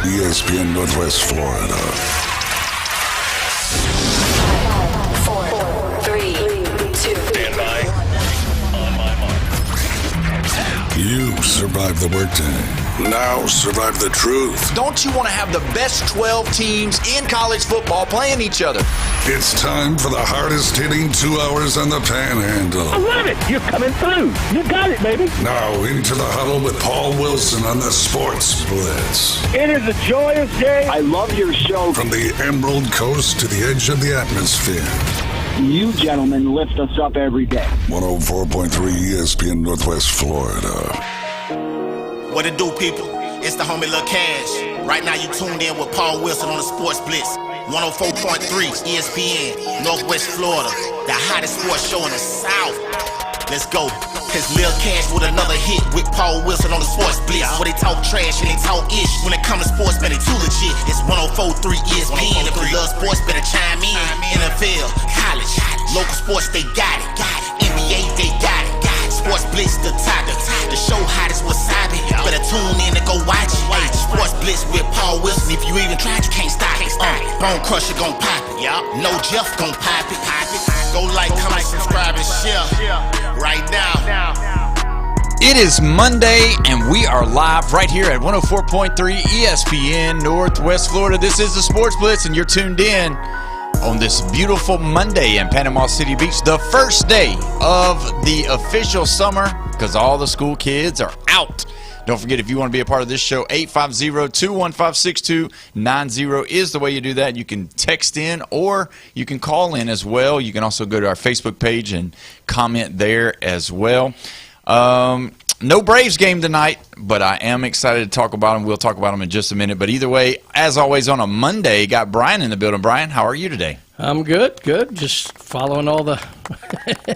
ESPN Northwest Florida. 4, 3, 2. Stand by. On my mark. You survived the workday. Now survive the truth. Don't you want to have the best 12 teams in college football playing each other? It's time for the hardest hitting 2 hours on the Panhandle. I love it. You're coming through. You got it, baby. Now into the huddle with Paul Wilson on the Sports Blitz. It is a joyous day. I love your show. From the Emerald Coast to the edge of the atmosphere. You gentlemen lift us up every day. 104.3 ESPN Northwest Florida. What it do, people? It's the homie Lil Cash. Right now you tuned in with Paul Wilson on the Sports Blitz. 104.3 ESPN, Northwest Florida. The hottest sports show in the South. Let's go. Cause Lil Cash with another hit with Paul Wilson on the Sports Blitz. Where they talk trash and they talk ish. When it comes to sports, man, they too legit. It's 104.3 ESPN. If you love sports, better chime in. NFL, college, local sports, they got it. NBA, they got it. Sports Blitz, the topic. The show hottest wasabi. Better tune in and go watch it. Sports Blitz with Paul Wilson. If you even tried, you can't stop it. Bone Crusher gon' pop it. No Jeff gon' pop it. Go like, comment, subscribe, and share right now. It is Monday, and we are live right here at 104.3 ESPN Northwest Florida. This is the Sports Blitz, and you're tuned in on this beautiful Monday in Panama City Beach, the first day of the official summer, because all the school kids are out. Don't forget, if you want to be a part of this show, 850-215-6290 is the way you do that. You can text in or you can call in as well. You can also go to our Facebook page and comment there as well. No Braves game tonight, but I am excited to talk about them. We'll talk about them in just a minute. But either way, as always on a Monday, got Brian in the building. Brian, how are you today? I'm good. Just following all the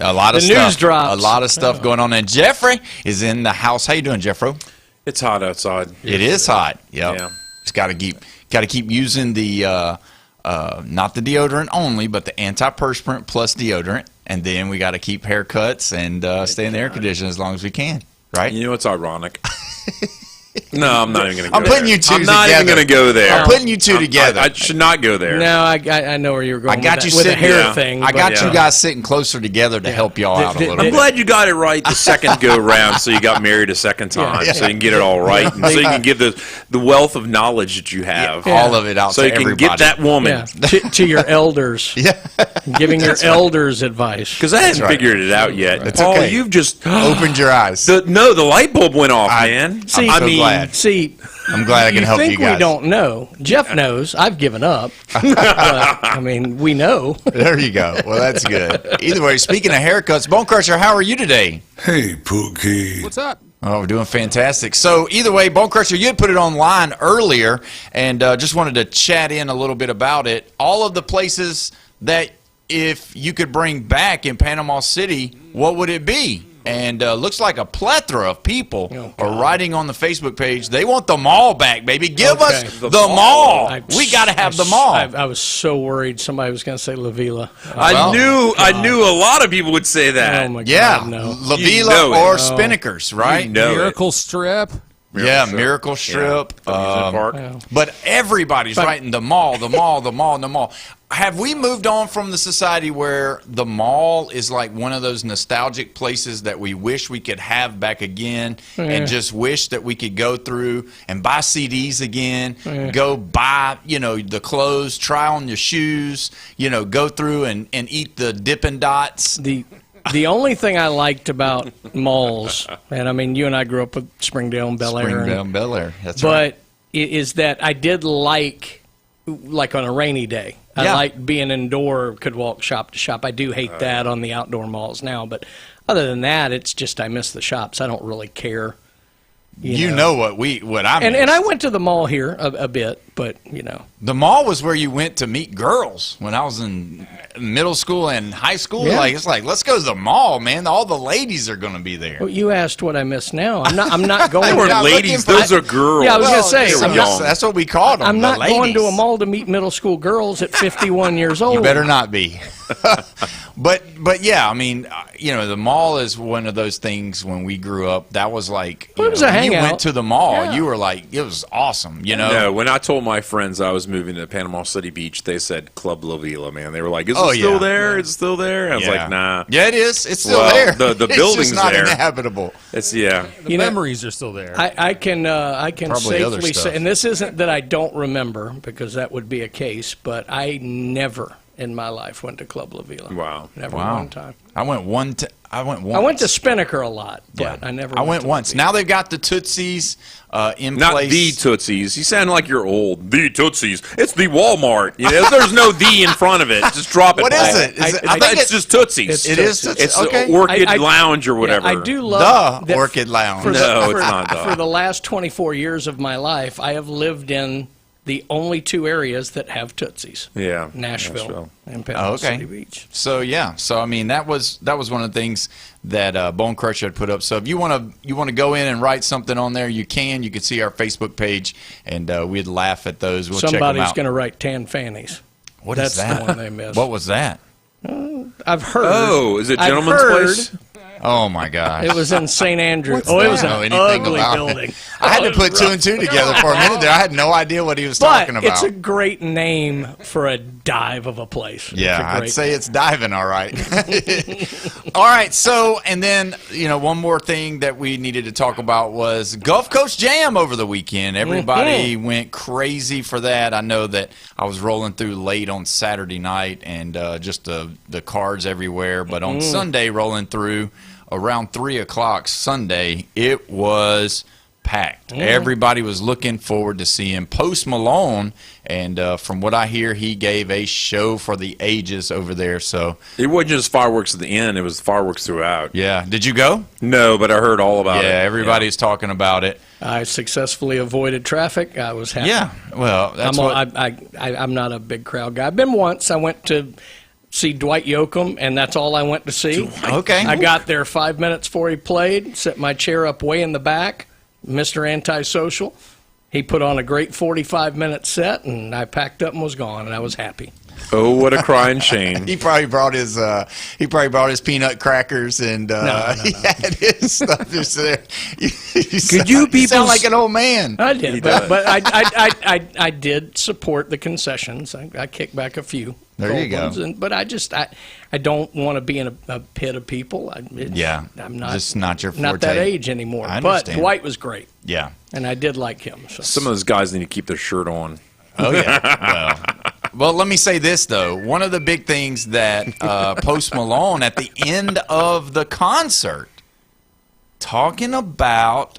a lot of the stuff, news drops. A lot of stuff going on. And Jeffrey is in the house. How you doing, Jeffro? It's hot outside. It is hot. Yep. Yeah. Just got to keep using the not the deodorant only, but the antiperspirant plus deodorant, and then we got to keep haircuts and stay in the air conditioner as long as we can. Right? You know, it's ironic. No, I'm not even going to go I'm putting there. you two I'm not together. even going to go there. I'm putting you two together. I should not go there. No, I know where you're going. I got with you with the sitting hair yeah. thing. I got yeah. you guys sitting closer together to help y'all out a little I'm bit. glad you got it right the second go round, so you got married a second time, so you can get it all right, and so you can give the wealth of knowledge that you have, all of it out so to you can everybody. get that woman. to your elders. Giving your elders advice. Because I hadn't figured it out yet. It's Paul, okay. you've just opened your eyes. the light bulb went off, man. See, I'm so glad. See, I'm glad I can help think you guys. we don't know. Jeff knows. I've given up. But, I mean, we know. There you go. Well, that's good. Either way, speaking of haircuts, Bone Crusher, how are you today? Hey, Pookie. What's up? Oh, we're doing fantastic. So either way, Bone Crusher, you had put it online earlier, and just wanted to chat in a little bit about it. All of the places that if you could bring back in Panama City, what would it be? And looks like a plethora of people are writing on the Facebook page. They want the mall back, baby. Give us the mall. We got to have the mall. I was so worried somebody was going to say La Vila. I knew a lot of people would say that. Oh, my Yeah, God, no. La You Vila know or it. Spinnakers, right? You know Miracle Strip. Miracle Strip. Amusement park. But everybody's writing the mall, the mall, the mall, the mall. Have we moved on from the society where the mall is like one of those nostalgic places that we wish we could have back again and just wish that we could go through and buy CDs again, go buy, the clothes, try on your shoes, go through and eat the Dippin' Dots. The only thing I liked about malls, and I mean, you and I grew up with Springdale and Bel Air. Springdale and Bel Air, that's right. But is that I did like on a rainy day. I like being indoor, could walk shop to shop. I do hate that on the outdoor malls now. But other than that, it's just I miss the shops. I don't really care. You know what I miss. And I went to the mall here a bit, but The mall was where you went to meet girls when I was in middle school and high school. Yeah. It's like, let's go to the mall, man. All the ladies are going to be there. Well, you asked what I miss now. I'm not going. They weren't ladies; those are girls. Yeah, I was going to say. That's what we called them. I'm not the ladies. going to a mall to meet middle school girls at 51 years old. You better not be. But yeah, I mean, the mall is one of those things. When we grew up, that was like it was a when you hangout. went to the mall, Yeah. you were like, it was awesome. No, when I told my friends I was moving to Panama City Beach, they said Club La Vila, man. They were like, is it still there? Is it still there? And I was like, nah. Yeah, it is. It's still Well, there. the it's building's just not there. inhabitable. It's The memories are still there. I can Probably other safely stuff. say, and this isn't that I don't remember, because that would be a case, but I never in my life went to Club La Vila. Wow. Never Wow. one time. I went once. I went to Spinnaker a lot, but I never. I went to once. La Vila. Now they've got the Tootsies in not place. the Tootsies. You sound like you're old. The Tootsies. It's the Walmart. There's no the in front of it. Just drop it. What Paul. is it? Is it- I I think think it's just Tootsies. It is Tootsies. It's Okay. the Orchid I- Lounge or whatever. Yeah, I do love The that Orchid Lounge. for No, for- it's not the. For the last 24 years of my life, I have lived in the only two areas that have Tootsies. Yeah, Nashville and Panama okay. City Beach. So yeah, I mean that was one of the things that Bone Crusher had put up. So if you want to go in and write something on there, you can. You can see our Facebook page, and we'd laugh at those. We'll check them Somebody's out. going to write Tan Fannies. What That's is that? the one they missed. What was that? I've heard. Oh, is it I've Gentleman's heard Place? Oh my gosh! It was in St. Andrews. What's It was that? an I don't know anything ugly about it. building. I had Oh, to it put was two rough. and two together for a minute there. I had no idea what he was But talking about. it's a great name for a dive of a place. Yeah, It's a I'd great say it's diving, all right. All right, so, and then, one more thing that we needed to talk about was Gulf Coast Jam over the weekend. Everybody went crazy for that. I know that I was rolling through late on Saturday night and just the cards everywhere, but on Sunday, rolling through around 3 o'clock Sunday, it was packed. Everybody was looking forward to seeing Post Malone, and from what I hear, he gave a show for the ages over there. So It wasn't just fireworks at the end; it was fireworks throughout. yeah, did you go? No, but I heard all about it. Yeah, everybody's talking about it. I successfully avoided traffic. I was happy. Yeah, well, that's I'm not a big crowd guy. I've been once. I went to see Dwight Yoakam, and that's all I went to see. Okay. I got there 5 minutes before he played, set my chair up way in the back, Mr. Antisocial. He put on a great 45-minute set, and I packed up and was gone, and I was happy. Oh, what a crying shame! He probably brought his peanut crackers and he had his stuff just there. Could you You people sound like an old man? I did, but I did support the concessions. I kicked back a few. There you cold go. ones, but I don't want to be in a pit of people. Yeah, I'm not just not your not that forte. age anymore. I But understand. Dwight was great, Yeah. and I did like him. So. Some of those guys need to keep their shirt on. Oh yeah. Well, let me say this though. One of the big things that Post Malone at the end of the concert, talking about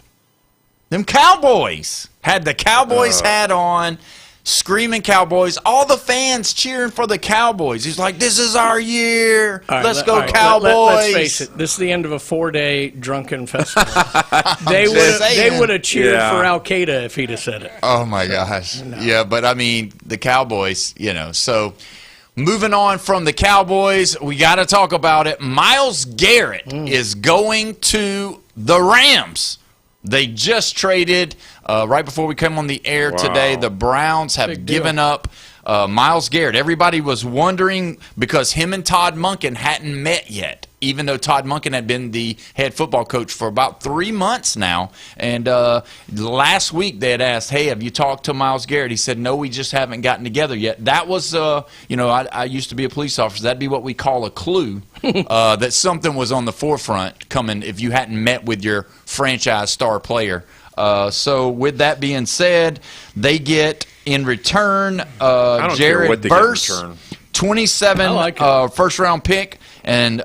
them Cowboys, had the Cowboys hat on, screaming Cowboys. All the fans cheering for the Cowboys. He's like, "This is our year. All right, Let's go all right, Cowboys!" Let's face it. This is the end of a 4-day drunken festival. They just saying. would have cheered Yeah. for Al Qaeda if he'd have said it. Oh my gosh. Yeah, but I mean, the Cowboys, so moving on from the Cowboys, we got to talk about it. Myles Garrett is going to the Rams. They just traded right before we came on the air today. The Browns have Big deal. given up Myles Garrett. Everybody was wondering because him and Todd Monken hadn't met yet, even though Todd Monken had been the head football coach for about 3 months now. And last week they had asked, "Hey, have you talked to Myles Garrett?" He said, "No, we just haven't gotten together yet." That was, I used to be a police officer. That'd be what we call a clue that something was on the forefront coming if you hadn't met with your franchise star player. So with that being said, they get in return don't care Jared what they get in Verse, return. 27 I like it. first-round pick, and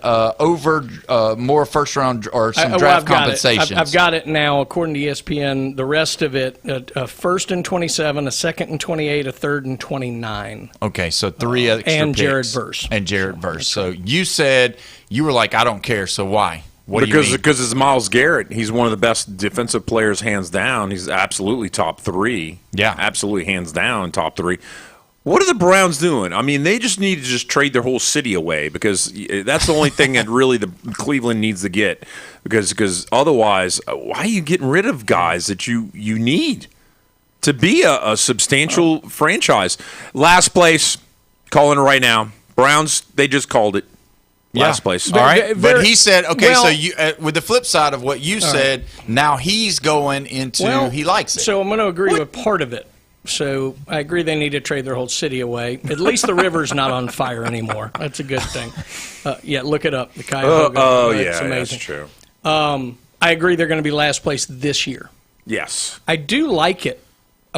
more first-round or some Well, draft I've got it. compensation. I've got it now, according to ESPN. The rest of it: a first and 27, a second and 28, a third and 29. Okay, so 3 extra and picks. Jared Verse. And Jared Verse. So you said you were like, "I don't care." So why? What do you mean? Because it's Myles Garrett. He's one of the best defensive players, hands down. He's absolutely top 3. Yeah. Absolutely hands down top 3. What are the Browns doing? I mean, they just need to just trade their whole city away because that's the only thing that really the Cleveland needs to get. Because otherwise, why are you getting rid of guys that you need to be a substantial franchise? Last place, calling it right now. Browns, they just called it. last place. All right, but he said, okay, well, so you with the flip side of what you said, now he's going into he likes it. So I'm going to agree with part of it. So I agree they need to trade their whole city away. At least the river's not on fire anymore. That's a good thing. Yeah, look it up. The Cuyahoga. Yeah, amazing. that's true. I agree they're going to be last place this year. Yes. I do like it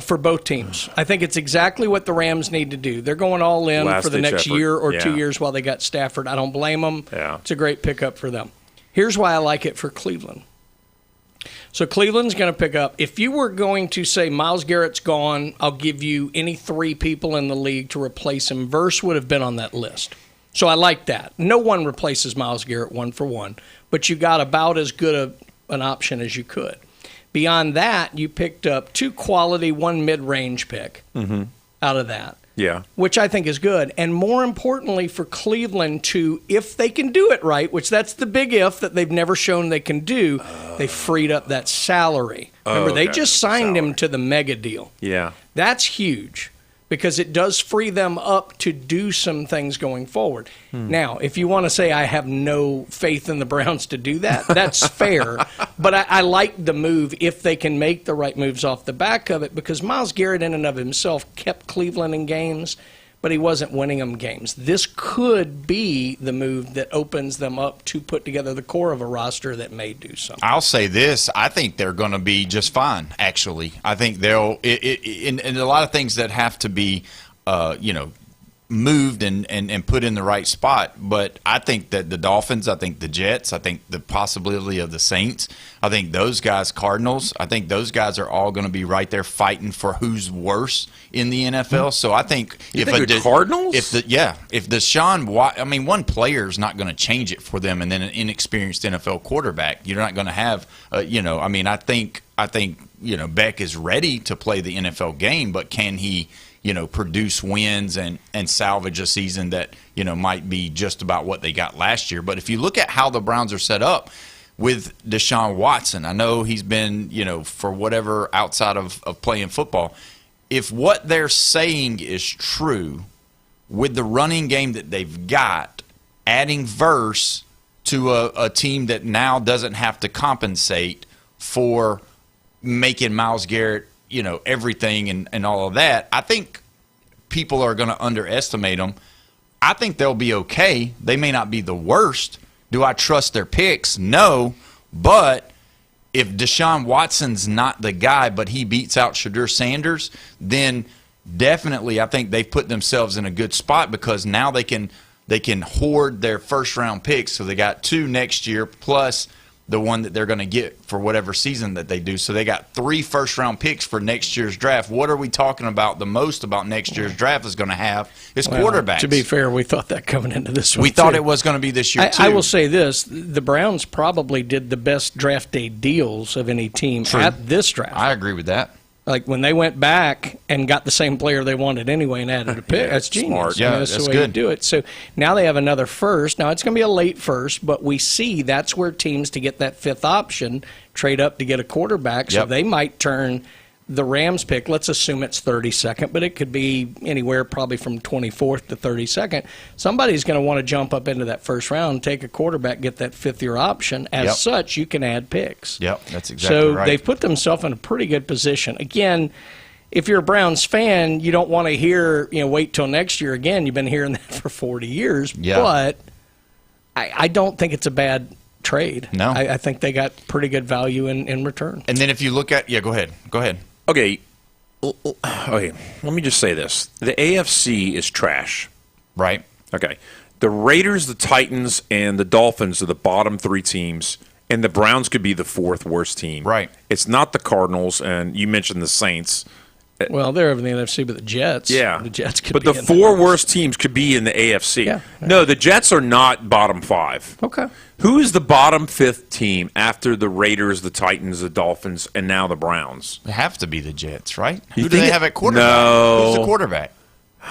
for both teams. I think it's exactly what the Rams need to do. They're going all in for the next year or 2 years while they got Stafford. I don't blame them. Yeah. It's a great pickup for them. Here's why I like it for Cleveland. So Cleveland's going to pick up. If you were going to say Myles Garrett's gone, I'll give you any 3 people in the league to replace him. Verse would have been on that list. So I like that. No one replaces Myles Garrett 1-for-1, but you got about as good an option as you could. Beyond that, you picked up 2 quality, 1 mid-range pick out of that. Yeah. Which I think is good. And more importantly for Cleveland to, if they can do it right, which that's the big if that they've never shown they can do, they freed up that salary. Remember, they just signed him to the mega deal. Yeah. That's huge because it does free them up to do some things going forward. Now, if you want to say I have no faith in the Browns to do that, that's fair. But I like the move if they can make the right moves off the back of it because Myles Garrett in and of himself kept Cleveland in games, but he wasn't winning them games. This could be the move that opens them up to put together the core of a roster that may do something. I'll say this. I think they're going to be just fine, actually. I think they'll and a lot of things that have to be, moved and put in the right spot. But I think that the Dolphins, I think the Jets, I think the possibility of the Saints, I think those guys, Cardinals, I think those guys are all going to be right there fighting for who's worse in the NFL. So I think the Cardinals? if Deshaun Watson, I mean, one player is not going to change it for them, and then an inexperienced NFL quarterback, you're not going to have, I think Beck is ready to play the NFL game, but can he, produce wins and salvage a season that, might be just about what they got last year. But if you look at how the Browns are set up with Deshaun Watson, I know he's been, for whatever outside of playing football, if what they're saying is true, with the running game that they've got, adding Verse to a team that now doesn't have to compensate for making Myles Garrett, everything and all of that, I think people are going to underestimate them. I think they'll be okay. They may not be the worst. Do I trust their picks? No. But if Deshaun Watson's not the guy, but he beats out Shadur Sanders, then definitely I think they've put themselves in a good spot because now they can hoard their first-round picks. So they got 2 next year plus the one that they're going to get for whatever season that they do. So they got 3 first-round picks for next year's draft. What are we talking about the most about next year's draft is going to have is quarterbacks. To be fair, we thought that coming into this one. We thought it was going to be this year, too. I will say this. The Browns probably did the best draft day deals of any team at this draft. I agree with that. Like when they went back and got the same player they wanted anyway and added a pick, that's genius. Smart. Yeah, that's the way good. to do it. So now they have another first. Now it's going to be a late first, but we see that's where teams to get that 5th option trade up to get a quarterback. So they might turn the Rams pick. Let's assume it's 32nd, but it could be anywhere probably from 24th to 32nd. Somebody's going to want to jump up into that first round, take a quarterback, get that 5th-year option. As such, you can add picks. Yep, that's exactly right. So they've put themselves in a pretty good position. Again, if you're a Browns fan, you don't want to hear, wait till next year again. You've been hearing that for 40 years. Yeah. But I don't think it's a bad trade. No. I think they got pretty good value in return. And then if you look at – go ahead. Okay, let me just say this. The AFC is trash. Right. Okay. The Raiders, the Titans, and the Dolphins are the bottom 3 teams, and the Browns could be the 4th worst team. Right. It's not the Cardinals, and you mentioned the Saints. Well, they're over in the NFC, but the Jets. Yeah. The Jets could but be the 4 worst teams could be in the AFC. Yeah. No, the Jets are not bottom 5. Okay. Who is the bottom 5th team after the Raiders, the Titans, the Dolphins, and now the Browns? They have to be the Jets, right? You Who do they have at quarterback? No. Who's the quarterback?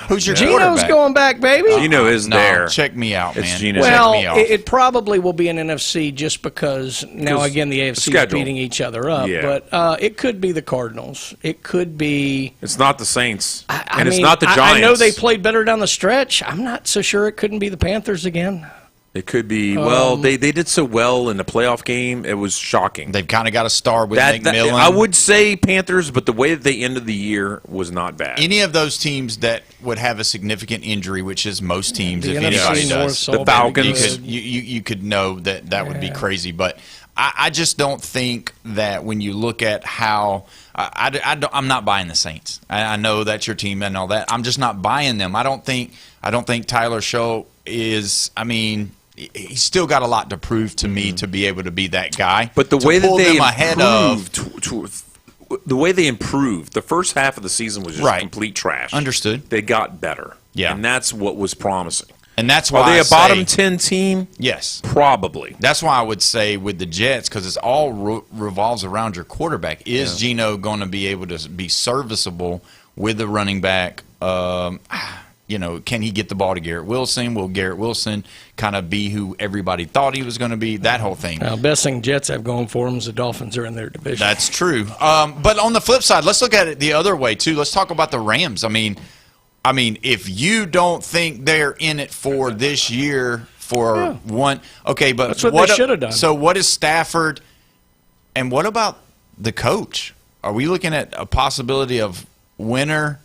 Who's your Gino's quarterback? going back, baby. Gino is there. Check me out, It's man. Gino. Well, Check me out. it probably will be an NFC just because now, again, the AFC is schedule. beating each other up. Yeah. But it could be the Cardinals. It could be. It's not the Saints. I It's mean, not the Giants. I know they played better down the stretch. I'm not so sure it couldn't be the Panthers again. It could be. Well, they did so well in the playoff game. It was shocking. They've kind of got a star with McMillan. I would say Panthers, but the way that they ended the year was not bad. Any of those teams that would have a significant injury, which is most teams, if NFC anybody North does, saw the Falcons. you could know that would be crazy. But I just don't think that when you look at how I'm not buying the Saints. I know that's your team and all that. I'm just not buying them. I don't think Tyler Show is. I mean, he's still got a lot to prove to me to be able to be that guy. But the way that they improved, the way they improved, the first half of the season was just complete trash. Understood. They got better. Yeah. And that's what was promising. And that's why Are they a bottom 10 team? Yes. Probably. That's why I would say with the Jets, because it's all revolves around your quarterback. Is Geno going to be able to be serviceable with the running back? Can he get the ball to Garrett Wilson? Will Garrett Wilson kind of be who everybody thought he was going to be? That whole thing. Best thing Jets have going for them is the Dolphins are in their division. That's true. But on the flip side, let's look at it the other way, too. Let's talk about the Rams. I mean, if you don't think they're in it for this year for one, okay, but that's what they should have done. So what is Stafford, and what about the coach? Are we looking at a possibility of winner,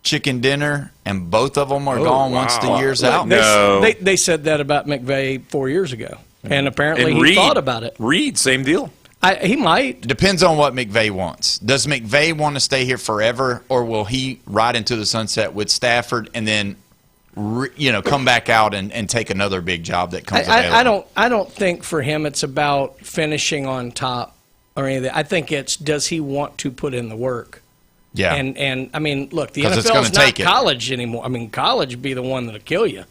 chicken dinner, and both of them are gone once the year's out? They said that about McVay 4 years ago, and apparently he thought about it. Reed, same deal. He might. Depends on what McVay wants. Does McVay want to stay here forever, or will he ride into the sunset with Stafford and then, come back out and take another big job that comes available? I don't think for him it's about finishing on top or anything. I think it's, does he want to put in the work? Yeah. And I mean, look, the 'Cause it's NFL is gonna not take it. college anymore. I mean, college would be the one that'll kill you.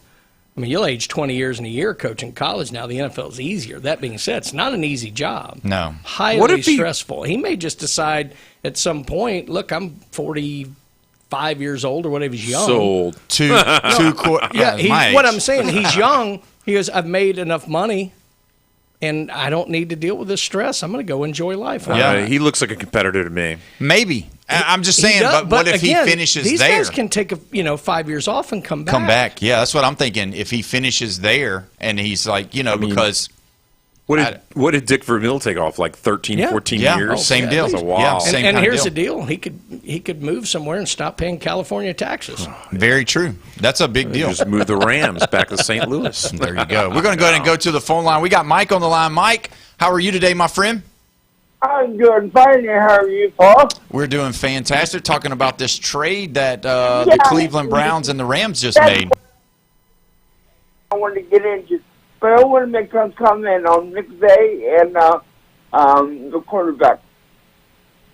I mean, you'll age 20 years in a year coaching college now. The NFL is easier. That being said, it's not an easy job. No. Highly stressful. He may just decide at some point, look, I'm 45 years old or whatever. He's young. Sold. What I'm saying, he's young. He goes, I've made enough money, and I don't need to deal with this stress. I'm going to go enjoy life. He looks like a competitor to me. Maybe. I'm just saying, but what if he finishes these there? These guys can take 5 years off and come back. Come back. Yeah, that's what I'm thinking. If he finishes there and he's like, because what did Dick Vermeil take off? Like 13, 14 years? Same deal. That's a while. And here's the deal. He could move somewhere and stop paying California taxes. Very true. That's a big deal. Just move the Rams back to St. Louis. There you go. We're going to go ahead and go to the phone line. We got Mike on the line. Mike, how are you today, my friend? I'm doing fine. How are you, Paul? We're doing fantastic. Talking about this trade that the Cleveland Browns and the Rams just made. I want to get into, but I want to make some comment on McVay and the quarterback.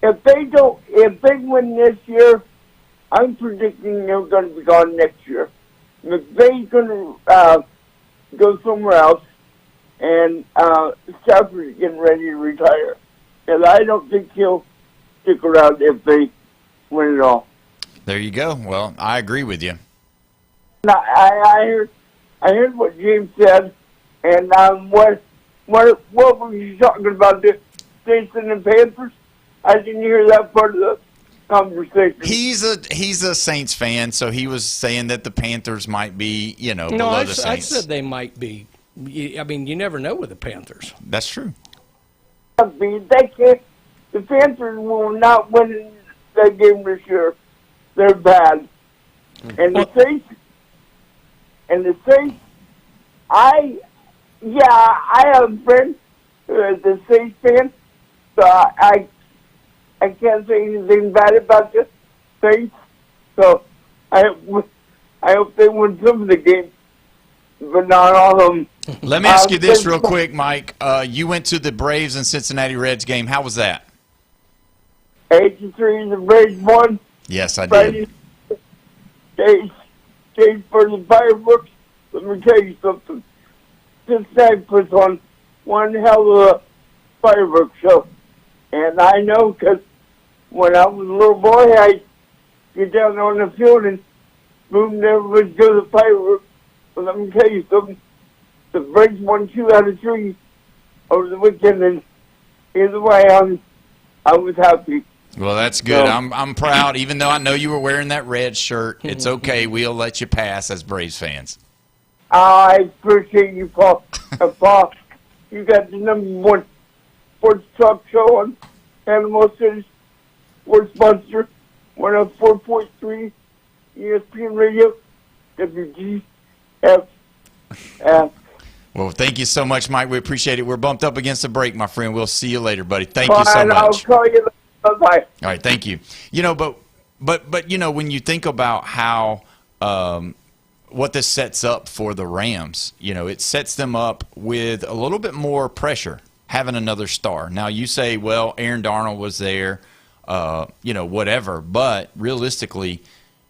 If they win this year, I'm predicting they're going to be gone next year. McVay's going to go somewhere else, and Stafford's getting ready to retire. And I don't think he'll stick around if they win it all. There you go. Well, I agree with you. Now, I heard what James said, and what were you talking about, the Saints and the Panthers? I didn't hear that part of the conversation. He's a Saints fan, so he was saying that the Panthers might be, below the Saints. I said they might be. I mean, you never know with the Panthers. That's true. They can't. The Panthers will not win that game this year. They're bad. And the Saints, I have a friend who is a Saints fan, so I can't say anything bad about the Saints. So I hope they win some of the games, but not all of them. Let me ask you this real quick, Mike. You went to the Braves and Cincinnati Reds game. How was that? 8-3, the Braves won. Yes, I did. Stayed for the fireworks. Let me tell you something. Cincinnati puts on one hell of a fireworks show. And I know because when I was a little boy, I'd get down on the field and boom, there would go the fireworks. But let me tell you something. The Braves won 2 out of 3 over the weekend, and either way, I was happy. Well, that's good. I'm proud. Even though I know you were wearing that red shirt, it's okay. We'll let you pass as Braves fans. I appreciate you, Paul. Paul, you got the #1 sports talk show on Panama City Sports Monster, 104.3 ESPN Radio, WGF. Well, thank you so much, Mike. We appreciate it. We're bumped up against the break, my friend. We'll see you later, buddy. Thank you so much. I'll call you later. Bye-bye. All right, thank you. You know, but you know, when you think about how what this sets up for the Rams, you know, it sets them up with a little bit more pressure having another star. Now, you say, well, Aaron Darnold was there, you know, whatever, but realistically,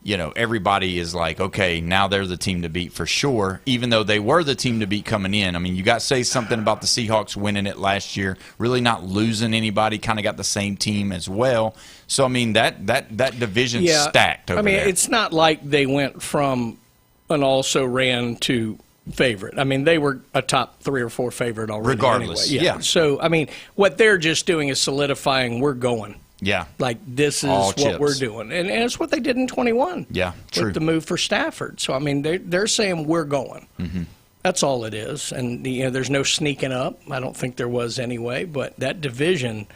you know, everybody is like, okay, now they're the team to beat for sure, even though they were the team to beat coming in. I mean, you got to say something about the Seahawks winning it last year, really not losing anybody, kind of got the same team as well. So, I mean, that division's stacked over there. It's not like they went from an also-ran to favorite. I mean, they were a top 3 or 4 favorite already. Regardless, anyway. yeah. So, I mean, what they're just doing is solidifying we're going. Yeah. Like, this is All what chips. we're doing. And it's what they did in 21. Yeah, true. With the move for Stafford. So, I mean, they're saying we're going. Mm-hmm. That's all it is. And, you know, there's no sneaking up. I don't think there was anyway. But that division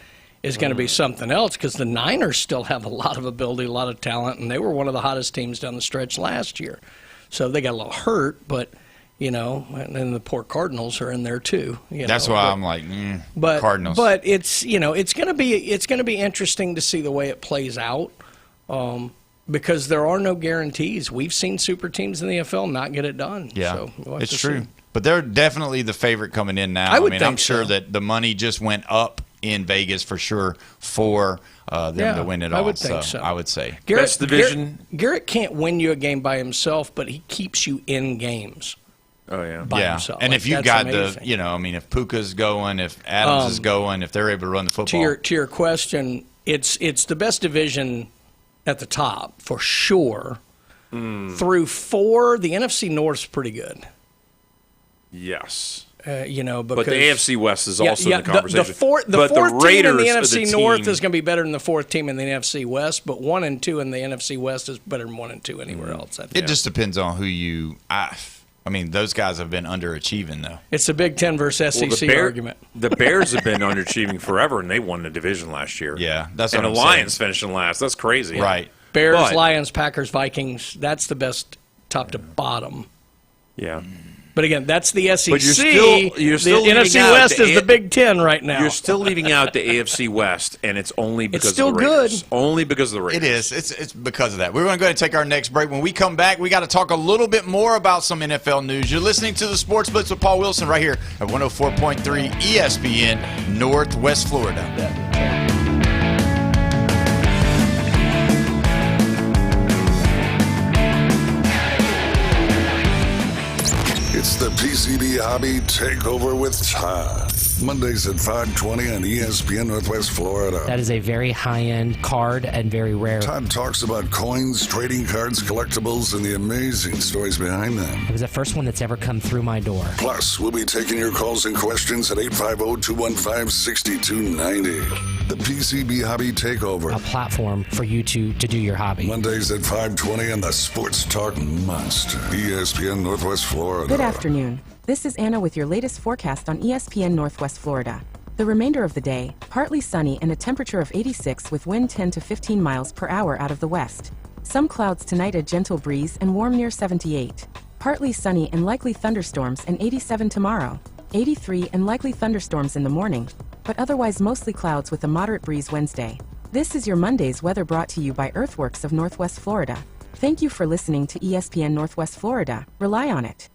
is going to be something else because the Niners still have a lot of ability, a lot of talent, and they were one of the hottest teams down the stretch last year. So they got a little hurt, but, you know, and then the poor Cardinals are in there too. That's why I'm like, Cardinals. But it's, you know, it's going to be interesting to see the way it plays out because there are no guarantees. We've seen super teams in the NFL not get it done. Yeah, so we'll it's true. See. But they're definitely the favorite coming in now. I'm sure that the money just went up in Vegas for sure for them to win it all. I would think so. I would say. Best division. Garrett can't win you a game by himself, but he keeps you in games. Oh, yeah. By himself. And like, if you got amazing. You know, I mean, if Puka's going, if Adams is going, if they're able to run the football. To your question, it's the best division at the top for sure. Through 4, the NFC North's pretty good. Yes. You know, because but the AFC West is also in the conversation. The fourth Raiders team in the NFC North team. is going to be better than the 4th team in the NFC West, but 1 and 2 in the NFC West is better than 1 and 2 anywhere else. I think. It just depends on who you. I mean, those guys have been underachieving, though. It's a Big Ten versus SEC argument. The Bears have been underachieving forever, and they won the division last year. Yeah, that's what and I'm the Lions saying. finishing last. That's crazy. Right. Bears, Lions, Packers, Vikings. That's the best top to bottom. Yeah. But again, that's the SEC. But you're still the NFC West is the Big Ten right now. You're still leaving out the AFC West, and it's only because still of the Raiders. good. Only because of the Raiders. It is. It's because of that. We're going to go ahead and take our next break. When we come back, we got to talk a little bit more about some NFL news. You're listening to the Sports Blitz with Paul Wilson right here at 104.3 ESPN, Northwest Florida. It's the PCB Hobby Takeover with Todd. Mondays at 5:20 on ESPN Northwest Florida. That is a very high-end card and very rare. Todd talks about coins, trading cards, collectibles, and the amazing stories behind them. It was the first one that's ever come through my door. Plus, we'll be taking your calls and questions at 850-215-6290. The PCB Hobby Takeover. A platform for you to do your hobby. Mondays at 5:20 on the Sports Talk Monster, ESPN Northwest Florida. Good afternoon. This is Anna with your latest forecast on ESPN Northwest Florida. The remainder of the day, partly sunny and a temperature of 86 with wind 10 to 15 miles per hour out of the west. Some clouds tonight, a gentle breeze and warm near 78. Partly sunny and likely thunderstorms and 87 tomorrow. 83 and likely thunderstorms in the morning, but otherwise mostly clouds with a moderate breeze Wednesday. This is your Monday's weather brought to you by Earthworks of Northwest Florida. Thank you for listening to ESPN Northwest Florida. Rely on it.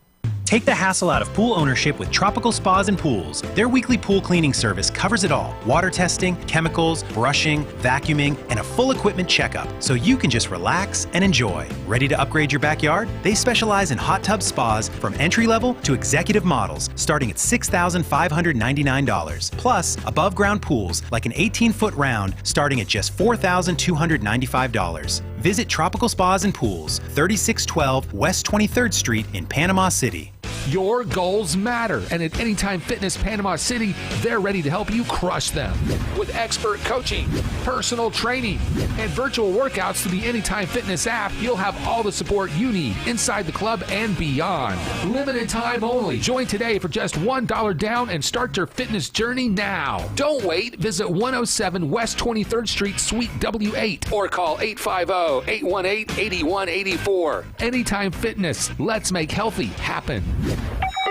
Take the hassle out of pool ownership with Tropical Spas and Pools. Their weekly pool cleaning service covers it all. Water testing, chemicals, brushing, vacuuming, and a full equipment checkup, so you can just relax and enjoy. Ready to upgrade your backyard? They specialize in hot tub spas from entry-level to executive models, starting at $6,599. Plus, above-ground pools like an 18-foot round starting at just $4,295. Visit Tropical Spas and Pools, 3612 West 23rd Street in Panama City. Your goals matter, and at Anytime Fitness Panama City, they're ready to help you crush them. With expert coaching, personal training, and virtual workouts through the Anytime Fitness app, you'll have all the support you need inside the club and beyond. Limited time only. Join today for just $1 down and start your fitness journey now. Don't wait. Visit 107 West 23rd Street, Suite W8, or call 850-818-8184. Anytime Fitness. Let's make healthy happen.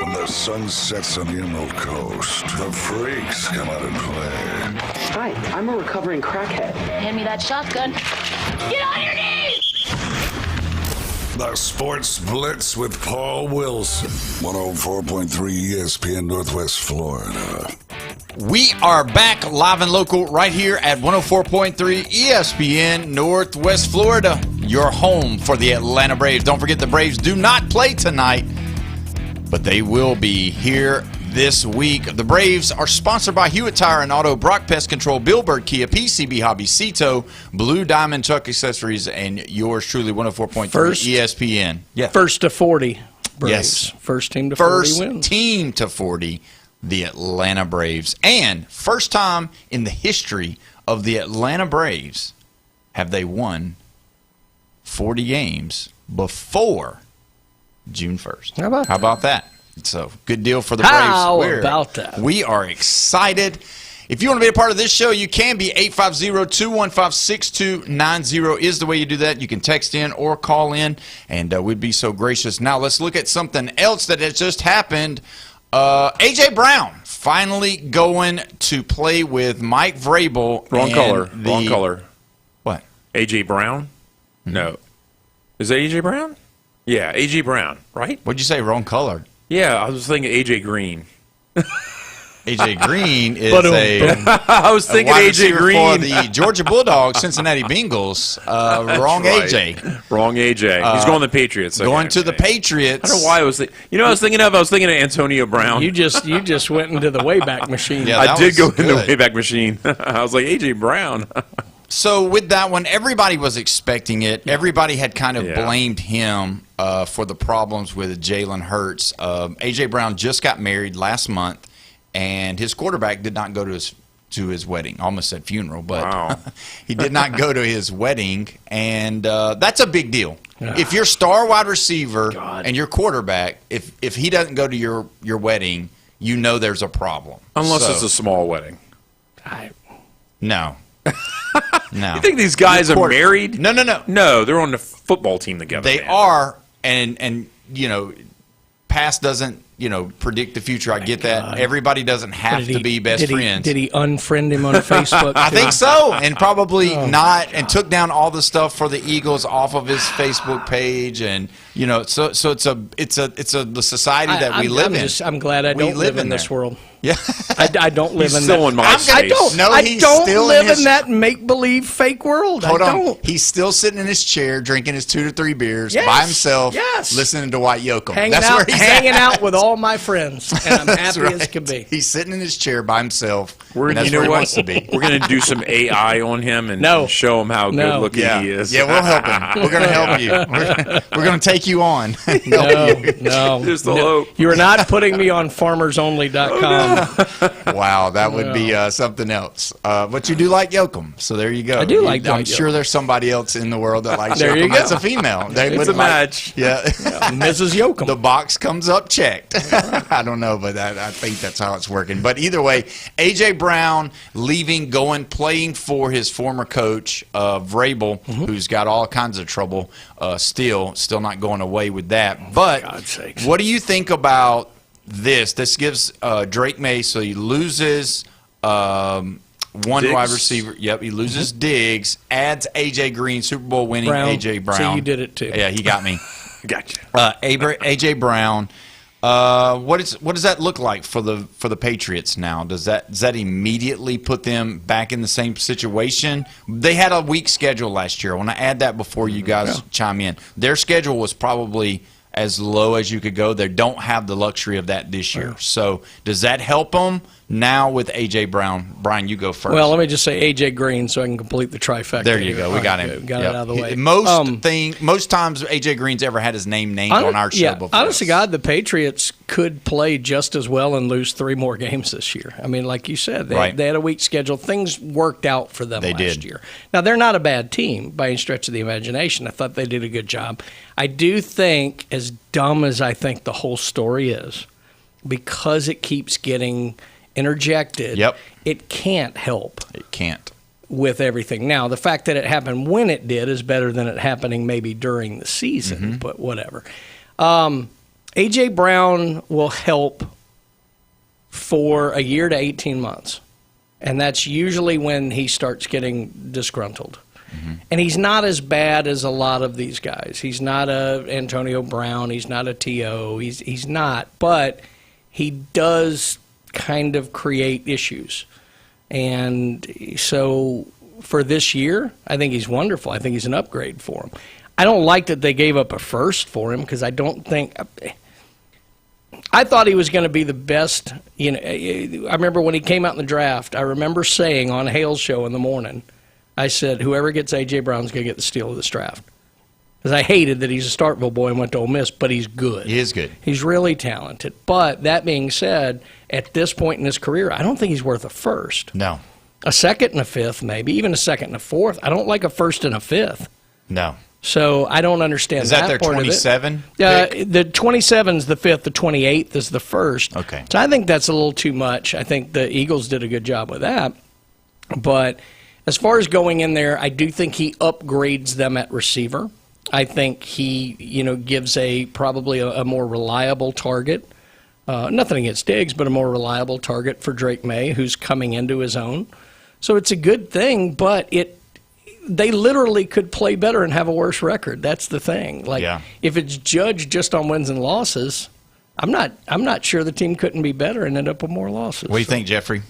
When the sun sets on the Emerald Coast, the freaks come out and play. Hi, I'm a recovering crackhead. Hand me that shotgun. Get on your knees! The Sports Blitz with Paul Wilson. 104.3 ESPN Northwest Florida. We are back live and local right here at 104.3 ESPN Northwest Florida, your home for the Atlanta Braves. Don't forget the Braves do not play tonight, but they will be here this week. The Braves are sponsored by Hewitt Tire and Auto, Brock Pest Control, Billboard Kia, PCB Hobby, Cito, Blue Diamond Truck Accessories, and yours truly, 104.3 ESPN. Yeah. First to 40 Braves. Yes. First team to 40 wins. First team to 40, the Atlanta Braves. And first time in the history of the Atlanta Braves have they won 40 games before June 1st. How about that? So, good deal for the Braves. How about that? We are excited. If you want to be a part of this show, you can be. 850-215-6290 is the way you do that. You can text in or call in, and we'd be so gracious. Now, let's look at something else that has just happened. A.J. Brown finally going to play with Mike Vrabel. Wrong color. Wrong color. What? A.J. Brown? No. Is that A.J. Brown? Yeah, A.J. Brown, right? What'd you say, wrong color? Yeah, I was thinking A.J. Green. A.J. Green is I was thinking A.J. Green for the Georgia Bulldogs, Cincinnati Bengals. Wrong right. A.J. Wrong A.J. He's going to the Patriots. Going to the Patriots. I don't know why I was thinking. You know what I was thinking of? I was thinking of Antonio Brown. You just went into the Wayback Machine. Yeah, I did go into the Wayback Machine. I was like, A.J. Brown. So with that one, everybody was expecting it. Everybody had kind of blamed him for the problems with Jalen Hurts. A.J. Brown just got married last month, and his quarterback did not go to his wedding. I almost said funeral, but he did not go to his wedding, and that's a big deal. If your star wide receiver and your quarterback, if he doesn't go to your wedding, you know there's a problem. Unless it's a small wedding. No. No. You think these guys are married? No. No, they're on the football team together. They are, and you know, past doesn't predict the future. I get that. Everybody doesn't have to be best friends. Did he unfriend him on Facebook? I think so, and probably not, and took down all the stuff for the Eagles off of his Facebook page, and so it's the society that we live in. I'm glad I don't live in this world. Yeah, I don't live in still that. In my I don't. No, I he's don't still live in that make-believe fake world. Hold I on. don't. He's still sitting in his chair, drinking his 2 to 3 beers by himself, listening to White Yoakum. Hanging out with all my friends, and I'm happy as can be. He's sitting in his chair by himself. That's where he wants to be. We're going to do some AI on him and show him how good looking he is. Yeah, we'll help him. We're going to help you. We're going to take you on. No. There's the hope. You are not putting me on farmersonly.com. Wow, that would be something else. But you do like Yoakum, so there you go. I do like I'm Yoakum. sure there's somebody else in the world that likes there Yoakum. You go. That's a female. It's a match. Yeah. Mrs. Yoakum. The box comes up checked. I don't know, but I think that's how it's working. But either way, A.J. Brown leaving, playing for his former coach, Vrabel, who's got all kinds of trouble still not going away with that. But what do you think about this? This gives Drake May, so he loses one wide receiver. Yep, he loses Diggs, adds A.J. Green, Super Bowl winning A.J. Brown. So you did it too. Yeah, he got me. Gotcha. A.J. Brown. What does that look like for the Patriots now? Does that immediately put them back in the same situation? They had a weak schedule last year. I want to add that before you guys chime in. Their schedule was probably as low as you could go. They don't have the luxury of that this year. So does that help them Now with A.J. Brown. Brian, you go first. Well, let me just say A.J. Green so I can complete the trifecta. There you go. We got him. Got it out of the way. Most times A.J. Green's ever had his name named on our show before. Honest to God, the Patriots could play just as well and lose 3 more games this year. I mean, like you said, they had a weak schedule. Things worked out for them last year. Now, they're not a bad team by any stretch of the imagination. I thought they did a good job. I do think, as dumb as I think the whole story is, because it keeps getting interjected, it can't help. It can't. With everything. Now, the fact that it happened when it did is better than it happening maybe during the season, but whatever. A.J. Brown will help for a year to 18 months, and that's usually when he starts getting disgruntled. And he's not as bad as a lot of these guys. He's not a Antonio Brown. He's not a T.O. He's not, but he does kind of create issues. And so for this year, I think he's wonderful. I think he's an upgrade for him. I don't like that they gave up a first for him because I don't think – I thought he was going to be the best. You know, I remember when he came out in the draft, I remember saying on Hale's show in the morning, I said, whoever gets A.J. Brown's going to get the steal of this draft. Because I hated that he's a Starkville boy and went to Ole Miss, but he's good. He is good. He's really talented. But that being said, at this point in his career, I don't think he's worth a first. No. A second and a fifth, maybe, even a second and a fourth. I don't like a first and a fifth. No. So I don't understand is that their part 27? Of it. The 27 is the fifth, the 28th is the first. Okay. So I think that's a little too much. I think the Eagles did a good job with that. But as far as going in there, I do think he upgrades them at receiver. I think he, gives probably a more reliable target. Nothing against Diggs, but a more reliable target for Drake May, who's coming into his own. So it's a good thing, but they literally could play better and have a worse record. That's the thing. If it's judged just on wins and losses, I'm not sure the team couldn't be better and end up with more losses. What do you think, Jeffrey?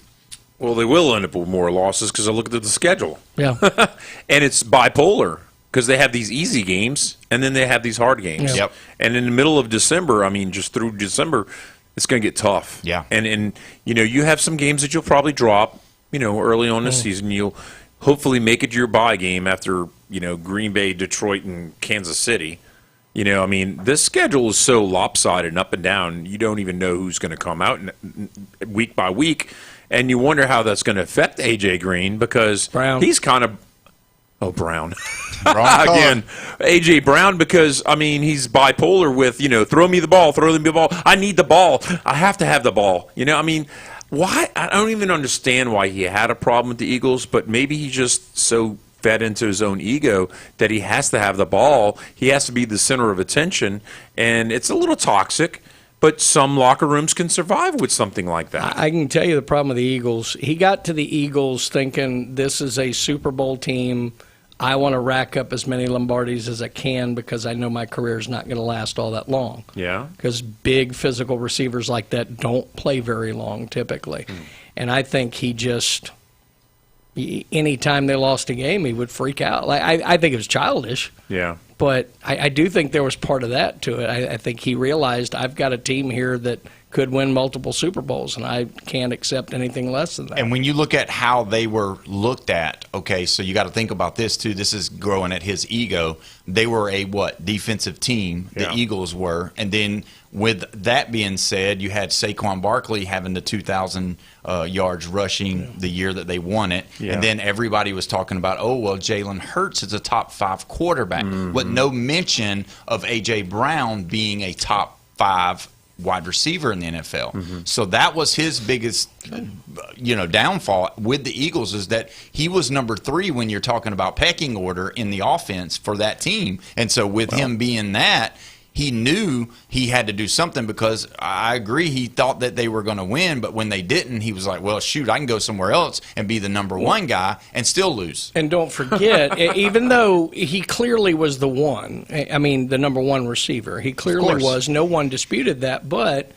Well, they will end up with more losses because I looked at the schedule. Yeah. And it's bipolar. Because they have these easy games, and then they have these hard games. Yep. And in the middle of December, just through December, it's going to get tough. Yeah. And you have some games that you'll probably drop, early on this season. You'll hopefully make it your bye game after, Green Bay, Detroit, and Kansas City. This schedule is so lopsided and up and down, you don't even know who's going to come out week by week. And you wonder how that's going to affect A.J. Green because he's kind of – oh, Brown. Again, A.J. Brown because, he's bipolar with, throw me the ball. I need the ball. I have to have the ball. Why? I don't even understand why he had a problem with the Eagles, but maybe he just so fed into his own ego that he has to have the ball. He has to be the center of attention, and it's a little toxic. But some locker rooms can survive with something like that. I can tell you the problem with the Eagles. He got to the Eagles thinking this is a Super Bowl team. I want to rack up as many Lombardis as I can because I know my career is not going to last all that long. Yeah. Because big physical receivers like that don't play very long typically. And I think he just, anytime they lost a game, he would freak out. I think it was childish. Yeah. But I do think there was part of that to it. I think he realized I've got a team here that could win multiple Super Bowls, and I can't accept anything less than that. And when you look at how they were looked at, okay, so you got to think about this too. This is growing at his ego. They were a defensive team. The Eagles were, and then with that being said, you had Saquon Barkley having the 2,000 yards rushing the year that they won it, and then everybody was talking about, Jalen Hurts is a top 5 quarterback, with no mention of A.J. Brown being a top 5 wide receiver in the NFL. So that was his biggest, downfall with the Eagles is that he was number 3 when you're talking about pecking order in the offense for that team. And so with him being that, he knew he had to do something because I agree he thought that they were going to win, but when they didn't, he was like, well, shoot, I can go somewhere else and be the number 1 guy and still lose. And don't forget, even though he clearly was the one, the number 1 receiver, he clearly was. No one disputed that, but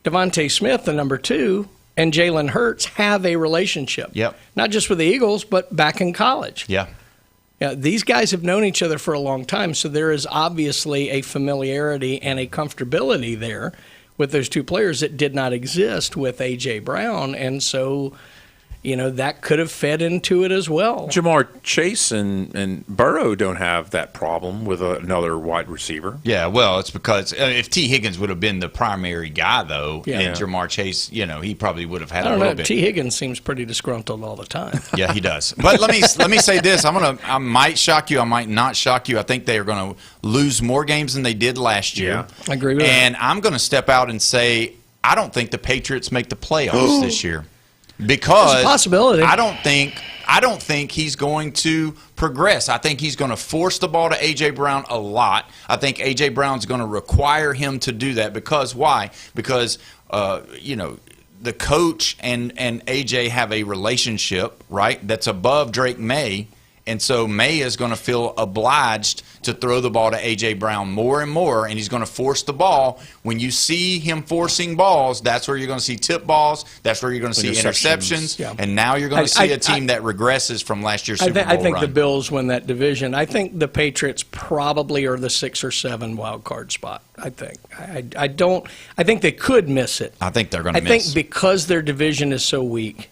Devontae Smith, the number 2, and Jalen Hurts have a relationship. Yep. Not just with the Eagles, but back in college. Yeah. Yeah, these guys have known each other for a long time, so there is obviously a familiarity and a comfortability there with those two players that did not exist with A.J. Brown. And so, that could have fed into it as well. Jamar Chase and Burrow don't have that problem with another wide receiver. Yeah, well, it's because if T. Higgins would have been the primary guy, though, Yeah. and Jamar Chase, he probably would have had I a don't little know. bit. T. Higgins seems pretty disgruntled all the time. Yeah, he does. But let me say this: I might shock you. I might not shock you. I think they are going to lose more games than they did last year. Yeah. I agree with that. And I'm going to step out and say I don't think the Patriots make the playoffs this year. Because There's a possibility. I don't think he's going to progress. I think he's going to force the ball to A.J. Brown a lot. I think A.J. Brown's going to require him to do that. Because why? Because, the coach and A.J. have a relationship, right, that's above Drake May. And so May is going to feel obliged to throw the ball to A.J. Brown more and more, and he's going to force the ball. When you see him forcing balls, that's where you're going to see tip balls. That's where you're going to see interceptions. Yeah. And now you're going to see a team that regresses from last year's Super Bowl I think run. the Bills win that division. I think the Patriots probably are the 6 or 7 wild card spot. I think. I think they could miss it. I think they're going to miss. I think because their division is so weak.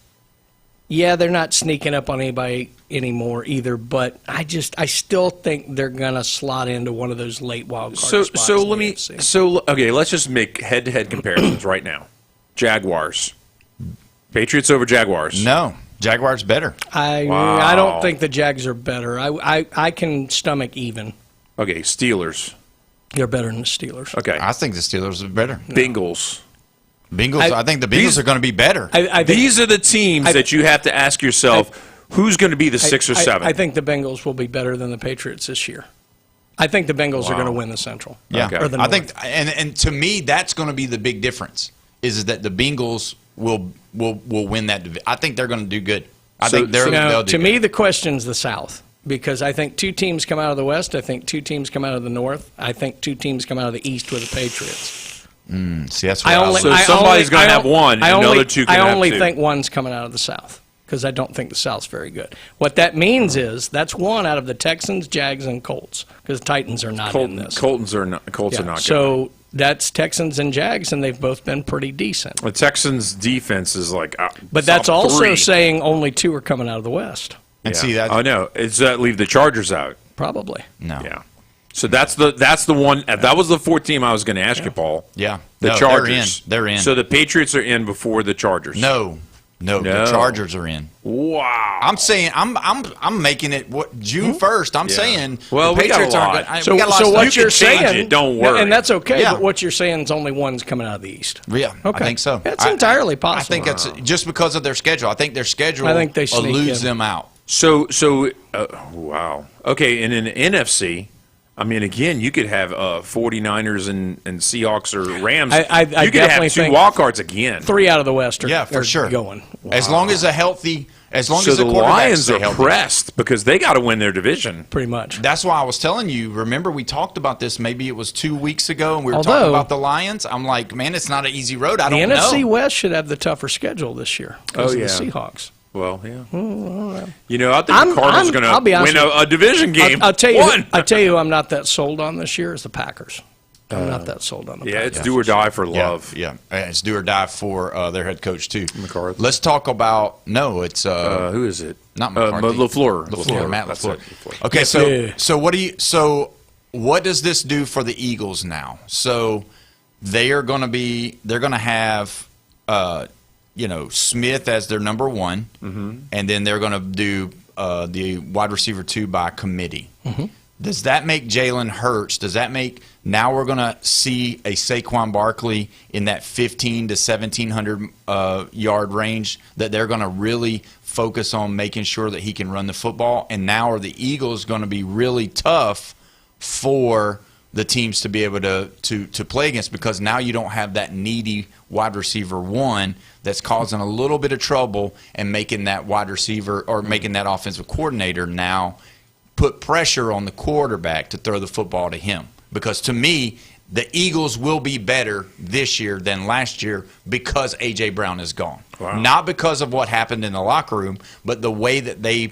Yeah, they're not sneaking up on anybody anymore either, but I still think they're going to slot into one of those late wild card spots. Okay, let's just make head-to-head comparisons right now. Jaguars. Patriots over Jaguars. No, Jaguars better. I don't think the Jags are better. I can stomach even. Okay, Steelers. They're better than the Steelers. Okay. I think the Steelers are better. Bengals. I think the Bengals are going to be better. These are the teams that you have to ask yourself, who's going to be the 6 or 7? I think the Bengals will be better than the Patriots this year. I think the Bengals are going to win the Central. Yeah, or the I North. think, and to me, that's going to be the big difference. Is that the Bengals will win that division? I think they're going to do good. I think they'll do to good. me, the question's the South. Because I think 2 teams come out of the West. I think 2 teams come out of the North. I think 2 teams come out of the East with the Patriots. See, that's what somebody's going to have one, and the other 2 can have 2. I only think one's coming out of the South because I don't think the South's very good. What that means is that's one out of the Texans, Jags, and Colts because the Titans are not in this. Colts are not good. So that's Texans and Jags, and they've both been pretty decent. The Texans' defense is like But that's also 3. saying only 2 are coming out of the West. And see that? Oh no, does that leave the Chargers out? Probably. No. Yeah. So that's the one. That was the 4th team I was going to ask you, Paul. Yeah. The No, Chargers. They're in. So the Patriots are in before the Chargers. No, the Chargers are in. Wow. I'm saying I'm making it June 1st. I'm saying well, the we got Patriots a aren't lot. going. So what you're saying, it, don't worry, and that's okay. Yeah. But what you're saying is only one's coming out of the East. Yeah, Okay. I think so. That's entirely possible. I think it's just because of their schedule. I think their schedule they will sneak lose in. them out. So wow. Okay, and in the NFC, I mean, again, you could have 49ers and Seahawks or Rams. I you could definitely have 2 think wild cards again. 3 out of the West are, for sure going. As long as So the the Lions stay are healthy. pressed because they got to win their division. Pretty much. That's why I was telling you. Remember, we talked about this. Maybe it was 2 weeks ago, and we were Although- talking about the Lions. I'm like, man, it's not an easy road. I The don't NFC know. West should have the tougher schedule this year because of the Seahawks. Well, yeah. Mm, You know, I think the Cardinals are going I'll be to honest win with you. a division game. I'll tell you. One. I'll tell you who I'm not that sold on this year is the Packers. I'm not that sold on the Yeah, Packers. it's do or die for love. Yeah, it's do or die for their head coach too. McCarthy. Let's talk about it's who is it? Not McCarthy. LaFleur. Matt That's LaFleur. it. Okay, so what does this do for the Eagles now? So they're going to have Smith as their number 1, and then they're going to do the wide receiver 2 by committee. Does that make Jalen Hurts? Does that make now we're going to see a Saquon Barkley in that 15 to 1,700 yard range that they're going to really focus on making sure that he can run the football? And now are the Eagles going to be really tough for the teams to be able to play against, because now you don't have that needy wide receiver 1 that's causing a little bit of trouble and making that wide receiver or making that offensive coordinator now put pressure on the quarterback to throw the football to him. Because to me, the Eagles will be better this year than last year because A.J. Brown is gone. Wow. Not because of what happened in the locker room, but the way that they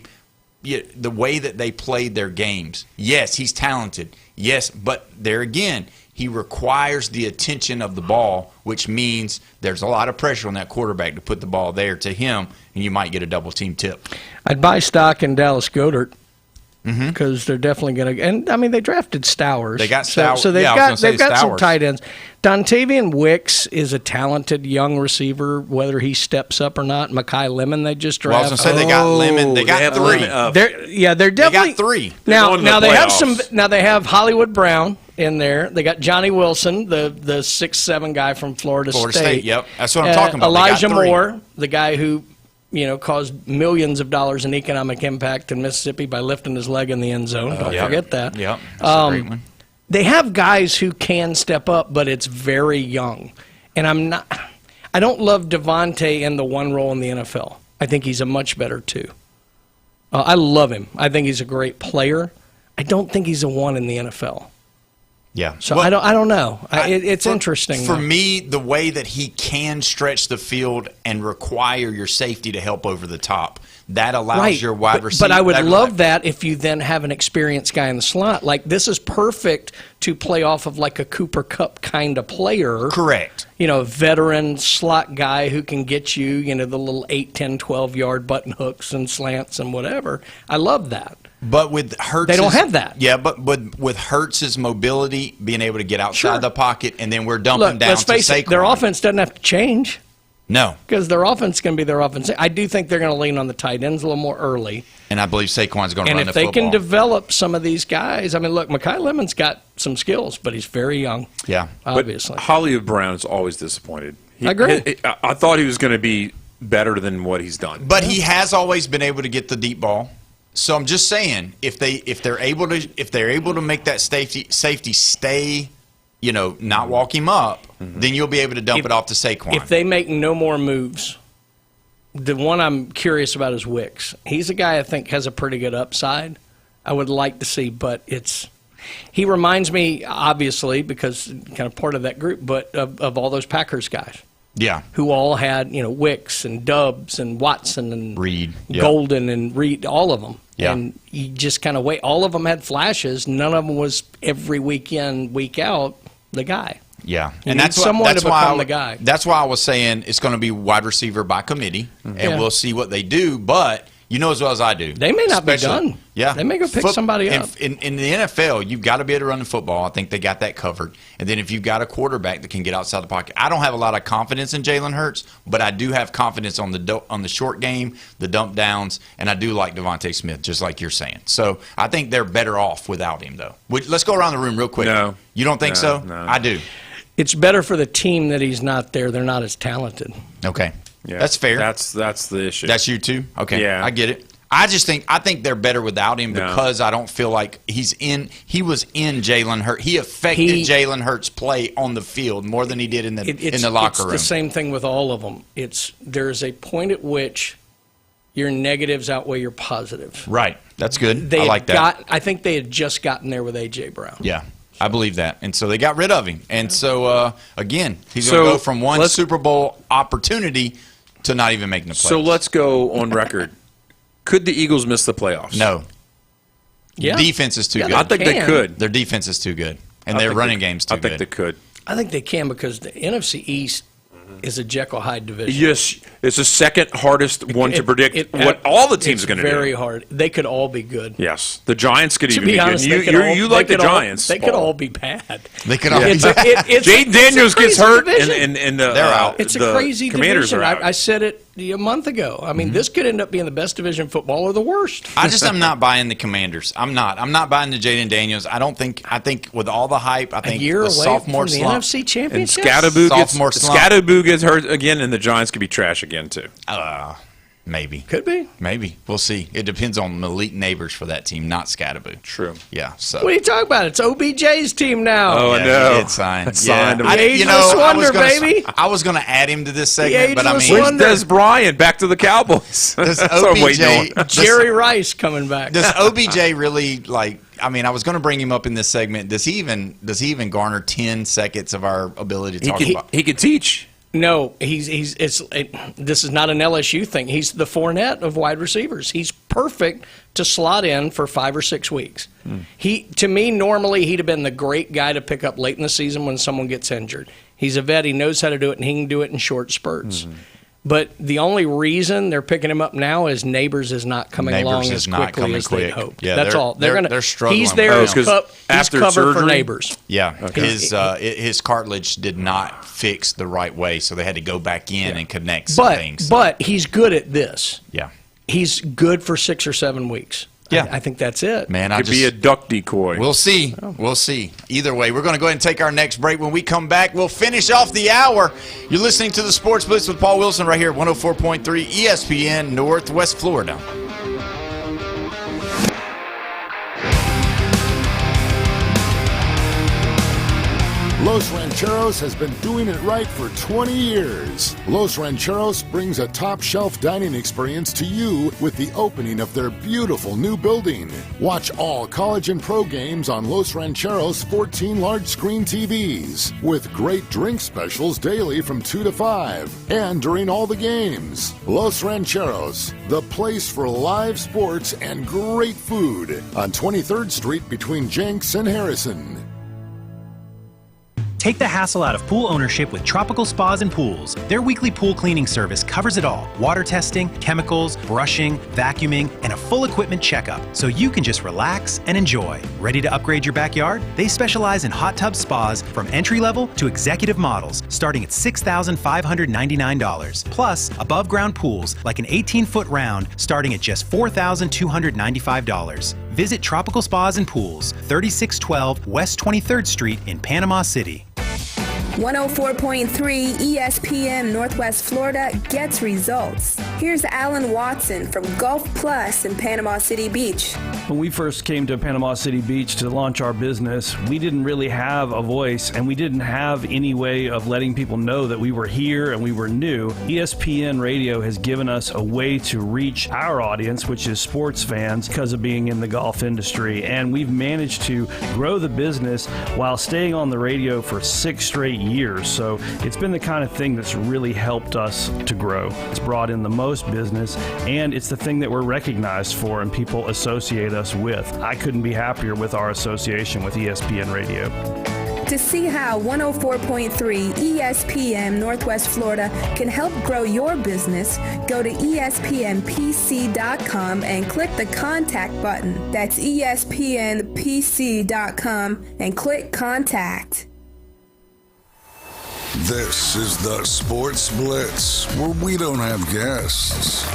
played their games. Yes, he's talented. Yes, but there again, he requires the attention of the ball, which means there's a lot of pressure on that quarterback to put the ball there to him, and you might get a double-team tip. I'd buy stock in Dallas Goedert because they're definitely going to. And I mean, they drafted Stowers. They got Stowers. So they've got some Stowers. tight ends. Dontavian Wicks is a talented young receiver, whether he steps up or not. Mekhi Lemon they just drafted. Well, I was going to say they got Lemon. They got three. They're definitely they got three. Now they have some. Now they have Hollywood Brown in there. They got Johnny Wilson, the 6'7" guy from Florida State. Yep, that's what I'm talking about. Elijah Moore, the guy who caused millions of dollars in economic impact in Mississippi by lifting his leg in the end zone. Don't forget that. Yep, that's a great one. They have guys who can step up, but it's very young. And I don't love Devontae in the one role in the NFL. I think he's a much better two. I love him. I think he's a great player. I don't think he's a one in the NFL. Yeah. So I don't know. It's interesting. For me, the way that he can stretch the field and require your safety to help over the top, that allows your wide receiver. But I would love that if you then have an experienced guy in the slot. Like, this is perfect to play off of like a Cooper Kupp kind of player. Correct. Veteran slot guy who can get you, the little 8, 10, 12-yard button hooks and slants and whatever. I love that. But with Hurts, they don't have that. Yeah, but with Hurts' mobility, being able to get outside the pocket, and then we're dumping down let's to face it, Saquon. their offense doesn't have to change. No. Because their offense is going to be their offense. I do think they're going to lean on the tight ends a little more early. And I believe Saquon's going to run the football. And if they can develop some of these guys, I mean, look, Mekhi Lemon's got some skills, but he's very young. Yeah. Obviously. But Hollywood Brown is always disappointed. I agree. I thought he was going to be better than what he's done. But he has always been able to get the deep ball. So I'm just saying, if they're able to make that safety stay, not walk him up, then you'll be able to dump it off to Saquon. If they make no more moves, the one I'm curious about is Wicks. He's a guy I think has a pretty good upside. I would like to see, but he reminds me, obviously, because kind of part of that group, but of all those Packers guys. Yeah. Who all had, Wicks and Dubs and Watson and Reed. Golden and Reed, all of them. Yeah. And you just kind of wait. All of them had flashes. None of them was every week in, week out, the guy. Yeah. And that's someone to become the guy. That's why I was saying it's going to be wide receiver by committee, and we'll see what they do. But you know as well as I do. They may not be done. Yeah. They may go pick somebody up. In the NFL, you've got to be able to run the football. I think they got that covered. And then if you've got a quarterback that can get outside the pocket. I don't have a lot of confidence in Jalen Hurts, but I do have confidence on the short game, the dump downs, and I do like Devontae Smith, just like you're saying. So I think they're better off without him, though. Let's go around the room real quick. No. You don't think so? No. I do. It's better for the team that he's not there. They're not as talented. Okay. Yeah, that's fair. That's the issue. That's you too? Okay. Yeah. I get it. I think they're better without him because I don't feel like he was in Jalen Hurts. He affected Jalen Hurts' play on the field more than he did in the locker room. It's the same thing with all of them. There's a point at which your negatives outweigh your positives. Right. That's good. I like that. I think they had just gotten there with A.J. Brown. Yeah. I believe that. And so they got rid of him. And so, again, he's going to go from one Super Bowl opportunity to not even making the playoffs. So let's go on record. Could the Eagles miss the playoffs? No. Yeah. Defense is too good. I think they could. Their defense is too good. And their running game's too good. I think they could. I think they can because the NFC East is a Jekyll Hyde division. Yes, it's the second hardest one to predict what all the teams are going to do. Very hard. They could all be good. Yes, the Giants could even be honest, good. You like the Giants? They could all be bad. They could all be bad. Jaden Daniels gets hurt, and they're out. It's a crazy Commanders division. are out. I said it a month ago. I mean, this could end up being the best division in football or the worst. I'm not buying the Commanders. I'm not buying the Jaden Daniels. I think with all the hype, I think a year the away sophomore from the slump. NFC Championship. And Scatterboo gets hurt again, and the Giants could be trash again too. Maybe. Could be. Maybe. We'll see. It depends on Malik Neighbors for that team, not Scatterboo. True. Yeah. So. What are you talking about? It's OBJ's team now. Oh, yeah, no. He did sign. Signed him. The ageless wonder, baby. I was going to add him to this segment, but I mean. Where's Des Bryant back to the Cowboys? Does OBJ, Jerry Rice coming back. Does OBJ really, I mean, I was going to bring him up in this segment. Does he even garner 10 seconds of our ability to talk about? He could teach. No, this is not an LSU thing. He's the Fournette of wide receivers. He's perfect to slot in for 5 or 6 weeks. To me, normally he'd have been the great guy to pick up late in the season when someone gets injured. He's a vet. He knows how to do it, and he can do it in short spurts. But the only reason they're picking him up now is Neighbors is not coming along as quickly as they hoped. Yeah, that's all. They're struggling. He's there as he's after cover surgery? for Neighbors. Yeah, his cartilage did not fix the right way, so they had to go back in and connect some things. But he's good at this. Yeah, he's good for 6 or 7 weeks. Yeah, I think that's it. Man, Could be a duck decoy. We'll see. We'll see. Either way, we're going to go ahead and take our next break. When we come back, we'll finish off the hour. You're listening to the Sports Blitz with Paul Wilson right here at 104.3 ESPN Northwest Florida. Los Rancheros has been doing it right for 20 years. Los Rancheros brings a top-shelf dining experience to you with the opening of their beautiful new building. Watch all college and pro games on Los Rancheros' 14 large-screen TVs, with great drink specials daily from 2 to 5, and during all the games. Los Rancheros, the place for live sports and great food, on 23rd Street between Jenks and Harrison. Take the hassle out of pool ownership with Tropical Spas and Pools. Their weekly pool cleaning service covers it all. Water testing, chemicals, brushing, vacuuming, and a full equipment checkup, so you can just relax and enjoy. Ready to upgrade your backyard? They specialize in hot tub spas from entry-level to executive models, starting at $6,599. Plus, above-ground pools like an 18-foot round starting at just $4,295. Visit Tropical Spas and Pools, 3612 West 23rd Street in Panama City. 104.3 ESPN Northwest Florida gets results. Here's Alan Watson from Gulf Plus in Panama City Beach. When we first came to Panama City Beach to launch our business, we didn't really have a voice, and we didn't have any way of letting people know that we were here and we were new. ESPN Radio has given us a way to reach our audience, which is sports fans, because of being in the golf industry. And we've managed to grow the business while staying on the radio for 6 straight years. So it's been the kind of thing that's really helped us to grow. It's brought in the most business, and it's the thing that we're recognized for and people associate us with. I couldn't be happier with our association with ESPN Radio. To see how 104.3 ESPN Northwest Florida can help grow your business, go to ESPNPC.com and click the contact button. That's ESPNPC.com and click contact. This is the Sports Blitz, where we don't have guests.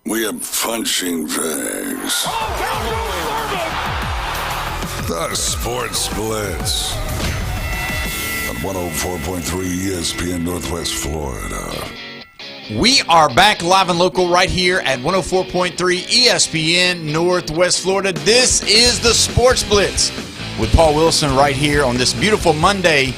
We have punching bags. The Sports Blitz on 104.3 ESPN Northwest Florida. We are back live and local right here at 104.3 ESPN Northwest Florida. This is the Sports Blitz with Paul Wilson right here on this beautiful Monday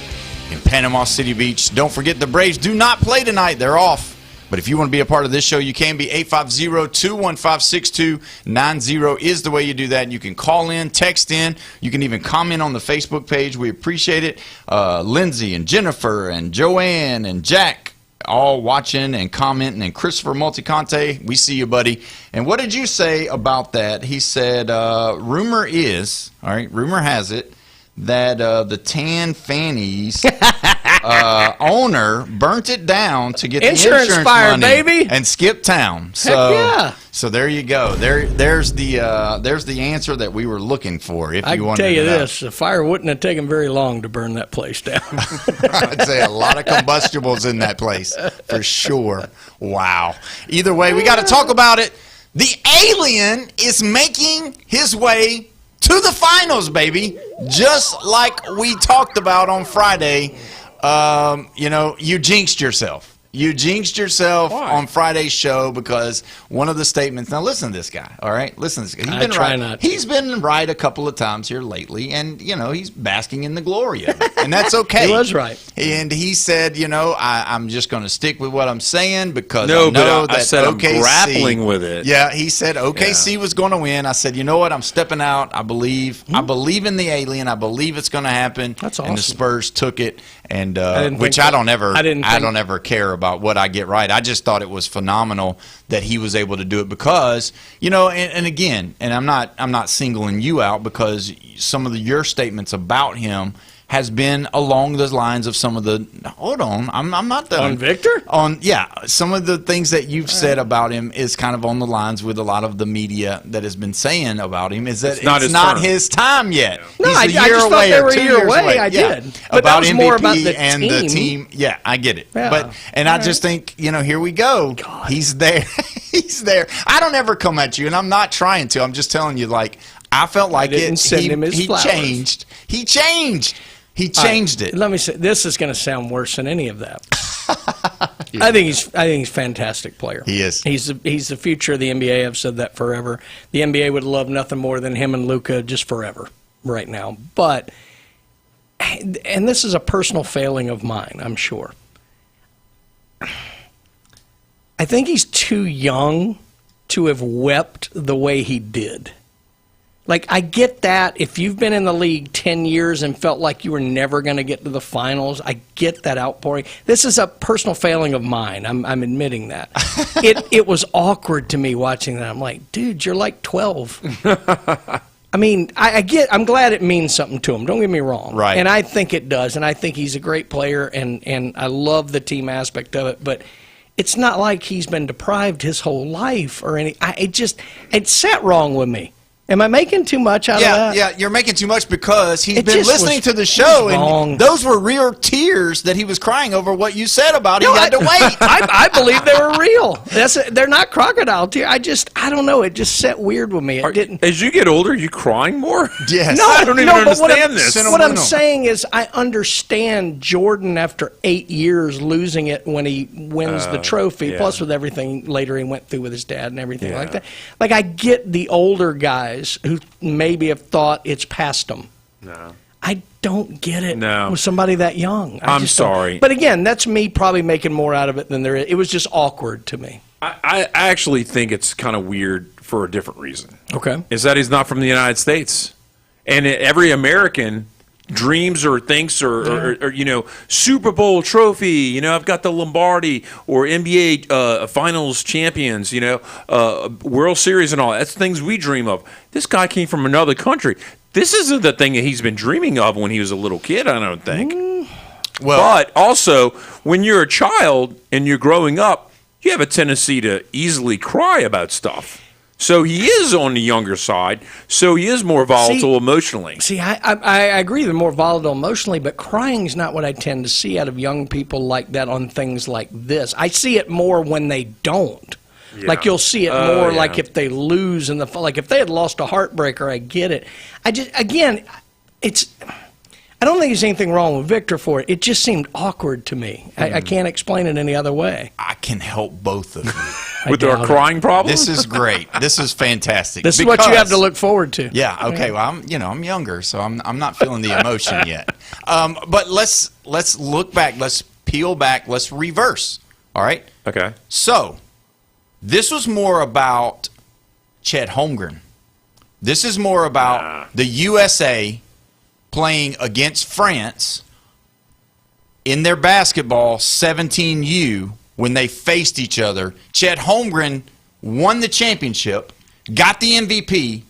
in Panama City Beach. Don't forget the Braves do not play tonight. They're off. But if you want to be a part of this show, you can be. 850-215-6290 is the way you do that. And you can call in, text in. You can even comment on the Facebook page. We appreciate it. Lindsay and Jennifer and Joanne and Jack all watching and commenting. And Christopher Multiconte, we see you, buddy. And what did you say about that? He said, rumor has it, that the Tan Fannies owner burnt it down to get insurance the insurance fire, money baby, and skipped town. So, heck yeah. So there you go. There's the answer that we were looking for. If you wanted I can tell you to know. this: the fire wouldn't have taken very long to burn that place down. I'd say a lot of combustibles in that place for sure. Wow. Either way, we got to talk about it. The alien is making his way to the finals, baby. Just like we talked about on Friday. You jinxed yourself. You jinxed yourself on Friday's show because one of the statements. Now listen to this guy. All right, listen to this guy. He's been right a couple of times here lately, and he's basking in the glory of it, and that's okay. He was right. And he said, I'm just going to stick with what I'm saying because I said OKC, I'm grappling with it. Yeah, he said OKC was going to win. I said, you know what? I'm stepping out. I believe in the alien. I believe it's going to happen. That's awesome. And the Spurs took it, and I don't ever care about what I get right. I just thought it was phenomenal that he was able to do it because, and again, and I'm not singling you out because some of your statements about him has been along the lines of some of the I'm not done. On Victor? Some of the things that you've said about him is kind of on the lines with a lot of the media that has been saying about him is that it's not his time yet. No, He's I just thought they were a year away. I did. But that was MVP more about the and team. the team. Yeah, I get it. Yeah. I just think, here we go. God. He's there. He's there. I don't ever come at you, and I'm not trying to. I'm just telling you, I felt like he changed. He changed. He changed it. Let me say, this is going to sound worse than any of that. I think he's a fantastic player. He is. He's the future of the NBA. I've said that forever. The NBA would love nothing more than him and Luka just forever right now. But, and this is a personal failing of mine, I'm sure. I think he's too young to have wept the way he did. I get that if you've been in the league 10 years and felt like you were never going to get to the finals, I get that outpouring. This is a personal failing of mine. I'm admitting that. It was awkward to me watching that. I'm like, dude, you're like 12. I mean, I'm glad it means something to him. Don't get me wrong. Right. And I think it does. And I think he's a great player, and I love the team aspect of it. But it's not like he's been deprived his whole life or any. It sat wrong with me. Am I making too much out of that? Yeah, you're making too much because he's been listening to the show, and those were real tears that he was crying over what you said about him. He had to wait. I believe they were real. They're not crocodile tears. I don't know. It just set weird with me. It didn't. As you get older, are you crying more? Yes. No, I don't even understand this. What I'm saying is I understand Jordan after 8 years losing it when he wins the trophy, plus with everything later he went through with his dad and everything like that. I get the older guys who maybe have thought it's past them. No. I don't get it No. with somebody that young. I'm sorry. But again, that's me probably making more out of it than there is. It was just awkward to me. I actually think it's kind of weird for a different reason. Okay. Is that he's not from the United States. And every American dreams or thinks or Super Bowl trophy, I've got the Lombardi or NBA finals champions, World Series and all. That's things we dream of. This guy came from another country. This isn't the thing that he's been dreaming of when he was a little kid, I don't think. But also, when you're a child and you're growing up, you have a tendency to easily cry about stuff. So he is on the younger side. So he is more volatile emotionally. See, I agree they're more volatile emotionally, but crying is not what I tend to see out of young people like that on things like this. I see it more when they don't. Yeah. You'll see it more if they lose in the if they had lost a heartbreaker. I get it. I don't think there's anything wrong with Victor for it. It just seemed awkward to me. I can't explain it any other way. I can help both of you. With our crying problem? This is great. This is fantastic. This is what you have to look forward to. Yeah. Okay. Well, I'm younger, so I'm not feeling the emotion yet. But let's look back. Let's peel back. Let's reverse. All right. Okay. So this was more about Chet Holmgren. This is more about the USA playing against France in their basketball 17U. When they faced each other, Chet Holmgren won the championship, got the MVP,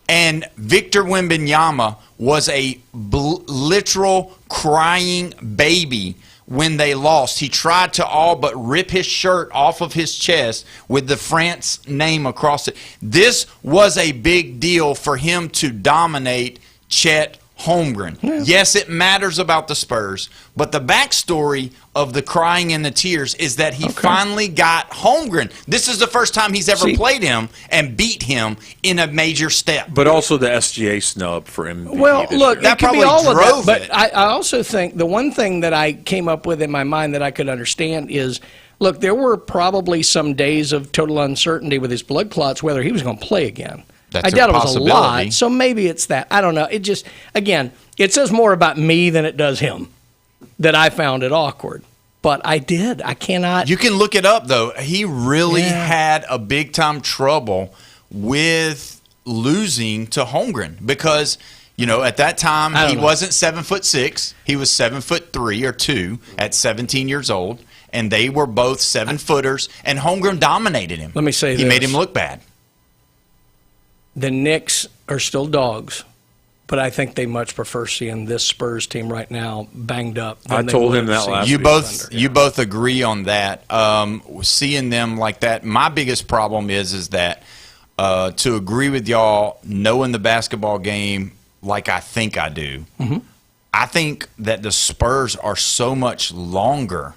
and Victor Wembanyama was a literal crying baby when they lost. He tried to all but rip his shirt off of his chest with the France name across it. This was a big deal for him to dominate Chet Holmgren. Yeah. Yes, it matters about the Spurs, but the backstory of the crying and the tears is that he finally got Holmgren. This is the first time he's ever played him and beat him in a major step. But also the SGA snub for MVP. Well, look, year. that could be all of that. But I also think the one thing that I came up with in my mind that I could understand is, look, there were probably some days of total uncertainty with his blood clots whether he was going to play again. That's I doubt it was a lot, so maybe it's that. I don't know. It just, again, it says more about me than it does him, that I found it awkward. But I did. I cannot. You can look it up, though. He really had a big-time trouble with losing to Holmgren because You know, at that time, he wasn't 7'6". He was 7'3" or 2" at 17 years old, and they were both 7-footers. And Holmgren dominated him. Let me say he made him look bad. The Knicks are still dogs, but I think they much prefer seeing this Spurs team right now banged up. I told him that last week. You both agree on that. Seeing them like that, my biggest problem is that to agree with y'all, knowing the basketball game like I think I do, I think that the Spurs are so much longer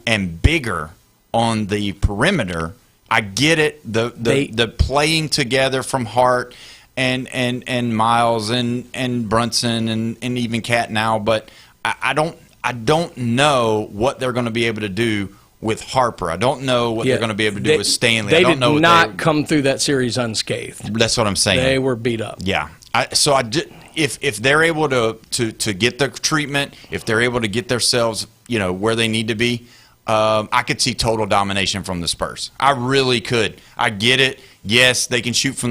and bigger on the perimeter. I get it, the playing together from Hart and Miles and Brunson and even Cat now, but I don't know what they're going to be able to do with Harper. I don't know what they're going to be able to do with Stanley. They did not come through that series unscathed. That's what I'm saying. They were beat up. Yeah. If they're able to get the treatment, if they're able to get themselves, where they need to be, I could see total domination from the Spurs. I really could. I get it. Yes, they can shoot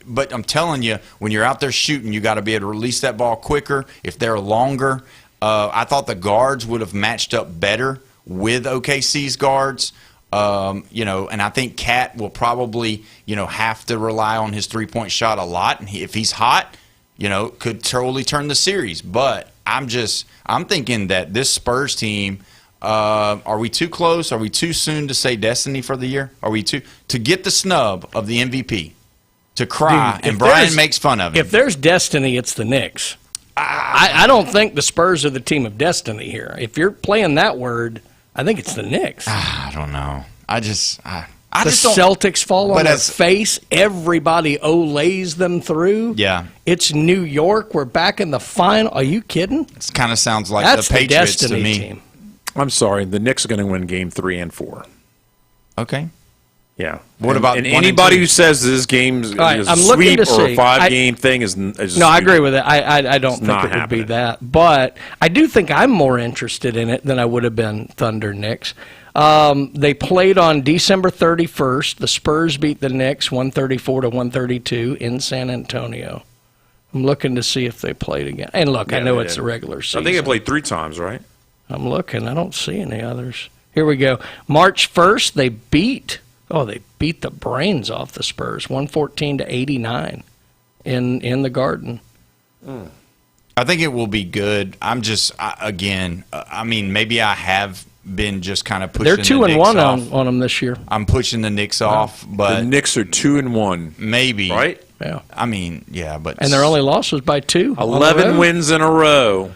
but I'm telling you, when you're out there shooting, you got to be able to release that ball quicker. If they're longer, I thought the guards would have matched up better with OKC's guards. And I think Cat will probably, have to rely on his three-point shot a lot. And if he's hot, could totally turn the series. But I'm thinking that this Spurs team, are we too close? Are we too soon to say destiny for the year? Are we to get the snub of the MVP, to cry, and Brian makes fun of it? If there's destiny, it's the Knicks. I don't think the Spurs are the team of destiny here. If you're playing that word, I think it's the Knicks. I don't know. I just don't. Celtics fall on their face. Everybody olays them through. Yeah. It's New York. We're back in the final. Are you kidding? It kind of sounds like That's the Patriots the destiny to me. Team. I'm sorry. The Knicks are going to win Game 3 and 4. Okay. Yeah. What about anybody who says this game is a sweep or a 5-game thing is no, I agree with it. I don't think it would be that. But I do think I'm more interested in it than I would have been Thunder Knicks. They played on December 31st. The Spurs beat the Knicks 134-132 in San Antonio. I'm looking to see if they played again. And look, I know it's a regular season. I think they played 3 times, right? I'm looking. I don't see any others. Here we go. March 1st, they beat the brains off the Spurs, 114-89 in the Garden. I think it will be good. I'm just, maybe I have been just kind of pushing They're the Knicks 2-1 on them this year. I'm pushing the Knicks off, but the Knicks are 2-1. Maybe. Right? Yeah. But their only loss was by 2. 11 wins in a row.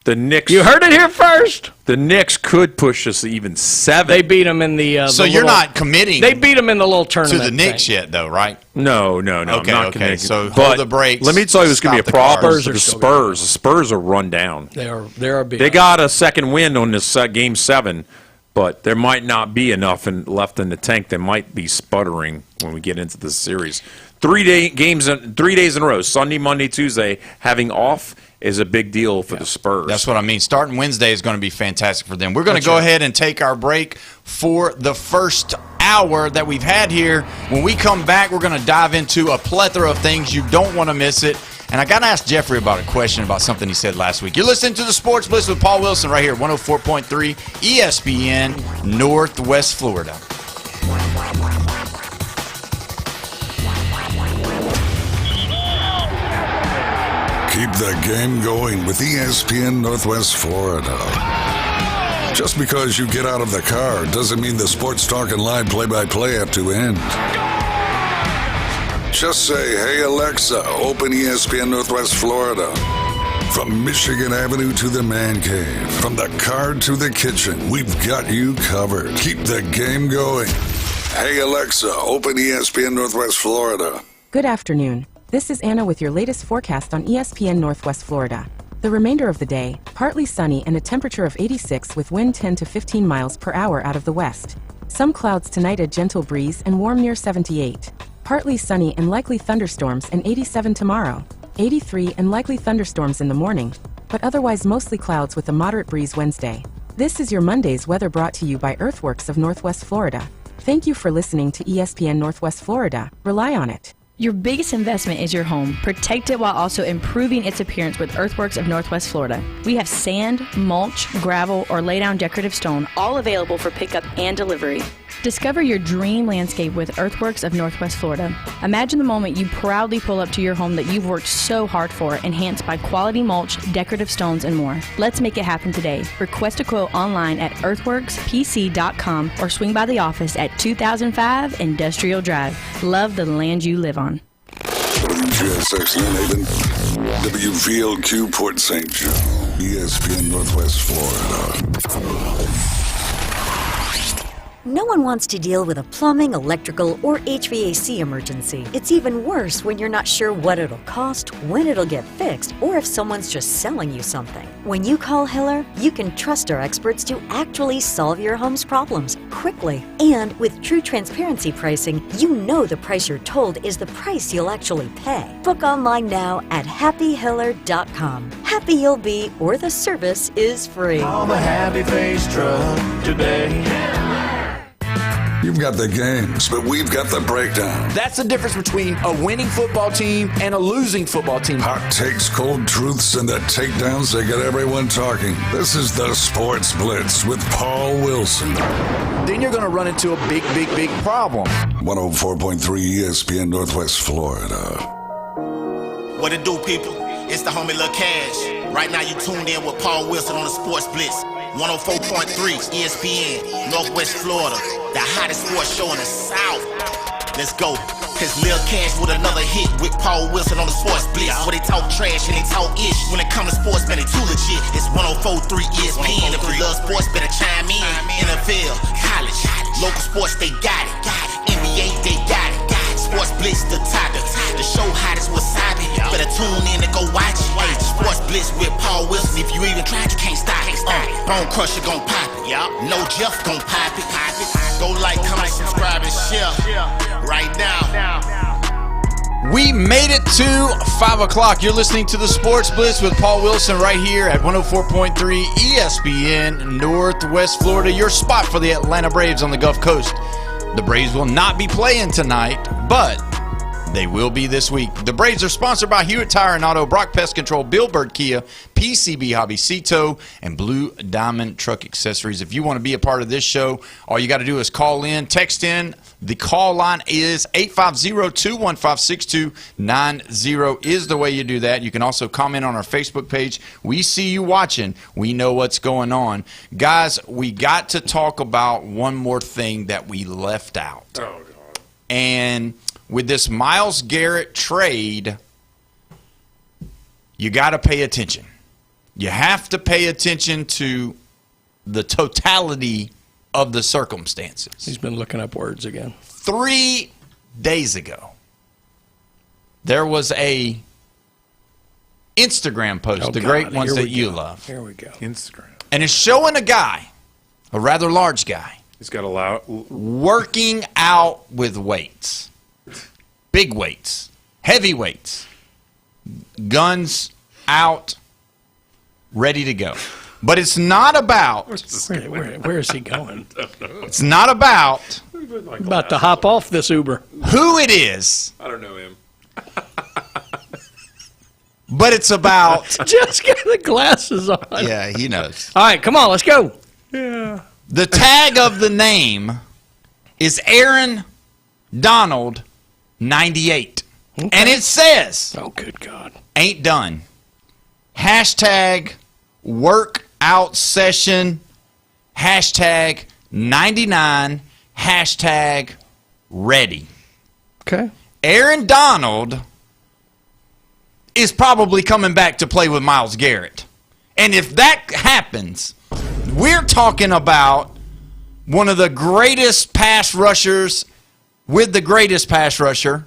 The Knicks. You heard it here first. The Knicks could push us even 7. They beat them in the. So you're not committing. They beat them in the little tournament to the Knicks yet, though, right? No. Okay, I'm not committing. So hold the brakes. Let me tell you, what's going to be a problem for the Spurs. The Spurs are run down. They are beat. They got a second win on this Game 7, but there might not be enough left in the tank. They might be sputtering when we get into the series. 3 days in a row. Sunday, Monday, Tuesday, having off is a big deal for the Spurs. That's what I mean. Starting Wednesday is going to be fantastic for them. We're going to go ahead and take our break for the first hour that we've had here. When we come back, we're going to dive into a plethora of things. You don't want to miss it. And I got to ask Jeffrey about a question about something he said last week. You're listening to the Sports Blitz with Paul Wilson right here, 104.3 ESPN, Northwest Florida. Keep the game going with ESPN Northwest Florida. Just because you get out of the car doesn't mean the Sports Talk and Live play-by-play have to end. Just say, hey Alexa, open ESPN Northwest Florida. From Michigan Avenue to the man cave, from the car to the kitchen, we've got you covered. Keep the game going. Hey Alexa, open ESPN Northwest Florida. Good afternoon. This is Anna with your latest forecast on ESPN Northwest Florida. The remainder of the day, partly sunny and a temperature of 86 with wind 10 to 15 miles per hour out of the west. Some clouds tonight, a gentle breeze and warm near 78. Partly sunny and likely thunderstorms and 87 tomorrow. 83 and likely thunderstorms in the morning, but otherwise mostly clouds with a moderate breeze Wednesday. This is your Monday's weather brought to you by Earthworks of Northwest Florida. Thank you for listening to ESPN Northwest Florida. Rely on it. Your biggest investment is your home. Protect it while also improving its appearance with Earthworks of Northwest Florida. We have sand, mulch, gravel, or lay-down decorative stone, all available for pickup and delivery. Discover your dream landscape with Earthworks of Northwest Florida. Imagine the moment you proudly pull up to your home that you've worked so hard for, enhanced by quality mulch, decorative stones, and more. Let's make it happen today. Request a quote online at earthworkspc.com or swing by the office at 2005 Industrial Drive. Love the land you live on. WGSX Lynn WVLQ Port St. Joe, ESPN Northwest Florida. No one wants to deal with a plumbing, electrical, or HVAC emergency. It's even worse when you're not sure what it'll cost, when it'll get fixed, or if someone's just selling you something. When you call Hiller, you can trust our experts to actually solve your home's problems quickly. And with true transparency pricing, you know the price you're told is the price you'll actually pay. Book online now at happyhiller.com. Happy you'll be, or the service is free. Call the Happy Face Truck today. You've got the games, but we've got the breakdown. That's the difference between a winning football team and a losing football team. Hot takes, cold truths, and the takedowns that get everyone talking. This is the Sports Blitz with Paul Wilson. Then you're going to run into a big problem. 104.3 ESPN Northwest Florida. What it do, people? It's the homie Lil Cash. Right now you tuned in with Paul Wilson on the Sports Blitz. 104.3 ESPN, Northwest Florida, the hottest sports show in the South. Let's go. Cause Lil Cash with another hit with Paul Wilson on the Sports Blitz. Where they talk trash and they talk ish. When it comes to sports, man, they too legit. It's 104.3 ESPN. If you love sports, better chime in. NFL, college, local sports, they got it. NBA, they got it. Sports Blitz, the top. The show hottest wasabi. Better tune in and go watch it. Sports Blitz with Paul Wilson. If you even tried, you can't stop it. Bone Crusher gon' pop it. No Jeff gon' pop it. Go like, comment, subscribe, and share right now. We made it to 5 o'clock. You're listening to the Sports Blitz with Paul Wilson right here at 104.3 ESPN Northwest Florida, your spot for the Atlanta Braves on the Gulf Coast. The Braves will not be playing tonight, but they will be this week. The Braves are sponsored by Hewitt Tire and Auto, Brock Pest Control, Bill Bird Kia, PCB Hobby, Cito, and Blue Diamond Truck Accessories. If you want to be a part of this show, all you got to do is call in, text in. The call line is 850-215-6290 is the way you do that. You can also comment on our Facebook page. We see you watching. We know what's going on. Guys, we got to talk about one more thing that we left out. Oh, God. And with this Myles Garrett trade, you got to pay attention. You have to pay attention to the totality of the circumstances. He's been looking up words again. 3 days ago, there was a Instagram post, great ones that you love. Here we go. Instagram. And it's showing a guy, a rather large guy. He's got a lot. Working out with weights. Big weights. Heavy weights. Guns out. Ready to go. But it's not about. Where is he going? It's not about. About to hop off this Uber. Who it is. I don't know him. But it's about. Just get the glasses on. Yeah, he knows. All right, come on, let's go. Yeah. The tag of the name is Aaron Donald 98. Okay. And it says. Oh, good God. Ain't done. Hashtag workout session. Hashtag 99. Hashtag ready. Okay. Aaron Donald is probably coming back to play with Myles Garrett. And if that happens, we're talking about one of the greatest pass rushers with the greatest pass rusher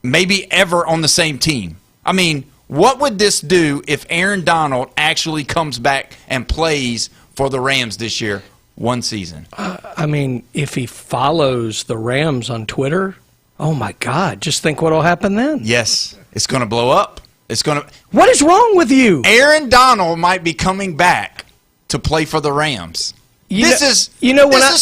maybe ever on the same team. I mean, what would this do if Aaron Donald actually comes back and plays for the Rams this year, one season? I mean, if he follows the Rams on Twitter, oh my God, just think what'll happen then. Yes, it's going to blow up. It's going to. What is wrong with you? Aaron Donald might be coming back to play for the Rams. This is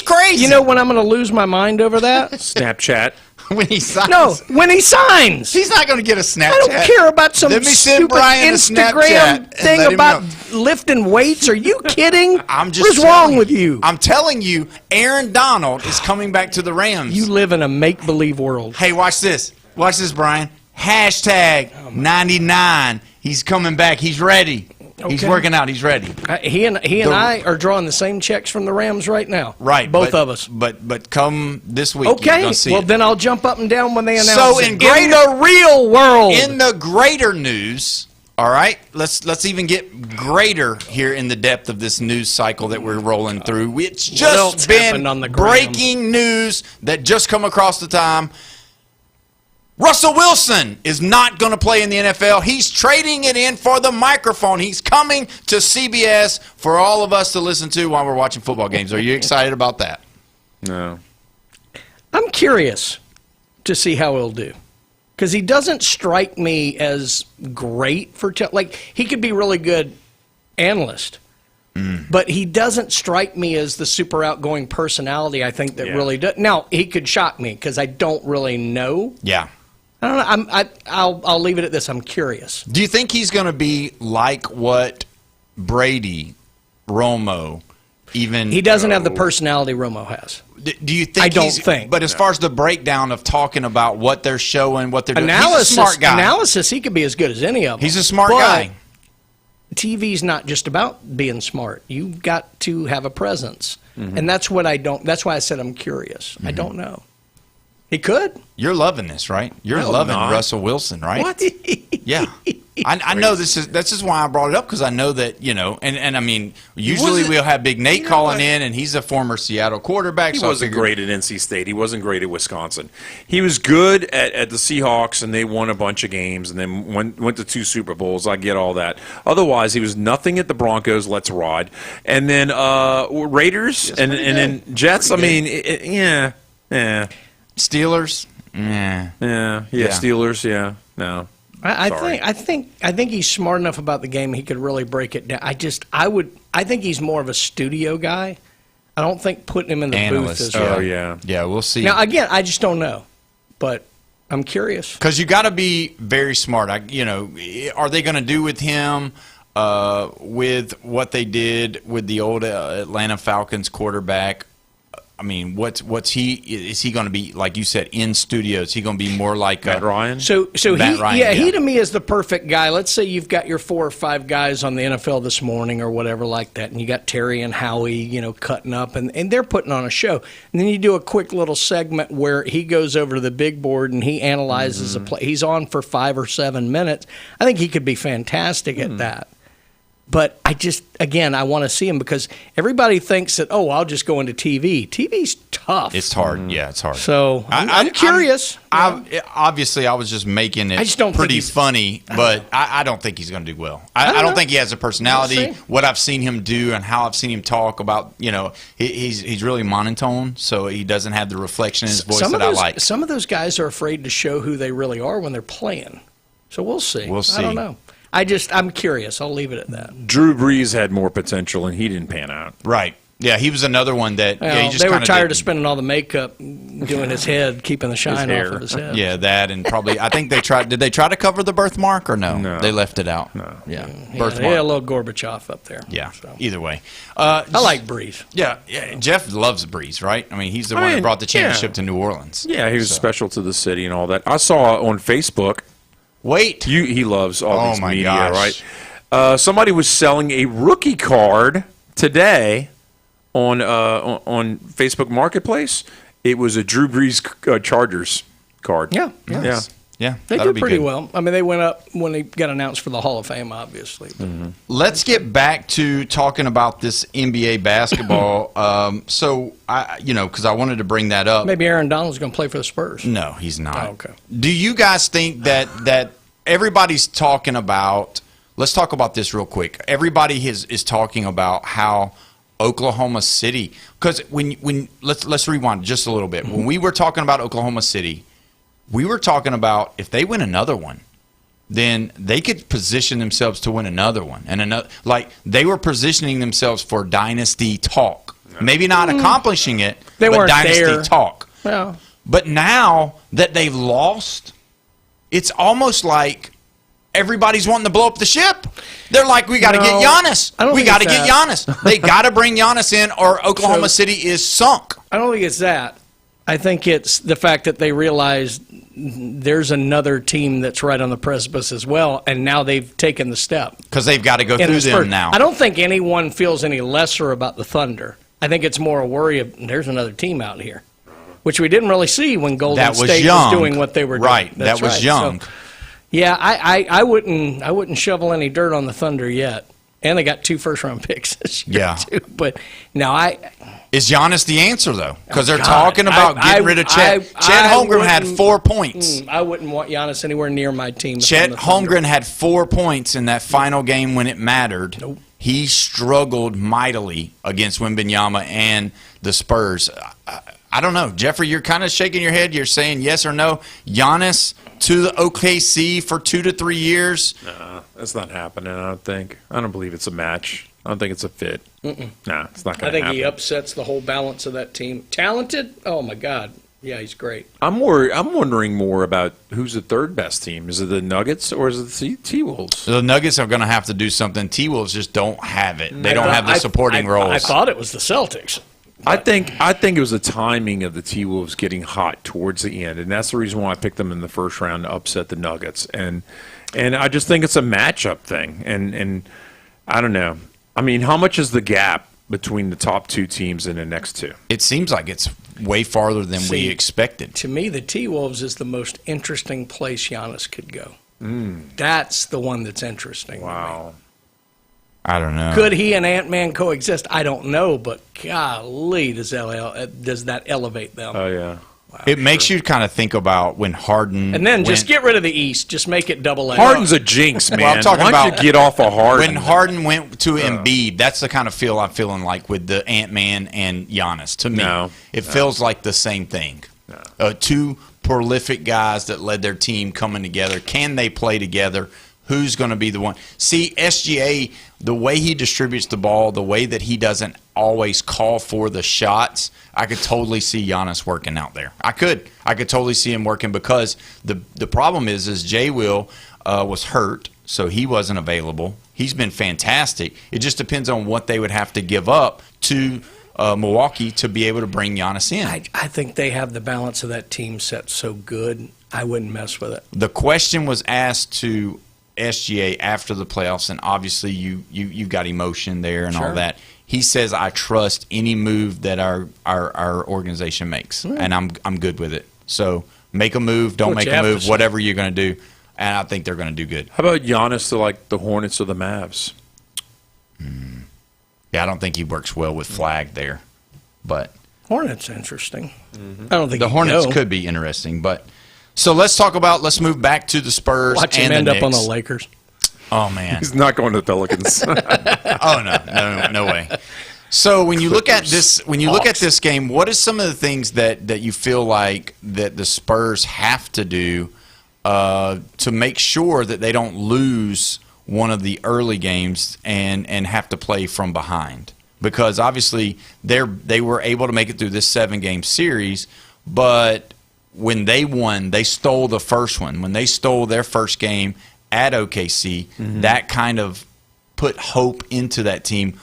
crazy. You know when I'm going to lose my mind over that? Snapchat. When he signs. No, when he signs. He's not going to get a Snapchat. I don't care about some Let me send stupid Brian a Instagram Snapchat thing about lifting weights. Are you kidding? What's wrong with you? I'm telling you, Aaron Donald is coming back to the Rams. You live in a make-believe world. Hey, watch this. Watch this, Brian. Hashtag 99. He's coming back. He's ready. He's working out. He's ready. He and I are drawing the same checks from the Rams right now. Right. Both of us. But come this week, okay. you're going to see it. Then I'll jump up and down when they announce So it. in the real world. In the greater news, all right, let's even get greater here in the depth of this news cycle that we're rolling through. It's just been on the breaking news that just come across the time. Russell Wilson is not going to play in the NFL. He's trading it in for the microphone. He's coming to CBS for all of us to listen to while we're watching football games. Are you excited about that? No. I'm curious to see how he'll do. Because he doesn't strike me as great for like he could be really good analyst. But he doesn't strike me as the super outgoing personality I think that really does. Now, he could shock me because I don't really know. Yeah. I don't know. I'll leave it at this. I'm curious. Do you think he's going to be like what Brady, Romo, even... He doesn't have the personality Romo has. Do you think I don't think. But as far as the breakdown of talking about what they're showing, what they're doing, analysis, he's a smart guy. Analysis, he could be as good as any of them. He's a smart guy. TV's not just about being smart. You've got to have a presence. And that's what I don't... That's why I said I'm curious. I don't know. He could. You're loving this, right? You're loving Russell Wilson, right? What? Yeah. I know this is why I brought it up, because I know that, and I mean, usually we'll have Big Nate calling in, and he's a former Seattle quarterback. He wasn't great at NC State. He wasn't great at Wisconsin. He was good at the Seahawks, and they won a bunch of games, and then went to 2 Super Bowls. I get all that. Otherwise, he was nothing at the Broncos. Let's ride. And then Raiders, and then Jets. I mean, yeah. Steelers? Yeah. Steelers, yeah. No. I think he's smart enough about the game he could really break it down. I think he's more of a studio guy. I don't think putting him in the booth is Oh, yeah. Yeah, we'll see. Now again, I just don't know. But I'm curious. Because you got to be very smart. Are they going to do with him with what they did with the old Atlanta Falcons quarterback? I mean, is he going to be, like you said, in studio? Is he going to be more like Matt Ryan? So Matt Ryan, he to me is the perfect guy. Let's say you've got your 4 or 5 guys on the NFL This Morning or whatever like that, and you got Terry and Howie, cutting up, and they're putting on a show. And then you do a quick little segment where he goes over to the big board and he analyzes a play. He's on for 5 or 7 minutes. I think he could be fantastic at that. But I want to see him because everybody thinks that, I'll just go into TV. TV's tough. It's hard. Yeah, it's hard. So I'm curious. Obviously, I was just making it pretty funny, but I don't think he's going to do well. I don't think he has a personality. What I've seen him do and how I've seen him talk about, he's really monotone, so he doesn't have the reflection in his voice that I like. Some of those guys are afraid to show who they really are when they're playing. So we'll see. I don't know. I'm curious. I'll leave it at that. Drew Brees had more potential, and he didn't pan out. Right. Yeah, he was another one that he just they were tired of spending all the makeup doing his head, keeping the shine off of his head. Yeah, that and probably I think they tried. Did they try to cover the birthmark or no? No, they left it out. No. Yeah, birthmark. They had a little Gorbachev up there. Yeah. So. Either way, I like Brees. Yeah, Jeff loves Brees, right? I mean, he's the one that brought the championship to New Orleans. Yeah, he was special to the city and all that. I saw on Facebook. Wait, he loves all these media, gosh. right? Somebody was selling a rookie card today on Facebook Marketplace. It was a Drew Brees Chargers card. Yeah. They did pretty well. I mean, they went up when they got announced for the Hall of Fame, obviously. Mm-hmm. Let's get back to talking about this NBA basketball. Because I wanted to bring that up. Maybe Aaron Donald's going to play for the Spurs. No, he's not. Oh, okay. Do you guys think that everybody's talking about? Let's talk about this real quick. Everybody is talking about how Oklahoma City, because when let's rewind just a little bit. When we were talking about Oklahoma City, we were talking about if they win another one, then they could position themselves to win another one and another. Like they were positioning themselves for dynasty talk. Maybe not accomplishing it, but dynasty talk. Well, But now that they've lost, it's almost like everybody's wanting to blow up the ship. They're like, we got to get Giannis. We got to get Giannis. They got to bring Giannis in, or Oklahoma City is sunk. I don't think it's that. I think it's the fact that they realize there's another team that's right on the precipice as well, and now they've taken the step. Because they've got to go through them now. I don't think anyone feels any lesser about the Thunder. I think it's more a worry of there's another team out here, which we didn't really see when Golden State was doing what they were doing. Right, that was young. So, yeah, I wouldn't shovel any dirt on the Thunder yet. And they got 2 first-round picks this year, too. But now is Giannis the answer, though? Because they're talking about getting rid of Chet. Chet Holmgren had 4 points. I wouldn't want Giannis anywhere near my team. Chet Holmgren had 4 points in that final game when it mattered. Nope. He struggled mightily against Wembanyama and the Spurs. I don't know. Jeffrey, you're kind of shaking your head. You're saying yes or no. Giannis to the OKC for 2 to 3 years? No, that's not happening, I don't think. I don't believe it's a match. I don't think it's a fit. No, it's not going to happen. I think he upsets the whole balance of that team. Talented? Oh, my God. Yeah, he's great. I'm wondering more about who's the third best team. Is it the Nuggets or is it the T-Wolves? The Nuggets are going to have to do something. T-Wolves just don't have it. They don't have the supporting roles. I thought it was the Celtics. I think it was the timing of the T-Wolves getting hot towards the end, and that's the reason why I picked them in the first round to upset the Nuggets. And I just think it's a matchup thing. And I don't know. I mean, how much is the gap between the top 2 teams and the next 2? It seems like it's way farther than we expected. To me, the T-Wolves is the most interesting place Giannis could go. That's the one that's interesting. Wow. I don't know. Could he and Ant-Man coexist? I don't know, but golly, does that elevate them? Oh, yeah. Wow, it makes you kind of think about when Harden and then just get rid of the East. Just make it double-A. Harden's a jinx, man. Well, I'm talking Why don't about you get off of Harden? When Harden went to Embiid, that's the kind of feel I'm feeling like with the Ant-Man and Giannis. To me, it feels like the same thing. 2 prolific guys that led their team coming together. Can they play together? Who's going to be the one? See, SGA, the way he distributes the ball, the way that he doesn't always call for the shots, I could totally see Giannis working out there. I could totally see him working because the problem is Jay Will was hurt, so he wasn't available. He's been fantastic. It just depends on what they would have to give up to Milwaukee to be able to bring Giannis in. I think they have the balance of that team set so good, I wouldn't mess with it. The question was asked to SGA after the playoffs, and obviously you got emotion there and all that. He says, I trust any move that our organization makes, and I'm good with it. So make a move, don't make a move, whatever you're going to do, and I think they're going to do good. How about Giannis to like the Hornets or the Mavs? Yeah, I don't think he works well with Flag there, but Hornets interesting. I don't think the Hornets could be interesting, but. So let's move back to the Spurs. Watch him end up on the Lakers. Oh, man. He's not going to the Pelicans. Oh, no way. So when you look at this game, what is some of the things that you feel like that the Spurs have to do to make sure that they don't lose one of the early games and have to play from behind? Because obviously they were able to make it through this 7-game series, but when they won, they stole the first one. When they stole their first game at OKC, that kind of put hope into that team.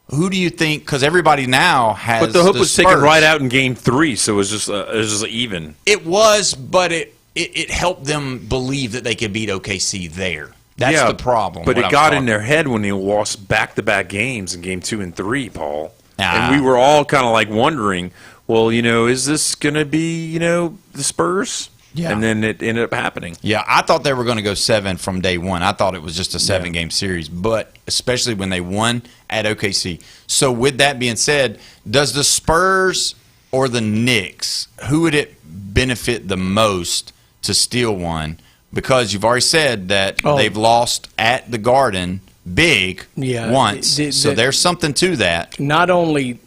Who do you think? Because everybody now has. But the hope was Spurs. taken right out in Game 3, so it was just even. It was, but it helped them believe that they could beat OKC there. That's the problem. But it got in their head when they lost back-to-back games in Game 2 and 3, Paul. And we were all kind of like wondering, well, is this going to be, the Spurs? Yeah. And then it ended up happening. Yeah, I thought they were going to go 7 from day one. I thought it was just a 7-game series, but especially when they won at OKC. So with that being said, does the Spurs or the Knicks, who would it benefit the most to steal one? Because you've already said that they've lost at the Garden big once. So there's something to that. Not only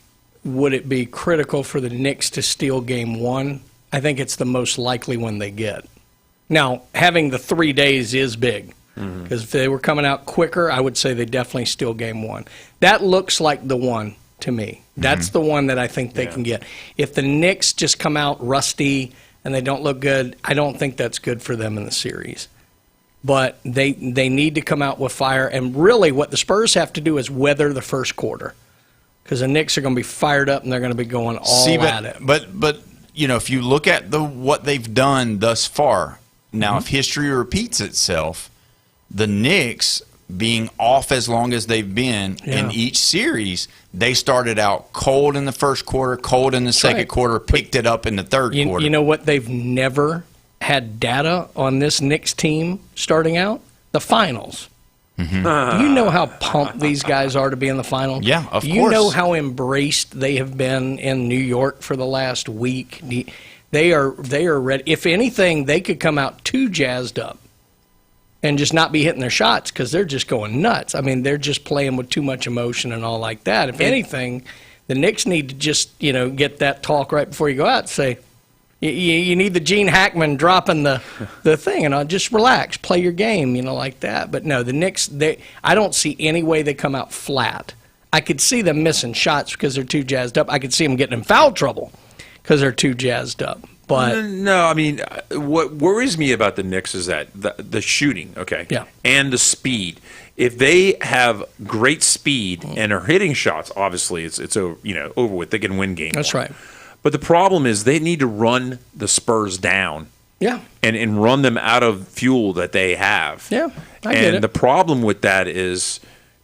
would it be critical for the Knicks to steal Game 1, I think it's the most likely one they get. Now, having the 3 days is big, because if they were coming out quicker, I would say they definitely steal Game 1. That looks like the one to me. That's the one that I think they can get. If the Knicks just come out rusty and they don't look good, I don't think that's good for them in the series. But they need to come out with fire. And really what the Spurs have to do is weather the first quarter, because the Knicks are going to be fired up and they're going to be going all at it. But you know, if you look at what they've done thus far, now if history repeats itself, the Knicks being off as long as they've been in each series, they started out cold in the first quarter, cold in the second quarter, picked it up in the third quarter. You know what they've never had data on this Knicks team starting out? The finals. Do you know how pumped these guys are to be in the finals? Yeah, of course. You know how embraced they have been in New York for the last week? They are ready. If anything, they could come out too jazzed up and just not be hitting their shots because they're just going nuts. I mean, they're just playing with too much emotion and all like that. If anything, the Knicks need to just, get that talk right before you go out and say, you need the Gene Hackman dropping the thing, and I'll just relax, play your game, like that. But no, the Knicks, I don't see any way they come out flat. I could see them missing shots because they're too jazzed up. I could see them getting in foul trouble because they're too jazzed up. But no, I mean, what worries me about the Knicks is that the shooting, and the speed. If they have great speed and are hitting shots, obviously it's over with. They can win games. That's right. But the problem is they need to run the Spurs down. Yeah. And run them out of fuel that they have. Yeah, I get it. And the problem with that is,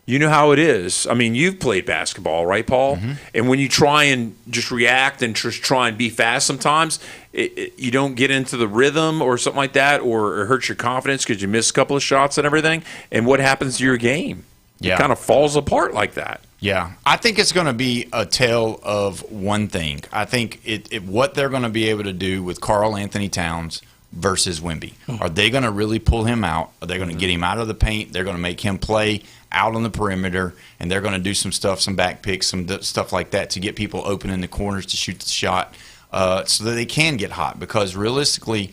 you know how it is. I mean, you've played basketball, right, Paul? And when you try and just react and just try and be fast sometimes, you don't get into the rhythm or something like that, or it hurts your confidence because you miss a couple of shots and everything. And what happens to your game? Yeah. It kind of falls apart like that. Yeah, I think it's going to be a tale of one thing. I think what they're going to be able to do with Karl Anthony Towns versus Wemby. Are they going to really pull him out? Are they going to get him out of the paint? They're going to make him play out on the perimeter, and they're going to do some stuff, some back picks, some stuff like that to get people open in the corners to shoot the shot so that they can get hot. Because realistically,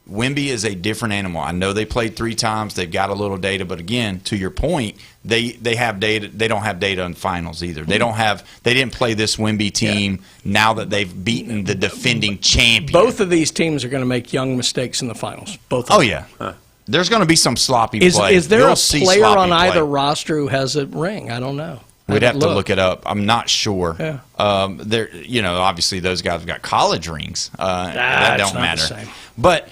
Wemby is a different animal. I know they played 3 times. They've got a little data, but again, to your point, they have data. They don't have data in finals either. They didn't play this Wemby team now that they've beaten the defending champion. Both of these teams are going to make young mistakes in the finals. Both. Of them. Yeah. There's going to be some sloppy play. Is there a player on either roster who has a ring? I don't know. We'd have to look it up. I'm not sure. Yeah. Obviously those guys have got college rings. That don't matter. The same. But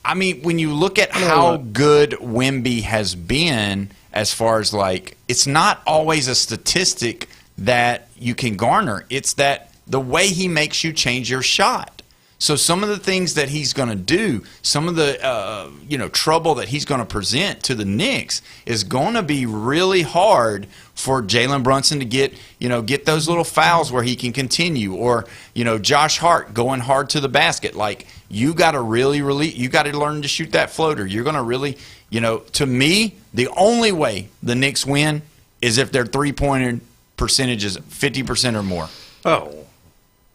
I mean, when you look at how good Wemby has been, as far as it's not always a statistic that you can garner. It's that the way he makes you change your shot. So some of the things that he's going to do, some of the trouble that he's going to present to the Knicks is going to be really hard for Jalen Brunson to get those little fouls where he can continue, or Josh Hart going hard to the basket. You got to you got to learn to shoot that floater. You're going to really, to me, the only way the Knicks win is if their 3-pointer percentage is 50% or more. Oh.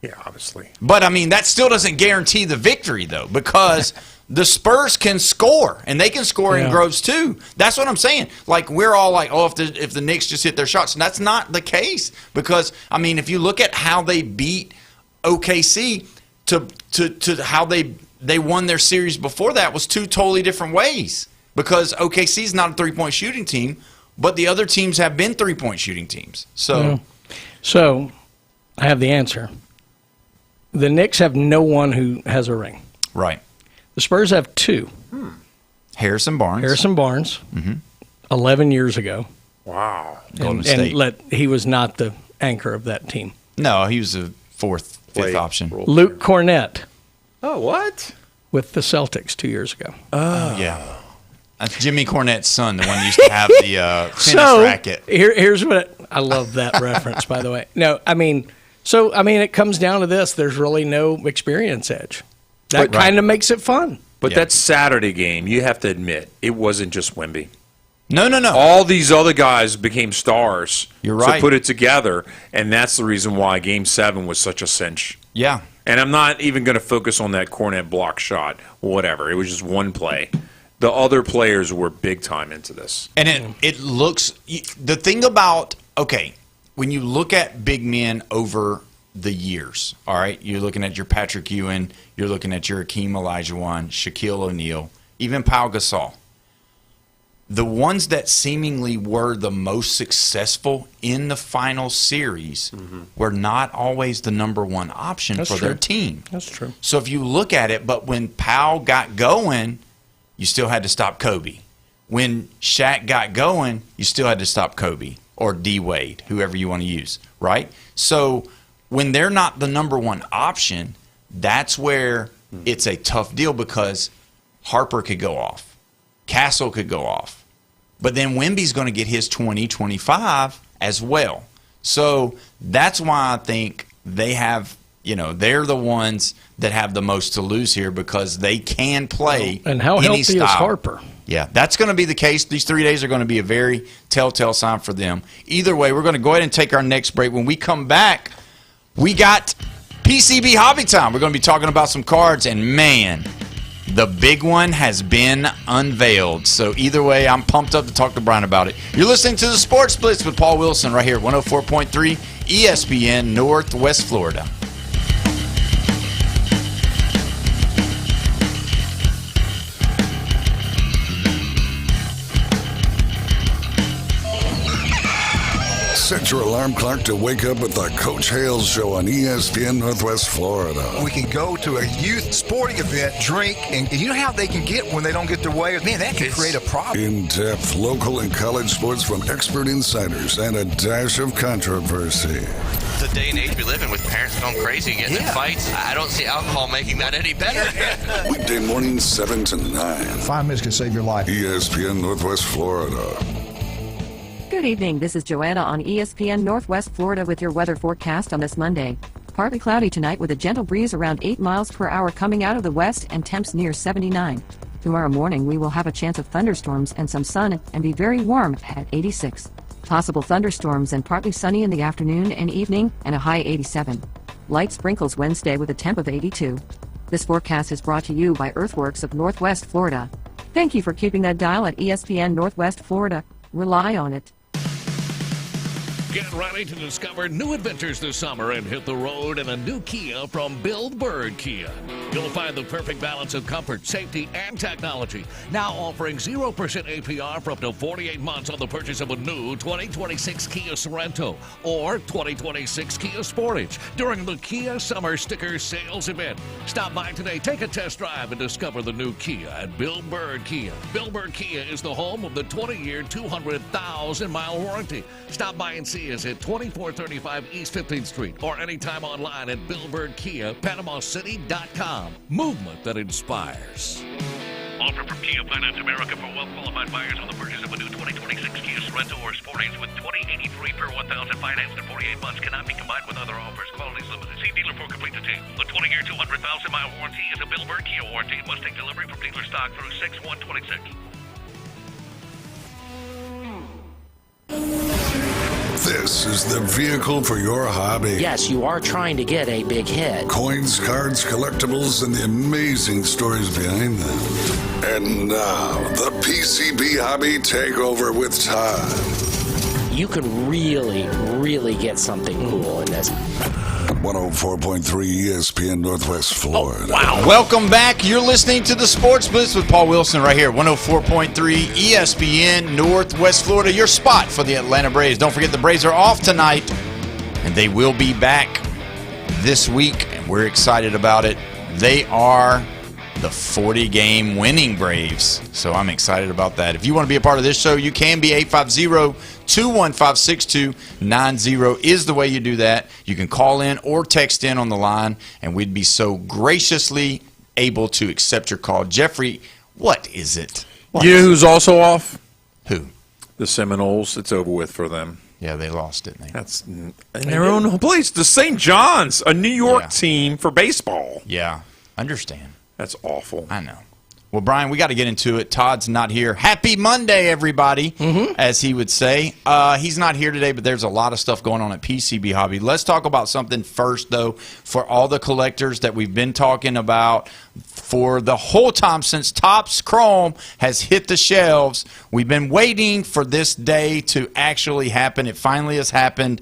Yeah, obviously. But, I mean, that still doesn't guarantee the victory, though, because the Spurs can score, and they can score in Groves, too. That's what I'm saying. We're all if the Knicks just hit their shots. And that's not the case because, I mean, if you look at how they beat OKC to how they won their series before that was 2 totally different ways, because OKC's not a three-point shooting team, but the other teams have been three-point shooting teams. So I have the answer. The Knicks have no one who has a ring. Right. The Spurs have 2. Harrison Barnes. 11 years ago. Wow. Golden State. He was not the anchor of that team. No, he was a fifth option. Luke Cornett. Oh, what? With the Celtics 2 years ago. Oh. Yeah. That's Jimmy Cornette's son, the one who used to have the tennis racket. Here's what I love that reference, by the way. No, I mean... So, I mean, it comes down to this. There's really no experience edge. That kind of makes it fun. But that Saturday game, you have to admit, it wasn't just Wemby. No. All these other guys became stars. You're right. To put it together, and that's the reason why Game 7 was such a cinch. Yeah. And I'm not even going to focus on that Cornet block shot, whatever. It was just one play. The other players were big time into this. And it looks – the thing about – okay – when you look at big men over the years, all right, you're looking at your Patrick Ewing, you're looking at your Hakeem Olajuwon, Shaquille O'Neal, even Pau Gasol. The ones that seemingly were the most successful in the final series were not always the number one option for their team. That's true. So if you look at it, but when Pau got going, you still had to stop Kobe. When Shaq got going, you still had to stop Kobe or D. Wade, whoever you want to use, right? So when they're not the number one option, that's where it's a tough deal because Harper could go off. Castle could go off. But then Wemby's going to get his 20, 25 as well. So that's why I think they have, they're the ones that have the most to lose here because they can play and how any healthy style. is Harper? Yeah, that's going to be the case. These 3 days are going to be a very telltale sign for them. Either way, we're going to go ahead and take our next break. When we come back, we got PCB Hobby Time. We're going to be talking about some cards, and man, the big one has been unveiled. So either way, I'm pumped up to talk to Brian about it. You're listening to the Sports Blitz with Paul Wilson right here at 104.3 ESPN Northwest Florida. Set your alarm clock to wake up with the Coach Hales Show on ESPN Northwest Florida. We can go to a youth sporting event, drink, and you know how they can get when they don't get their way? Man, that can create a problem. In-depth local and college sports from expert insiders and a dash of controversy. The day and age we live in with parents going crazy, getting in fights. I don't see alcohol making that any better. Weekday mornings 7 to 9. 5 minutes can save your life. ESPN Northwest Florida. Good evening, this is Joanna on ESPN Northwest Florida with your weather forecast on this Monday. Partly cloudy tonight with a gentle breeze around 8 miles per hour coming out of the west and temps near 79. Tomorrow morning we will have a chance of thunderstorms and some sun and be very warm at 86. Possible thunderstorms and partly sunny in the afternoon and evening and a high 87. Light sprinkles Wednesday with a temp of 82. This forecast is brought to you by Earthworks of Northwest Florida. Thank you for keeping that dial at ESPN Northwest Florida. Rely on it. Get ready to discover new adventures this summer and hit the road in a new Kia from Bill Bird Kia. You'll find the perfect balance of comfort, safety, and technology. Now offering 0% APR for up to 48 months on the purchase of a new 2026 Kia Sorento or 2026 Kia Sportage during the Kia Summer Sticker Sales Event. Stop by today, take a test drive, and discover the new Kia at Bill Bird Kia. Bill Bird Kia is the home of the 20-year, 200,000-mile warranty. Stop by and see us at 2435 East 15th Street or anytime online at BillBirdKia, PanamaCity.com. Movement that inspires. Offer from Kia Finance America for well-qualified buyers on the purchase of a new 2026 Kia Sorento or Sportage with 2083 per 1,000 financed in 48 months. Cannot be combined with other offers. Quality is limited. See dealer for complete details. The 20-year, 200,000-mile warranty is a Bill Bird Kia warranty. Must take delivery from dealer stock through 6/126. This is the vehicle for your hobby. Yes, you are trying to get a big hit. Coins, cards, collectibles, and the amazing stories behind them. And now, the PCB Hobby Takeover with Todd. You could really, really get something cool in this. 104.3 ESPN Northwest Florida. Wow. Welcome back. You're listening to the Sports Blitz with Paul Wilson right here, 104.3 ESPN Northwest Florida, your spot for the Atlanta Braves. Don't forget the Braves are off tonight, and they will be back this week, and we're excited about it. They are the 40-game winning Braves, so I'm excited about that. If you want to be a part of this show, you can be 850-215-6290 is the way you do that. You can call in or text in on the line, and we'd be so graciously able to accept your call. Jeffrey, what is it? You know who's also off? Who? The Seminoles. It's over with for them. Yeah, they lost, didn't they? That's in their own place. The St. John's, a New York team for baseball. Yeah, understand. That's awful. I know. Well, Brian, we got to get into it. Todd's not here. Happy Monday, everybody, as he would say. He's not here today, but there's a lot of stuff going on at PCB Hobby. Let's talk about something first, though, for all the collectors that we've been talking about for the whole time since Topps Chrome has hit the shelves. We've been waiting for this day to actually happen. It finally has happened.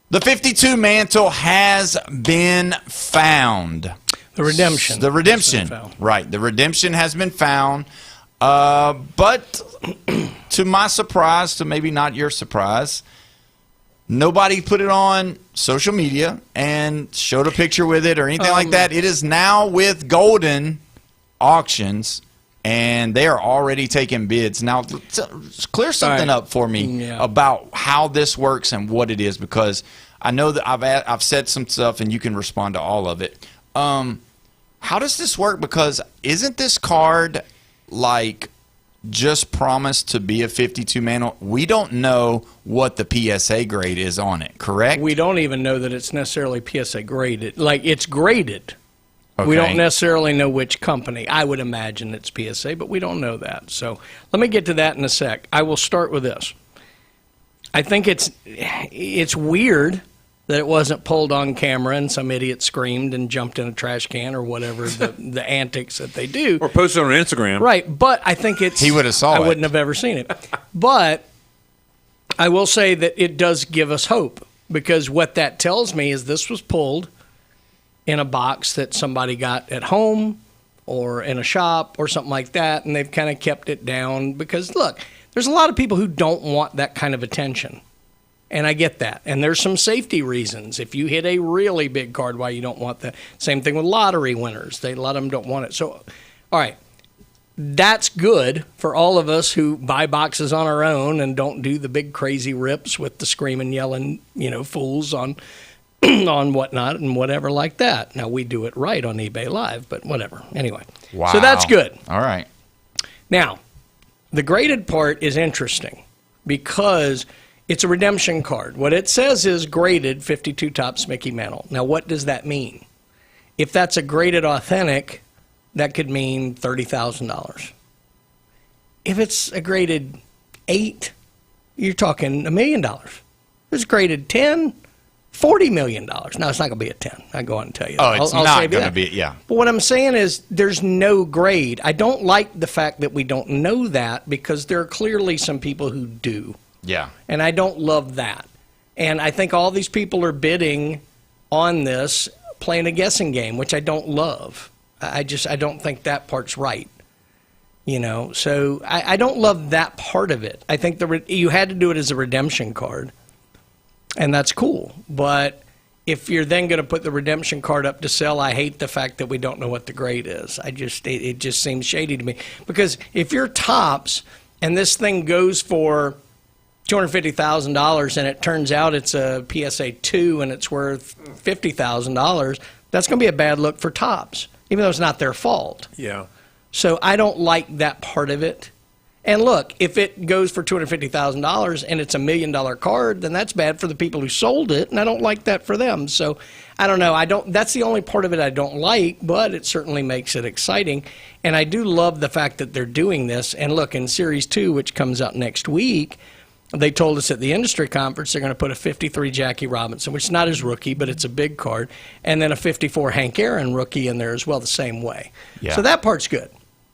The 52 mantle has been found. The redemption. The redemption. Right. The redemption has been found. But to my surprise, to maybe not your surprise, nobody put it on social media and showed a picture with it or anything like that. It is now with Golden Auctions, and they are already taking bids. Now, clear something up for me about how this works and what it is, because I know that I've said some stuff, and you can respond to all of it. How does this work? Because isn't this card like just promised to be a 52 mantle? We don't know what the PSA grade is on it, correct? We don't even know that it's necessarily PSA graded. Like, it's graded. Okay. We don't necessarily know which company. I would imagine it's PSA, but we don't know that. So let me get to that in a sec. I will start with this. I think it's weird that it wasn't pulled on camera and some idiot screamed and jumped in a trash can or whatever the antics that they do. Or posted on Instagram. Right, but I think it's... He would have saw it. I wouldn't have ever seen it. But I will say that it does give us hope, because what that tells me is this was pulled in a box that somebody got at home or in a shop or something like that, and they've kind of kept it down because, look, there's a lot of people who don't want that kind of attention. And I get that. And there's some safety reasons. If you hit a really big card, why you don't want that. Same thing with lottery winners. A lot of them don't want it. So, all right, that's good for all of us who buy boxes on our own and don't do the big crazy rips with the screaming, yelling, fools on on whatnot and whatever like that. Now, we do it right on eBay Live, but whatever. Anyway, wow. So that's good. All right. Now, the graded part is interesting because it's a redemption card. What it says is graded 52 Topps Mickey Mantle. Now, what does that mean? If that's a graded authentic, that could mean $30,000. If it's a graded 8, you're talking $1 million. If it's graded 10, $40 million. Now, it's not going to be a 10. I go on and tell you. Oh, it's not going to be, yeah. But what I'm saying is there's no grade. I don't like the fact that we don't know that, because there are clearly some people who do. Yeah. And I don't love that. And I think all these people are bidding on this, playing a guessing game, which I don't love. I don't think that part's right. So I don't love that part of it. I think you had to do it as a redemption card, and that's cool. But if you're then going to put the redemption card up to sell, I hate the fact that we don't know what the grade is. It just seems shady to me. Because if you're Topps and this thing goes for $250,000 and it turns out it's a PSA 2 and it's worth $50,000, that's going to be a bad look for Topps, even though it's not their fault. Yeah. So I don't like that part of it. And look, if it goes for $250,000 and it's $1 million card, then that's bad for the people who sold it, and I don't like that for them. So I don't know. That's the only part of it I don't like, but it certainly makes it exciting. And I do love the fact that they're doing this. And look, in Series 2, which comes out next week, they told us at the industry conference they're going to put a 53 Jackie Robinson, which is not his rookie, but it's a big card, and then a 54 Hank Aaron rookie in there as well, the same way. Yeah. So that part's good.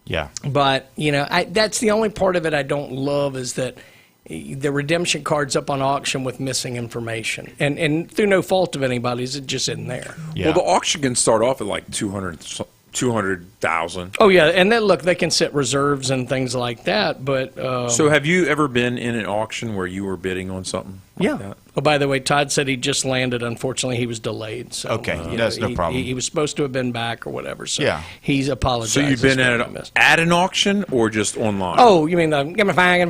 Yeah. But, that's the only part of it I don't love, is that the redemption card's up on auction with missing information. And through no fault of anybody's, it just isn't there. Yeah. Well, the auction can start off at like 200,000. Oh, yeah. And then, look, they can set reserves and things like that. But so have you ever been in an auction where you were bidding on something like that? Oh, by the way, Todd said he just landed. Unfortunately, he was delayed. So, okay, that's no problem. He was supposed to have been back or whatever. So he's apologized. So you've been at an auction or just online? Oh, you mean get my fine?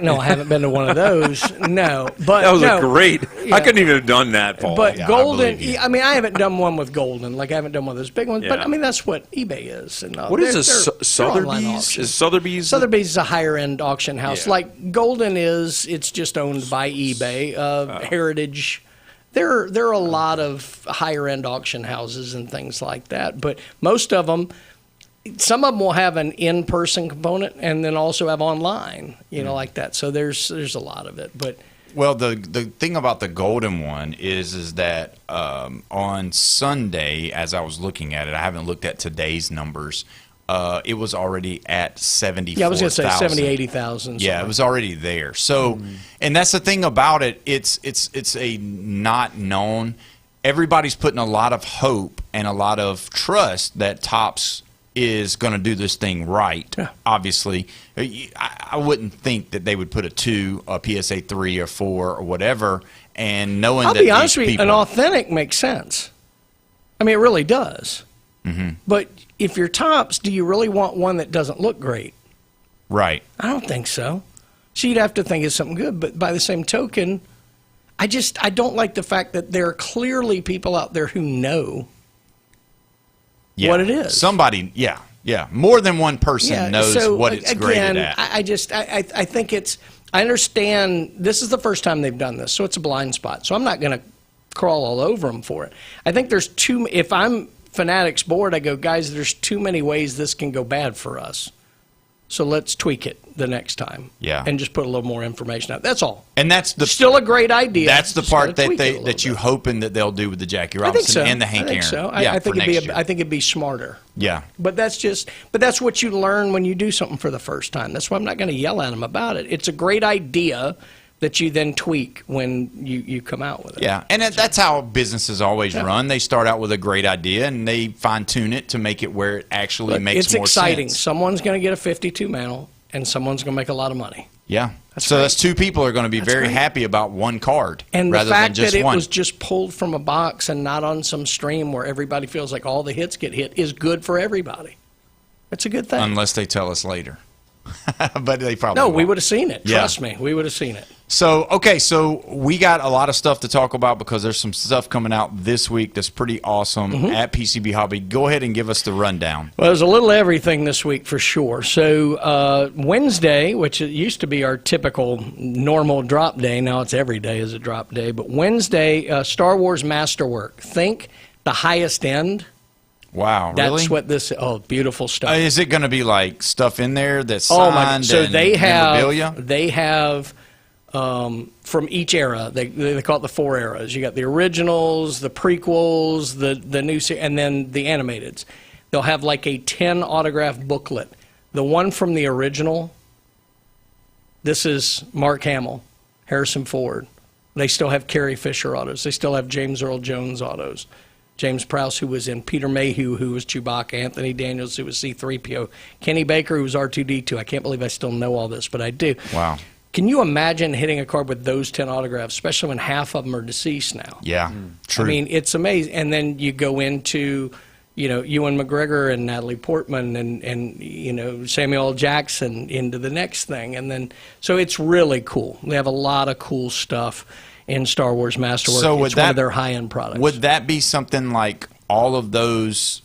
No, I haven't been to one of those. No, but that was a great. I couldn't even have done that, Paul. But Golden, I haven't done one with Golden. Like, I haven't done one of those big ones. But I mean, that's what eBay is. And what is this? Sotheby's? Is Sotheby's? Sotheby's is a higher end auction house. Like Golden is. It's just owned by eBay. Heritage. There are a lot of higher end auction houses and things like that, but most of them, some of them will have an in-person component and then also have online, like that. So there's a lot of it. But well, the thing about the golden one is that on Sunday, as I was looking at it, I haven't looked at today's numbers. It was already at 74,000. Yeah, I was going to say 70,000, 80,000. Yeah, it was already there. So, and that's the thing about it. It's a not known. Everybody's putting a lot of hope and a lot of trust that Topps is going to do this thing right. Yeah. Obviously, I wouldn't think that they would put a 2, a PSA 3 or 4 or whatever, and knowing I'll that be honest with you, people, an authentic makes sense. I mean, it really does. Mm-hmm. But if you're Topps, do you really want one that doesn't look great? Right. I don't think so. So you'd have to think it's something good. But by the same token, I don't like the fact that there are clearly people out there who know what it is. Somebody, yeah. More than one person knows what it's graded at. I think it's, I understand this is the first time they've done this, so it's a blind spot. So I'm not going to crawl all over them for it. I think there's if I'm Fanatics board, I go, guys, there's too many ways this can go bad for us. So let's tweak it the next time. Yeah. And just put a little more information out. That's all. And that's still a great idea. That's the part that you hoping that they'll do with the Jackie Robinson and the Hank Aaron. So. Yeah, I think it'd be smarter. Yeah. But that's what you learn when you do something for the first time. That's why I'm not going to yell at them about it. It's a great idea that you then tweak when you come out with it. Yeah, and that's how businesses always run. They start out with a great idea, and they fine-tune it to make it where it actually makes more sense. It's exciting. Someone's going to get a 52 mantle, and someone's going to make a lot of money. Yeah. That's two people are going to be very happy about one card and rather the fact than just that it one. was just pulled from a box and not on some stream where everybody feels like all the hits get hit is good for everybody. It's a good thing. Unless they tell us later. But they probably No, won't. we would have seen it. Trust me, we would have seen it. So we got a lot of stuff to talk about because there's some stuff coming out this week that's pretty awesome at PCB Hobby. Go ahead and give us the rundown. Well, there's a little everything this week for sure. So Wednesday, which it used to be our typical normal drop day, now it's every day is a drop day, but Wednesday, Star Wars Masterwork. Think the highest end. Wow, really? That's what this. Oh, beautiful stuff. Is it going to be like stuff in there that's signed? So and they memorabilia? have from each era. They call it the 4 eras. You got the originals, the prequels, the new series, and then the animateds. They'll have like a 10 autograph booklet. The one from the original. This is Mark Hamill, Harrison Ford. They still have Carrie Fisher autos. They still have James Earl Jones autos. James Prowse, who was in, Peter Mayhew, who was Chewbacca, Anthony Daniels, who was C-3PO, Kenny Baker, who was R2-D2. I can't believe I still know all this, but I do. Wow. Can you imagine hitting a card with those 10 autographs, especially when half of them are deceased now? Yeah, true. I mean, it's amazing. And then you go into, Ewan McGregor and Natalie Portman and Samuel L. Jackson into the next thing. And then, so it's really cool. They have a lot of cool stuff in Star Wars Masterwork. So it's one of their high-end products. Would that be something like all of those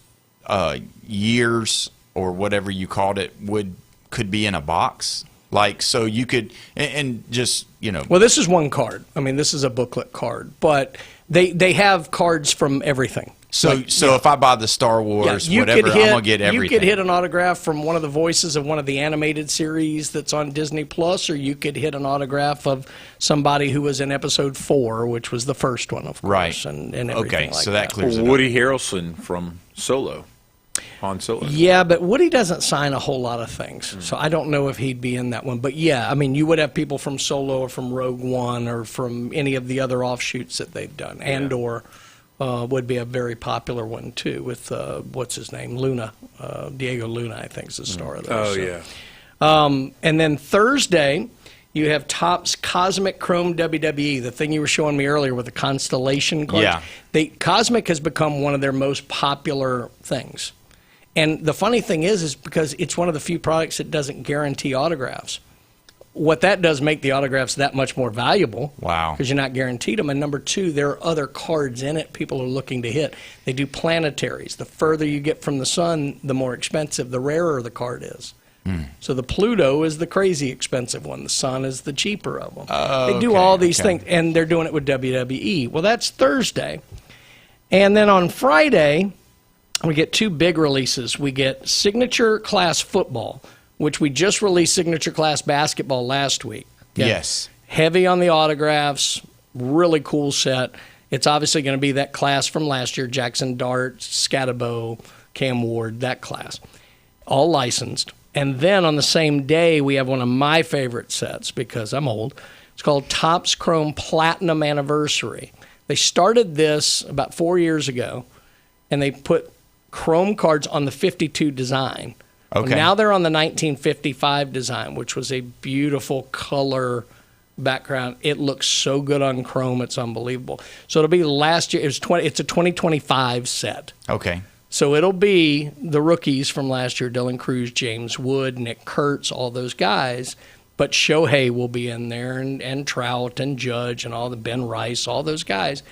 years or whatever you called it could be in a box? Like, so you could, and just, Well, this is one card. I mean, this is a booklet card. But they have cards from everything. So if I buy the Star Wars, whatever, I'm going to get everything. You could hit an autograph from one of the voices of one of the animated series that's on Disney Plus, or you could hit an autograph of somebody who was in episode 4, which was the first one, of course. Right. And everything so that clears it up. Woody Harrelson from Solo. Han Solo. Yeah, but Woody doesn't sign a whole lot of things, so I don't know if he'd be in that one. But yeah, I mean, you would have people from Solo or from Rogue One or from any of the other offshoots that they've done. Andor would be a very popular one too, with what's his name, Luna, Diego Luna, I think is the star of those. Yeah. And then Thursday, you have Topps Cosmic Chrome WWE, the thing you were showing me earlier with the Constellation cards. Yeah. Cosmic has become one of their most popular things. And the funny thing is because it's one of the few products that doesn't guarantee autographs. What that does make the autographs that much more valuable. Wow. Because you're not guaranteed them. And number 2, there are other cards in it people are looking to hit. They do planetaries. The further you get from the sun, the more expensive, the rarer the card is. So the Pluto is the crazy expensive one. The sun is the cheaper of them. They do all these things, and they're doing it with WWE. Well, that's Thursday. And then on Friday, we get two big releases. We get Signature Class Football, which we just released Signature Class Basketball last week. Okay? Yes. Heavy on the autographs, really cool set. It's obviously going to be that class from last year, Jackson Dart, Scatabo, Cam Ward, that class. All licensed. And then on the same day, we have one of my favorite sets because I'm old. It's called Topps Chrome Platinum Anniversary. They started this about 4 years ago, and they put Chrome cards on the 52 design. Okay. Now they're on the 1955 design, which was a beautiful color background. It looks so good on Chrome, it's unbelievable. So it'll be last year. It's a 2025 set. Okay. So it'll be the rookies from last year, Dylan Cruz, James Wood, Nick Kurtz, all those guys. But Shohei will be in there, and Trout and Judge and all the Ben Rice, all those guys.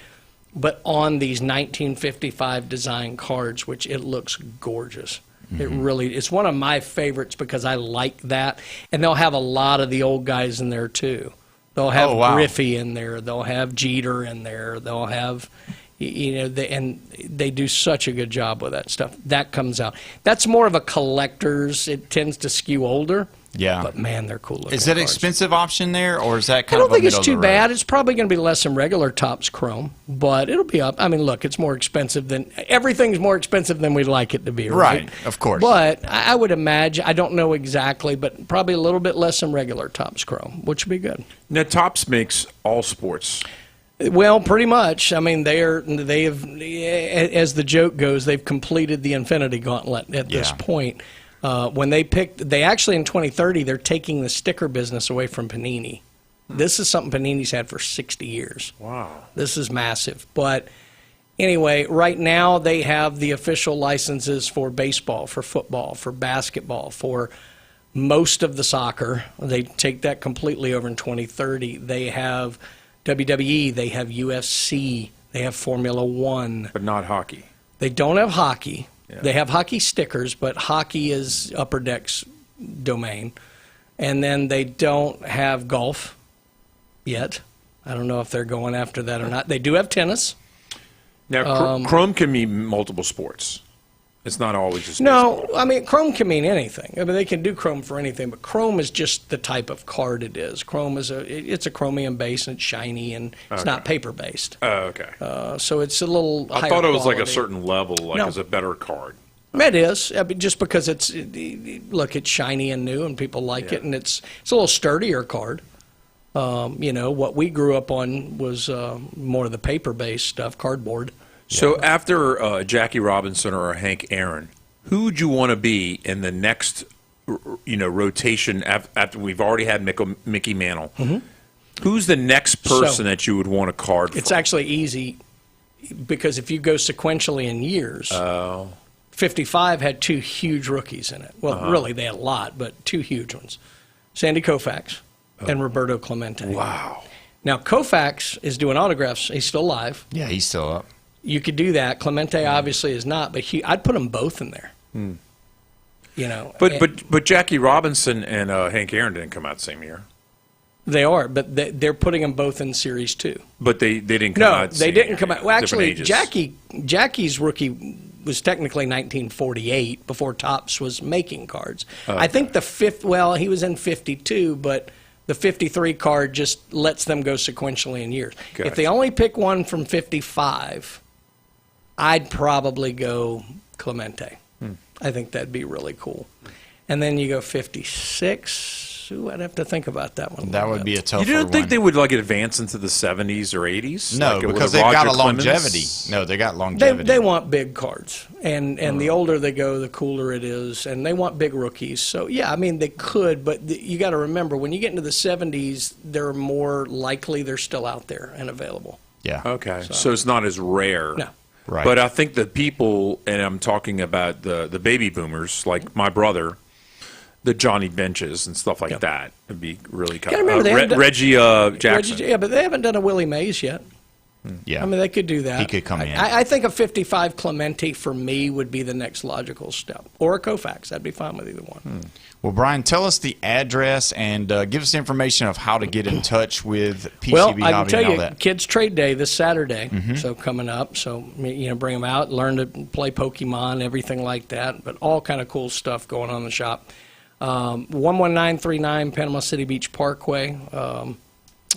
But on these 1955 design cards, which it looks gorgeous. Mm-hmm. It's one of my favorites because I like that. And they'll have a lot of the old guys in there too. They'll have Griffey in there. They'll have Jeter in there. They'll have, and they do such a good job with that stuff. That comes out. That's more of a collector's. It tends to skew older. Yeah. But, man, they're cool looking Is that an cards. expensive option there, or is that kind I of don't think a it's too middle of the road? bad. It's probably going to be less than regular Topps Chrome, but it'll be up. I mean, look, it's more expensive than – everything's more expensive than we'd like it to be, right? Right, of course. But I would imagine – I don't know exactly, but probably a little bit less than regular Topps Chrome, which would be good. Now, Topps makes all sports. Well, pretty much. I mean, they have, as the joke goes, they've completed the Infinity Gauntlet at this point. When they actually in 2030, they're taking the sticker business away from Panini. This is something Panini's had for 60 years. Wow. This is massive. But anyway, right now they have the official licenses for baseball, for football, for basketball, for most of the soccer. They take that completely over in 2030. They have WWE, they have UFC, they have Formula One. But not hockey. They don't have hockey. Yeah. They have hockey stickers, but hockey is Upper Deck's domain. And then they don't have golf yet. I don't know if they're going after that or not. They do have tennis. Now, Chrome can mean multiple sports. It's not always just No, baseball. I mean, Chrome can mean anything. I mean, they can do Chrome for anything, but Chrome is just the type of card it is. Chrome is it's a chromium base, and it's shiny, and it's not paper-based. Oh, okay. So it's a little I higher thought it was like a quality. certain level, like No. it's a better card. It is. I mean, just because it's shiny and new, and people like it, and it's a little sturdier card. What we grew up on was more of the paper-based stuff, cardboard. So after Jackie Robinson or Hank Aaron, who would you want to be in the next, rotation after we've already had Mickey Mantle? Mm-hmm. Who's the next person that you would want a card for? It's actually easy because if you go sequentially in years, 55 had two huge rookies in it. Well, really, they had a lot, but two huge ones. Sandy Koufax and Roberto Clemente. Wow. Now, Koufax is doing autographs. He's still alive. Yeah, he's still up. You could do that. Clemente obviously is not, but I'd put them both in there. But Jackie Robinson and Hank Aaron didn't come out the same year. They are, but they're putting them both in Series 2. But they didn't come out. No, they didn't come out. Well, actually, ages. Jackie's rookie was technically 1948 before Topps was making cards. Okay. I think he was in 52, but the 53 card just lets them go sequentially in years. Gotcha. If they only pick one from 55, I'd probably go Clemente. I think that'd be really cool. And then you go 56. Ooh, I'd have to think about that one. That would be a tough one. You don't think they would advance into the 70s or 80s? No, like because with they've got Roger a longevity. Clemens? No, they got longevity. They want big cards, and the older they go, the cooler it is, and they want big rookies. So yeah, I mean they could, but you got to remember when you get into the 70s, they're more likely they're still out there and available. Yeah. Okay, so it's not as rare. No. Right. But I think the people, and I'm talking about the baby boomers, like my brother, the Johnny Benches and stuff like that, would be really kind Gotta remember, they haven't done- Reggie Jackson. Yeah, but they haven't done a Willie Mays yet. Yeah. I mean, they could do that. He could come in. I think a 55 Clemente for me would be the next logical step. Or a Koufax. I'd be fine with either one. Well, Brian, tell us the address and give us information of how to get in touch with PCB Well, I Hobby can and tell all you, that. Kids Trade Day this Saturday, so coming up. So, bring them out, learn to play Pokemon, everything like that. But all kind of cool stuff going on in the shop. 11939 Panama City Beach Parkway,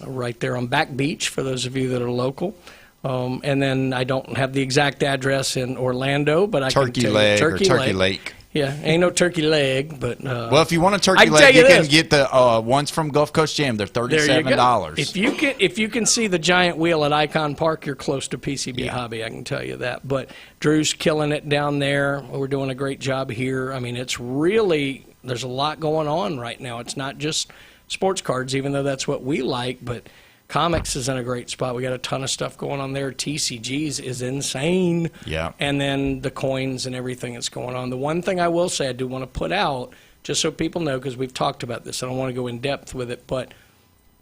right there on Back Beach for those of you that are local. And then I don't have the exact address in Orlando, but I can tell you Turkey Lake. Yeah, ain't no turkey leg, but well, if you want a turkey leg, you can get the ones from Gulf Coast Jam. They're $37. If you can see the giant wheel at Icon Park, you're close to PCB Hobby. I can tell you that. But Drew's killing it down there. We're doing a great job here. I mean, it's really there's a lot going on right now. It's not just sports cards, even though that's what we like, but comics is in a great spot. We got a ton of stuff going on there. TCGs is insane. Yeah. And then the coins and everything that's going on. The one thing I will say I do want to put out, just so people know, because we've talked about this, I don't want to go in depth with it, but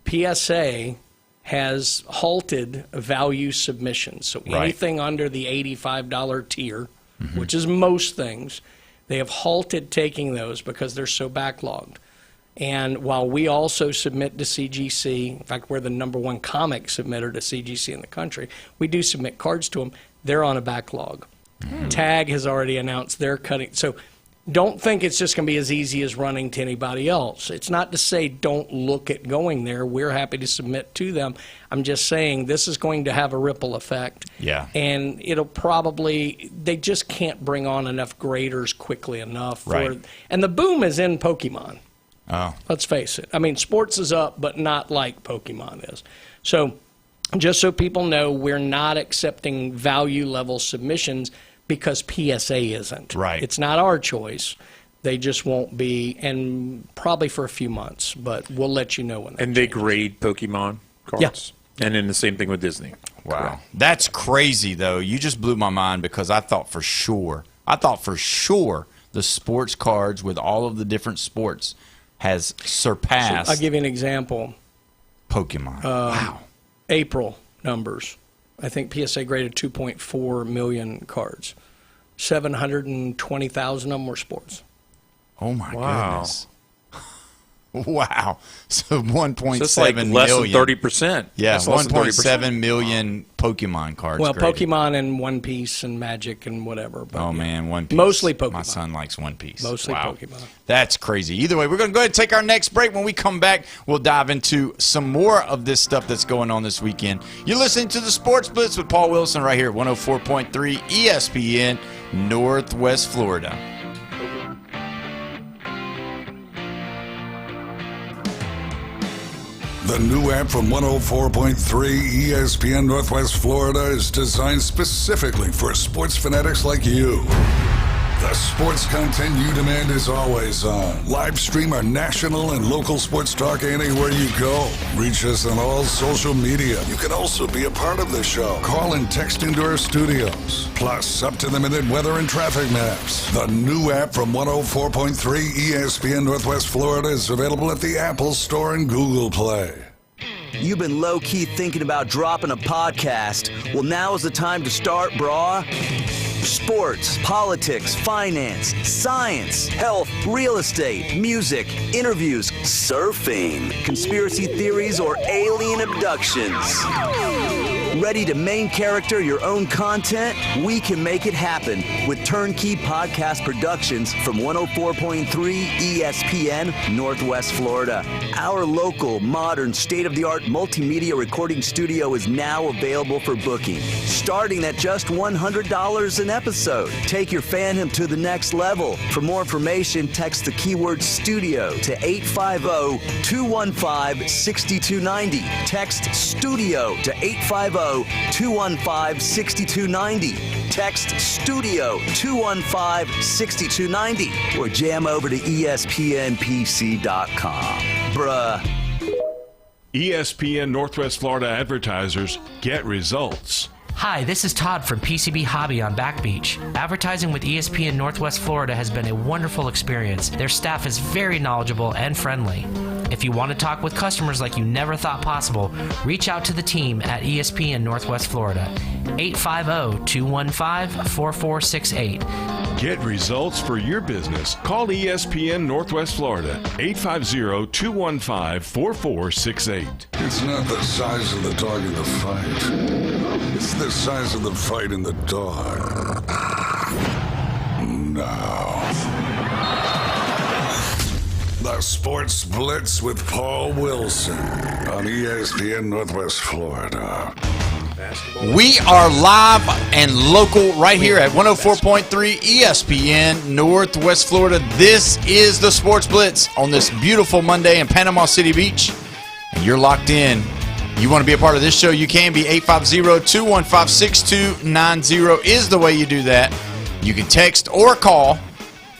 PSA has halted value submissions. So anything under the $85 tier, which is most things, they have halted taking those because they're so backlogged. And while we also submit to CGC, in fact, we're the #1 comic submitter to CGC in the country, we do submit cards to them. They're on a backlog. TAG has already announced they're cutting. So don't think it's just going to be as easy as running to anybody else. It's not to say don't look at going there. We're happy to submit to them. I'm just saying this is going to have a ripple effect. Yeah. And it'll probably, they just can't bring on enough graders quickly enough. Right. And the boom is in Pokemon. Oh. Let's face it. I mean, sports is up, but not like Pokemon is. So just so people know, we're not accepting value level submissions because PSA isn't. Right. It's not our choice. They just won't be, and probably for a few months, but we'll let you know when. And they grade Pokemon cards? Yeah. And then the same thing with Disney. Wow. Correct. That's crazy, though. You just blew my mind because I thought for sure the sports cards with all of the different sports has surpassed. So I'll give you an example. Pokemon. Wow. April numbers. I think PSA graded 2.4 million cards. 720,000 of them were sports. Oh, my goodness. Wow. So 1.7 so it's like million. Less than 30%. Yeah, That's less than 1.7 million Pokemon cards. Well, graded. Pokemon and One Piece and Magic and whatever. But oh, man, One Piece. Mostly Pokemon. My son likes One Piece. Mostly wow. Pokemon. That's crazy. Either way, we're going to go ahead and take our next break. When we come back, we'll dive into some more of this stuff that's going on this weekend. You're listening to the Sports Blitz with Paul Wilson right here, 104.3 ESPN, Northwest Florida. The new app from 104.3 ESPN Northwest Florida is designed specifically for sports fanatics like you. The sports content you demand is always on. Live stream our national and local sports talk anywhere you go. Reach us on all social media. You can also be a part of the show. Call and text into our studios. Plus, up-to-the-minute weather and traffic maps. The new app from 104.3 ESPN Northwest Florida is available at the Apple Store and Google Play. You've been low-key thinking about dropping a podcast. Well, now is the time to start, brah. Sports, politics, finance, science, health, real estate, music, interviews, surfing, conspiracy theories, or alien abductions. Ready to main character your own content? We can make it happen with Turnkey Podcast Productions from 104.3 ESPN Northwest Florida. Our local, modern, state-of-the-art multimedia recording studio is now available for booking, starting at just $100 an episode. Take your fandom to the next level. For more information, text the keyword studio to 850-215-6290. Text studio to 850-215-6290. Text studio 215-6290 or jam over to ESPNPC.com. Bruh. ESPN Northwest Florida advertisers get results. Hi, this is Todd from PCB Hobby on Back Beach. Advertising with ESPN Northwest Florida has been a wonderful experience. Their staff is very knowledgeable and friendly. If If you want to talk with customers like you never thought possible, reach out to the team at ESPN Northwest Florida. 850-215-4468. Get results for your business. Call ESPN Northwest Florida, 850-215-4468. It's not the size of the dog in the fight. It's the size of the fight in the dog. Now, the Sports Blitz with Paul Wilson on ESPN Northwest Florida. We are live and local right here at 104.3 ESPN Northwest Florida. This is the Sports Blitz on this beautiful Monday in Panama City Beach. And you're locked in. You want to be a part of this show, you can be. 850-215-6290 is the way you do that. You can text or call,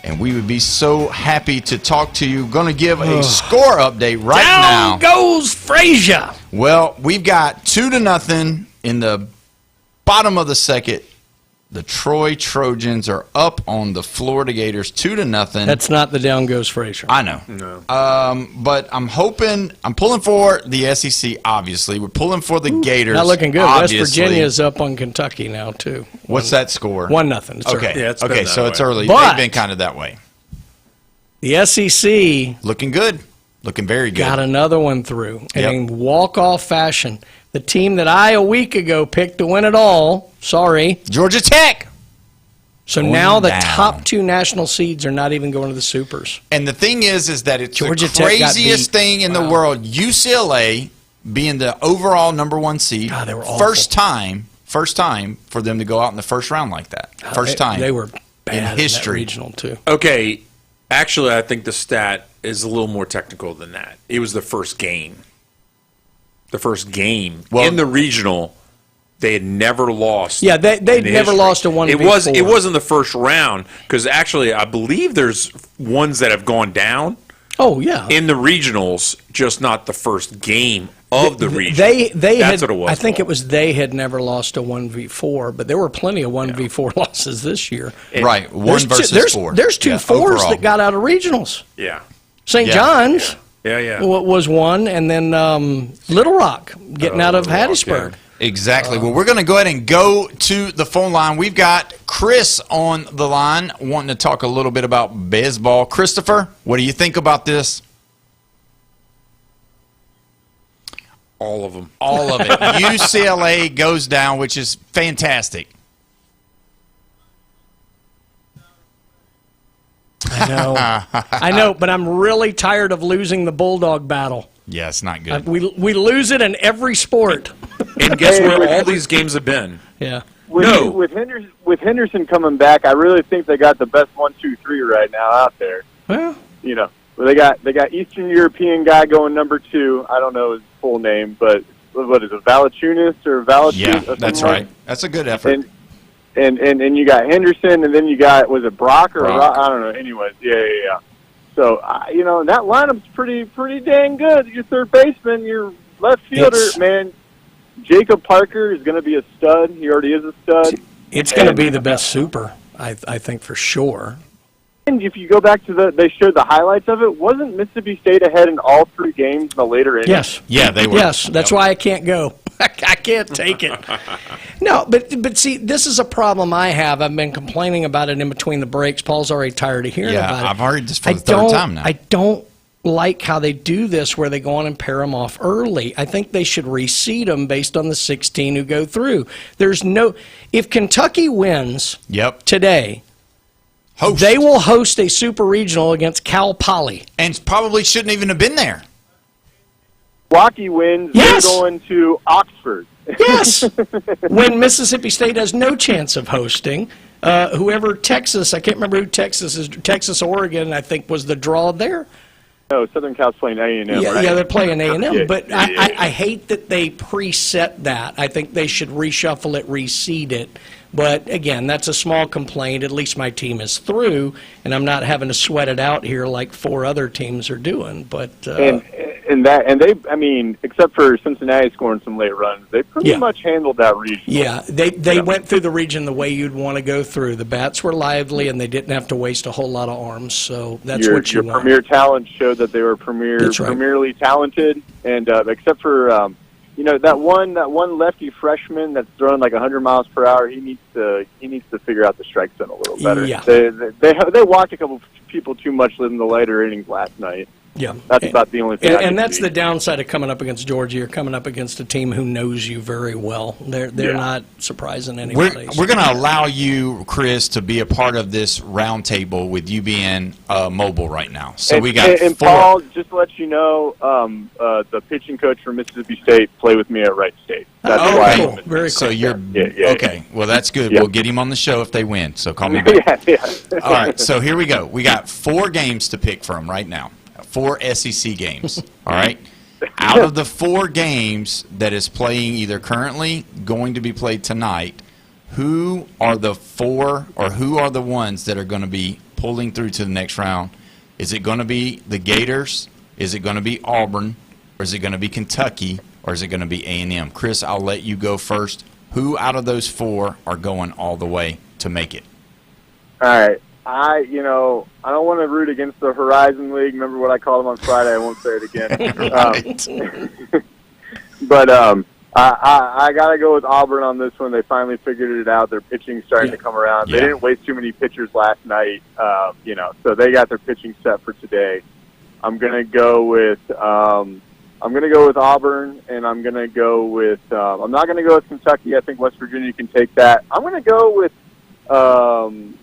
and we would be so happy to talk to you. Going to give a score update right now. Down goes Frazier. Well, we've got 2-0 in the bottom of the second. The Troy Trojans are up on the Florida Gators 2-0. That's not the down goes Frazier. I know. No. But I'm pulling for the SEC, obviously. We're pulling for the Gators. Not looking good. Obviously. West Virginia's up on Kentucky now, too. What's that score? 1-0. It's okay. early. Yeah, so it's early. But they've been kind of that way. The SEC looking good. Looking very good. Got another one through in walk-off fashion. The team that I a week ago picked to win it all, sorry, Georgia Tech. So now the top 2 national seeds are not even going to the Supers. And the thing is that it's Georgia the craziest thing in the world. UCLA being the overall number 1 seed. God, they were awful. First time for them to go out in the first round like that. First time. They were bad in history. In that regional too. Okay, actually, I think the stat is a little more technical than that. It was the first game. The first game in the regional, they had never lost. Yeah, they'd never lost a 1v4. It wasn't the first round because actually, I believe there's ones that have gone down. Oh yeah, in the regionals, just not the first game of the region. That's what it was. I think it was they had never lost a 1v4, but there were plenty of 1v4 losses this year. Right, one versus 4. There's 2 fours that got out of regionals. Yeah, St. John's. Yeah. Was one, and then Little Rock getting out of Hattiesburg. Exactly. Well, we're going to go ahead and go to the phone line. We've got Chris on the line wanting to talk a little bit about baseball. Christopher, what do you think about this? All of them. All of it. UCLA goes down, which is fantastic. I know, but I'm really tired of losing the Bulldog battle. Yeah, it's not good. We lose it in every sport. And guess where all these games have been? Yeah. With Henderson coming back, I really think they got the best 1-2-3 right now out there. Well, they got Eastern European guy going number 2. I don't know his full name, but what is it, Valanciunas or Valanciunas? Yeah, that's right. That's a good effort. And you got Henderson, and then you got, was it Brock or Brock? I don't know. Anyways, yeah. So that lineup's pretty dang good. Your third baseman, your left fielder, man. Jacob Parker is going to be a stud. He already is a stud. It's going to be the best super, I think, for sure. And if you go back to they showed the highlights of it, wasn't Mississippi State ahead in all 3 games in the later innings? Yes. Yeah, they were. Yes, that's why I can't go. I can't take it. No, but see, this is a problem I have. I've been complaining about it in between the breaks. Paul's already tired of hearing about it. Yeah, I've heard this for the third time now. I don't like how they do this where they go on and pair them off early. I think they should reseed them based on the 16 who go through. If Kentucky wins today, they will host a super regional against Cal Poly. And probably shouldn't even have been there. Milwaukee wins, they're going to Oxford. Yes. When Mississippi State has no chance of hosting, whoever Texas, I can't remember who Texas is, Texas, Oregon, I think was the draw there. No, Southern Cal's playing A&M, right? Yeah, they're playing A&M, but I hate that they preset that. I think they should reshuffle it, reseed it. But, again, that's a small complaint. At least my team is through, and I'm not having to sweat it out here like 4 other teams are doing. But and and they, I mean, except for Cincinnati scoring some late runs, they pretty much handled that region. Yeah, they went through the region the way you'd want to go through. The bats were lively, and they didn't have to waste a whole lot of arms. So that's what you want. Your premier talent showed that they were premierly talented, and except for that one lefty freshman that's throwing like 100 miles per hour, he needs to figure out the strike zone a little better. Yeah. They walked a couple people too much in the later innings last night. Yeah, that's about the only thing. And that's the downside of coming up against Georgia. You're coming up against a team who knows you very well. They're not surprising anybody. We're going to allow you, Chris, to be a part of this roundtable with you being mobile right now. So we got and Paul, just to let you know, the pitching coach from Mississippi State played with me at Wright State. That's why. Cool. Very cool. So you're okay. Well, that's good. We'll get him on the show if they win. So call me back. All right. So here we go. We got 4 games to pick from right now. 4 SEC games, all right? Out of the 4 games that is playing either currently, going to be played tonight, who are the 4 or who are the ones that are going to be pulling through to the next round? Is it going to be the Gators? Is it going to be Auburn? Or is it going to be Kentucky? Or is it going to be A&M? Chris, I'll let you go first. Who out of those 4 are going all the way to make it? All right. I don't want to root against the Horizon League. Remember what I called them on Friday? I won't say it again. But I got to go with Auburn on this one. They finally figured it out. Their pitching's starting to come around. They didn't waste too many pitchers last night, so they got their pitching set for today. I'm going to go with Auburn, and I'm going to go with I'm not going to go with Kentucky. I think West Virginia can take that. I'm going to go with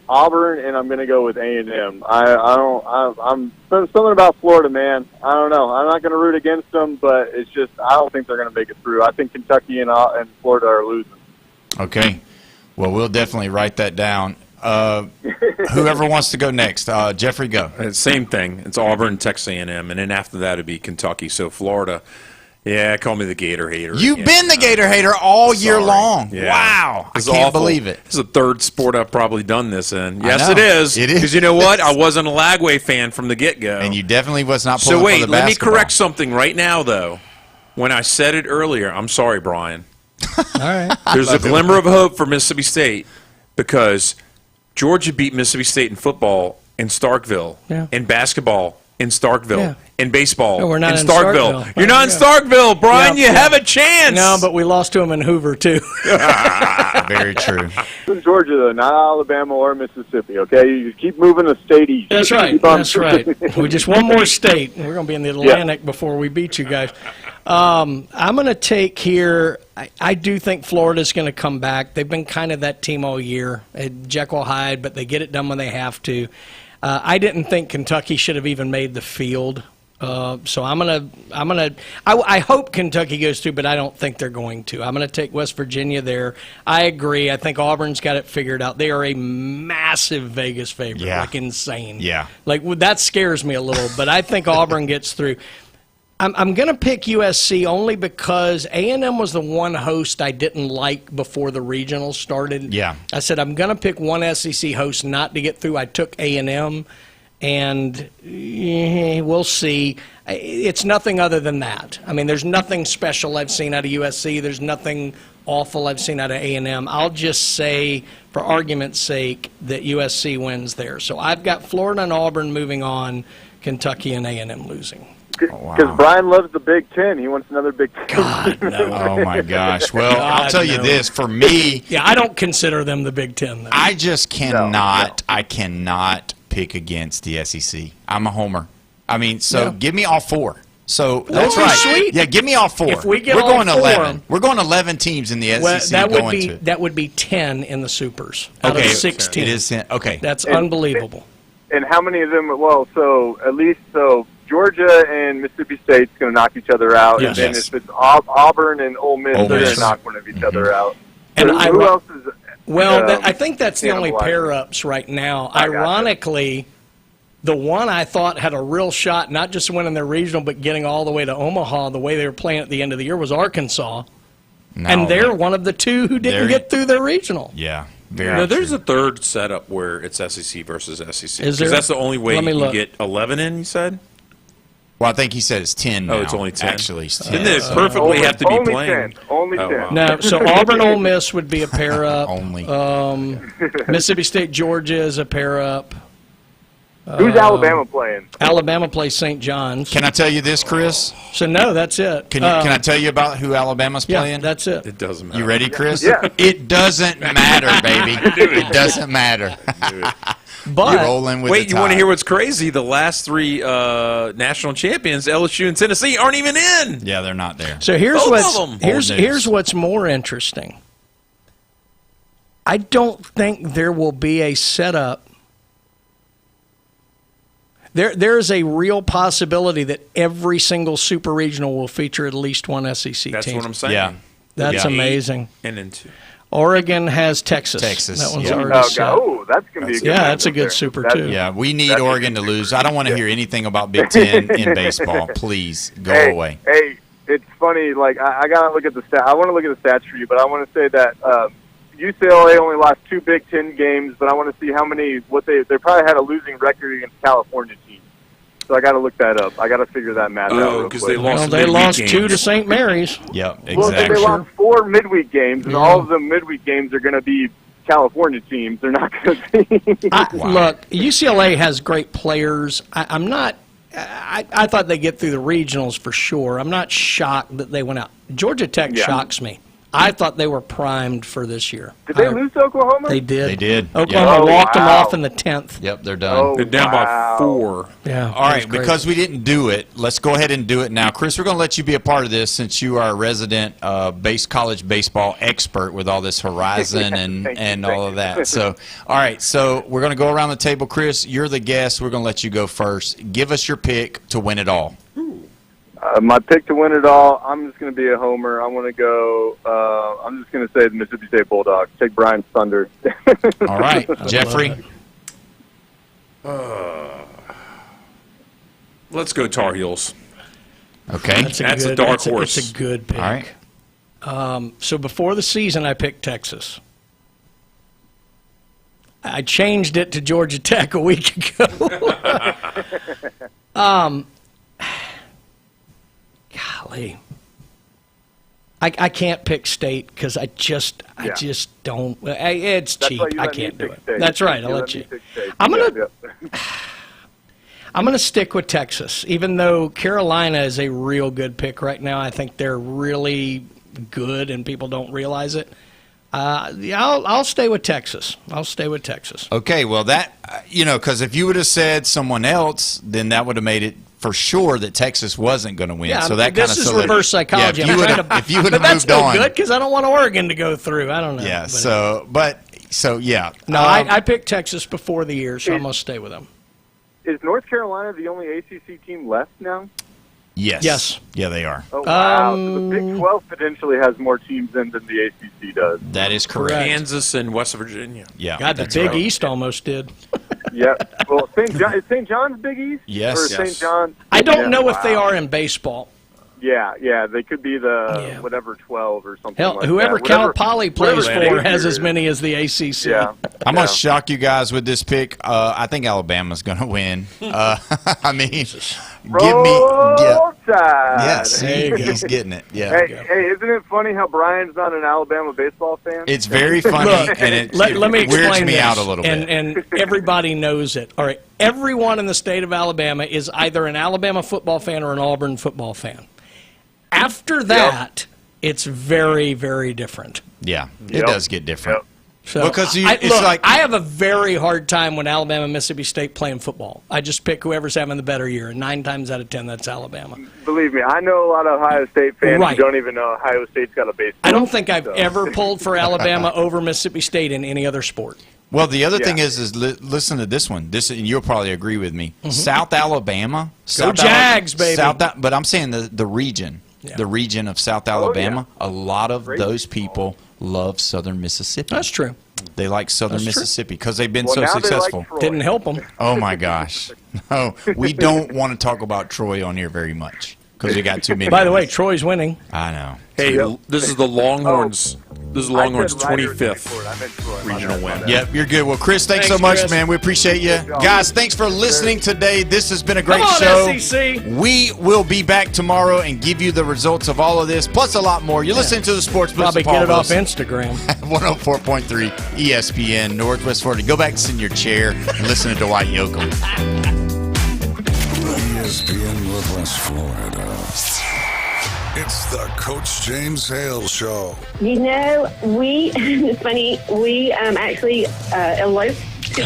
Auburn, and I'm going to go with A&M. I'm something about Florida, man. I don't know. I'm not going to root against them, but it's just I don't think they're going to make it through. I think Kentucky and Florida are losing. Okay. Well, we'll definitely write that down. Whoever wants to go next, Jeffrey, go. Same thing. It's Auburn, Texas A&M, and then after that it'd be Kentucky. So Florida. Yeah, call me the Gator hater. You've been the Gator hater all year long. Yeah. Wow. I can't believe it. This is the 3rd sport I've probably done this in. Yes, know. it is. It is. Because you know what? I wasn't a Lagway fan from the get-go. And you definitely was not pulling for the basketball. So wait, let me correct something right now, though. When I said it earlier, I'm sorry, Brian. All right. There's a glimmer of hope for Mississippi State because Georgia beat Mississippi State in football in Starkville, in basketball in Starkville, in baseball no, we're not in Starkville. You're not in Starkville. Starkville, Brian. You have a chance. No, but we lost to them in Hoover, too. Very true. In Georgia, though, not Alabama or Mississippi, okay? You just keep moving the state east. That's right. That's right. We just one more state. We're going to be in the Atlantic before we beat you guys. I'm going to take here, I do think Florida's going to come back. They've been kind of that team all year. Jekyll Hyde, but they get it done when they have to. I didn't think Kentucky should have even made the field. So I hope Kentucky goes through, but I don't think they're going to. I'm going to take West Virginia there. I agree. I think Auburn's got it figured out. They are a massive Vegas favorite, like insane. Yeah. Like that scares me a little, but I think Auburn gets through. I'm going to pick USC only because A&M was the one host I didn't like before the regionals started. Yeah. I said I'm going to pick one SEC host not to get through. I took A&M, and we'll see. It's nothing other than that. I mean, there's nothing special I've seen out of USC. There's nothing awful I've seen out of A&M. I'll just say, for argument's sake, that USC wins there. So I've got Florida and Auburn moving on, Kentucky and A&M losing. Because Brian loves the Big Ten. He wants another Big Ten. God, no. Oh, my gosh. Well, I'll tell you this. For me... Yeah, I don't consider them the Big Ten, though. I just cannot... I cannot pick against the SEC. I'm a homer. I mean, give me all 4. So that's right. Sweet. Yeah, give me all 4. If we get We're all going 4, 11. We're going 11 teams in the SEC that would be 10 in the Supers out of 16. It is 10. Okay. That's unbelievable. And how many of them? Well, so Georgia and Mississippi State's going to knock each other out, and then if it's Auburn and Ole Miss, they're going to knock one of each other out. And who else is? Well, I think that's the only pair-ups right now. Ironically, the one I thought had a real shot, not just winning their regional, but getting all the way to Omaha, the way they were playing at the end of the year, was Arkansas. And they're one of the 2 who didn't get through their regional. Yeah. There's a third setup where it's SEC versus SEC. Is there? Because that's the only way you can look. get 11 in, you said? Well, I think he said it's 10 now. Oh, it's only 10? Actually, it's 10. Didn't it perfectly have to be only playing? 10. Only 10. wow. No, so Auburn Ole Miss would be a pair up. Only. Mississippi State Georgia is a pair up. Who's Alabama playing? Alabama plays St. John's. Can I tell you this, Chris? So no, that's it. Can I tell you about who Alabama's playing? That's it. It doesn't matter. You ready, Chris? Yeah. It doesn't matter, baby. It doesn't matter. But You're rolling with Wait, the you want to tide. hear what's crazy? The last 3 national champions, LSU and Tennessee, aren't even in. Yeah, they're not there. So here's Both what's of them. here's what's more interesting. I don't think there will be a setup. There's a real possibility that every single super regional will feature at least one SEC That's team. what I'm saying. Yeah. That's Yeah. amazing. And then 2. Oregon has Texas. Texas, That one's yeah. already set. That's going to be a good Yeah, that's a matchup good there. super, That's- too. Yeah, we need Oregon to lose. I don't want to hear anything about Big Ten in baseball. Please, go away. Hey, it's funny. Like I got to look at the stat. I want to look at the stats for you, but I want to say that UCLA only lost 2 Big Ten games, but I want to see how many. They probably had a losing record against California teams. So I got to look that up. I got to figure that math out. Oh, real because quick. they lost. Well, they lost 2 to St. Mary's. Yep, Well, they exactly. lost 4 midweek games, and Yeah. all of the midweek games are going to be California teams. They're not going to be. Look, UCLA has great players. I'm not. I thought they'd get through the regionals for sure. I'm not shocked that they went out. Georgia Tech shocks me. I thought they were primed for this year. Did they lose to Oklahoma? They did. They did. Oklahoma Yeah. walked them off in the 10th. Yep, they're done. Oh, They're down by 4. Yeah. All right, because we didn't do it, let's go ahead and do it now. Chris, we're going to let you be a part of this since you are a resident college baseball expert with all this Horizon and all of that. So, all right, so we're going to go around the table. Chris, you're the guest. We're going to let you go first. Give us your pick to win it all. My pick to win it all, I'm just going to be a homer. I want to go, I'm just going to say the Mississippi State Bulldogs. Take Brian's thunder. All right, Jeffrey. Let's go Tar Heels. Okay. That's a dark horse. It's a good pick. All right. So before the season, I picked Texas. I changed it to Georgia Tech a week ago. Golly. I can't pick State because I just don't. It's That's cheap. why you I let me can't do pick it. State. That's right. You I'll let let me you. pick State. I'm gonna. Yeah. I'm gonna stick with Texas, even though Carolina is a real good pick right now. I think they're really good, and people don't realize it. I'll stay with Texas. Okay, well, that, because if you would have said someone else, then that would have made it for sure that Texas wasn't going to win. Yeah, so that this is reverse psychology. Yeah, if you would have but that's moved on. no good because I don't want Oregon to go through. I don't know. Yeah, but yeah. No, I picked Texas before the year, so I'm going to stay with them. Is North Carolina the only ACC team left now? Yes. Yeah, they are. Oh, wow. So the Big 12 potentially has more teams in than the ACC does. That is correct. Kansas and West Virginia. Yeah. God, the Big East almost did. Yeah. Well, is St. John's Big East? Yes. Or St. John's? I don't know if they are in baseball. Yeah. They could be the whatever 12 or something Hell, like whoever that. Cal Poly plays whatever for has major as many as the ACC. Yeah. I'm going to shock you guys with this pick. I think Alabama's going to win. I mean, give me. Roll Tide. Yes, he's getting it. Yeah. Hey, isn't it funny how Brian's not an Alabama baseball fan? It's very funny, Look, and it let me weirds explain me this, out a little bit. And everybody knows it. All right, everyone in the state of Alabama is either an Alabama football fan or an Auburn football fan. After that, it's very, very different. Yeah, it does get different. So Because I have a very hard time when Alabama and Mississippi State playing football. I just pick whoever's having the better year, and 9 times out of 10, that's Alabama. Believe me, I know a lot of Ohio State fans Right. who don't even know Ohio State's got a baseball. I don't think I've ever pulled for Alabama over Mississippi State in any other sport. Well, the other thing is listen to this one. This, and you'll probably agree with me. South Alabama, Jags, baby. But I'm saying the region, the region of South Alabama. A lot of those people love Southern Mississippi. That's true. They like Southern Mississippi because they've been Well, so now they like successful. Troy. Didn't help them. Oh my gosh! No, we don't want to talk about Troy on here very much. because we got too many. By the way, Troy's winning. I know. Hey, this is the Longhorns. This is the Longhorns' I said Riders 25th regional win. Yep, you're good. Well, Chris, thanks so Thanks, much, Chris. man. We appreciate you. Guys, thanks for listening today. This has been a great Come on, show. SEC. We will be back tomorrow and give you the results of all of this, plus a lot more. You're listening to the Sports Blitz. Probably get it off Instagram. 104.3 ESPN, Northwest Florida. Go back and sit in your chair and listen to Dwight Yoakam. ESPN Northwest Florida. It's the Coach James Hale Show. You know, it's funny, we actually eloped to the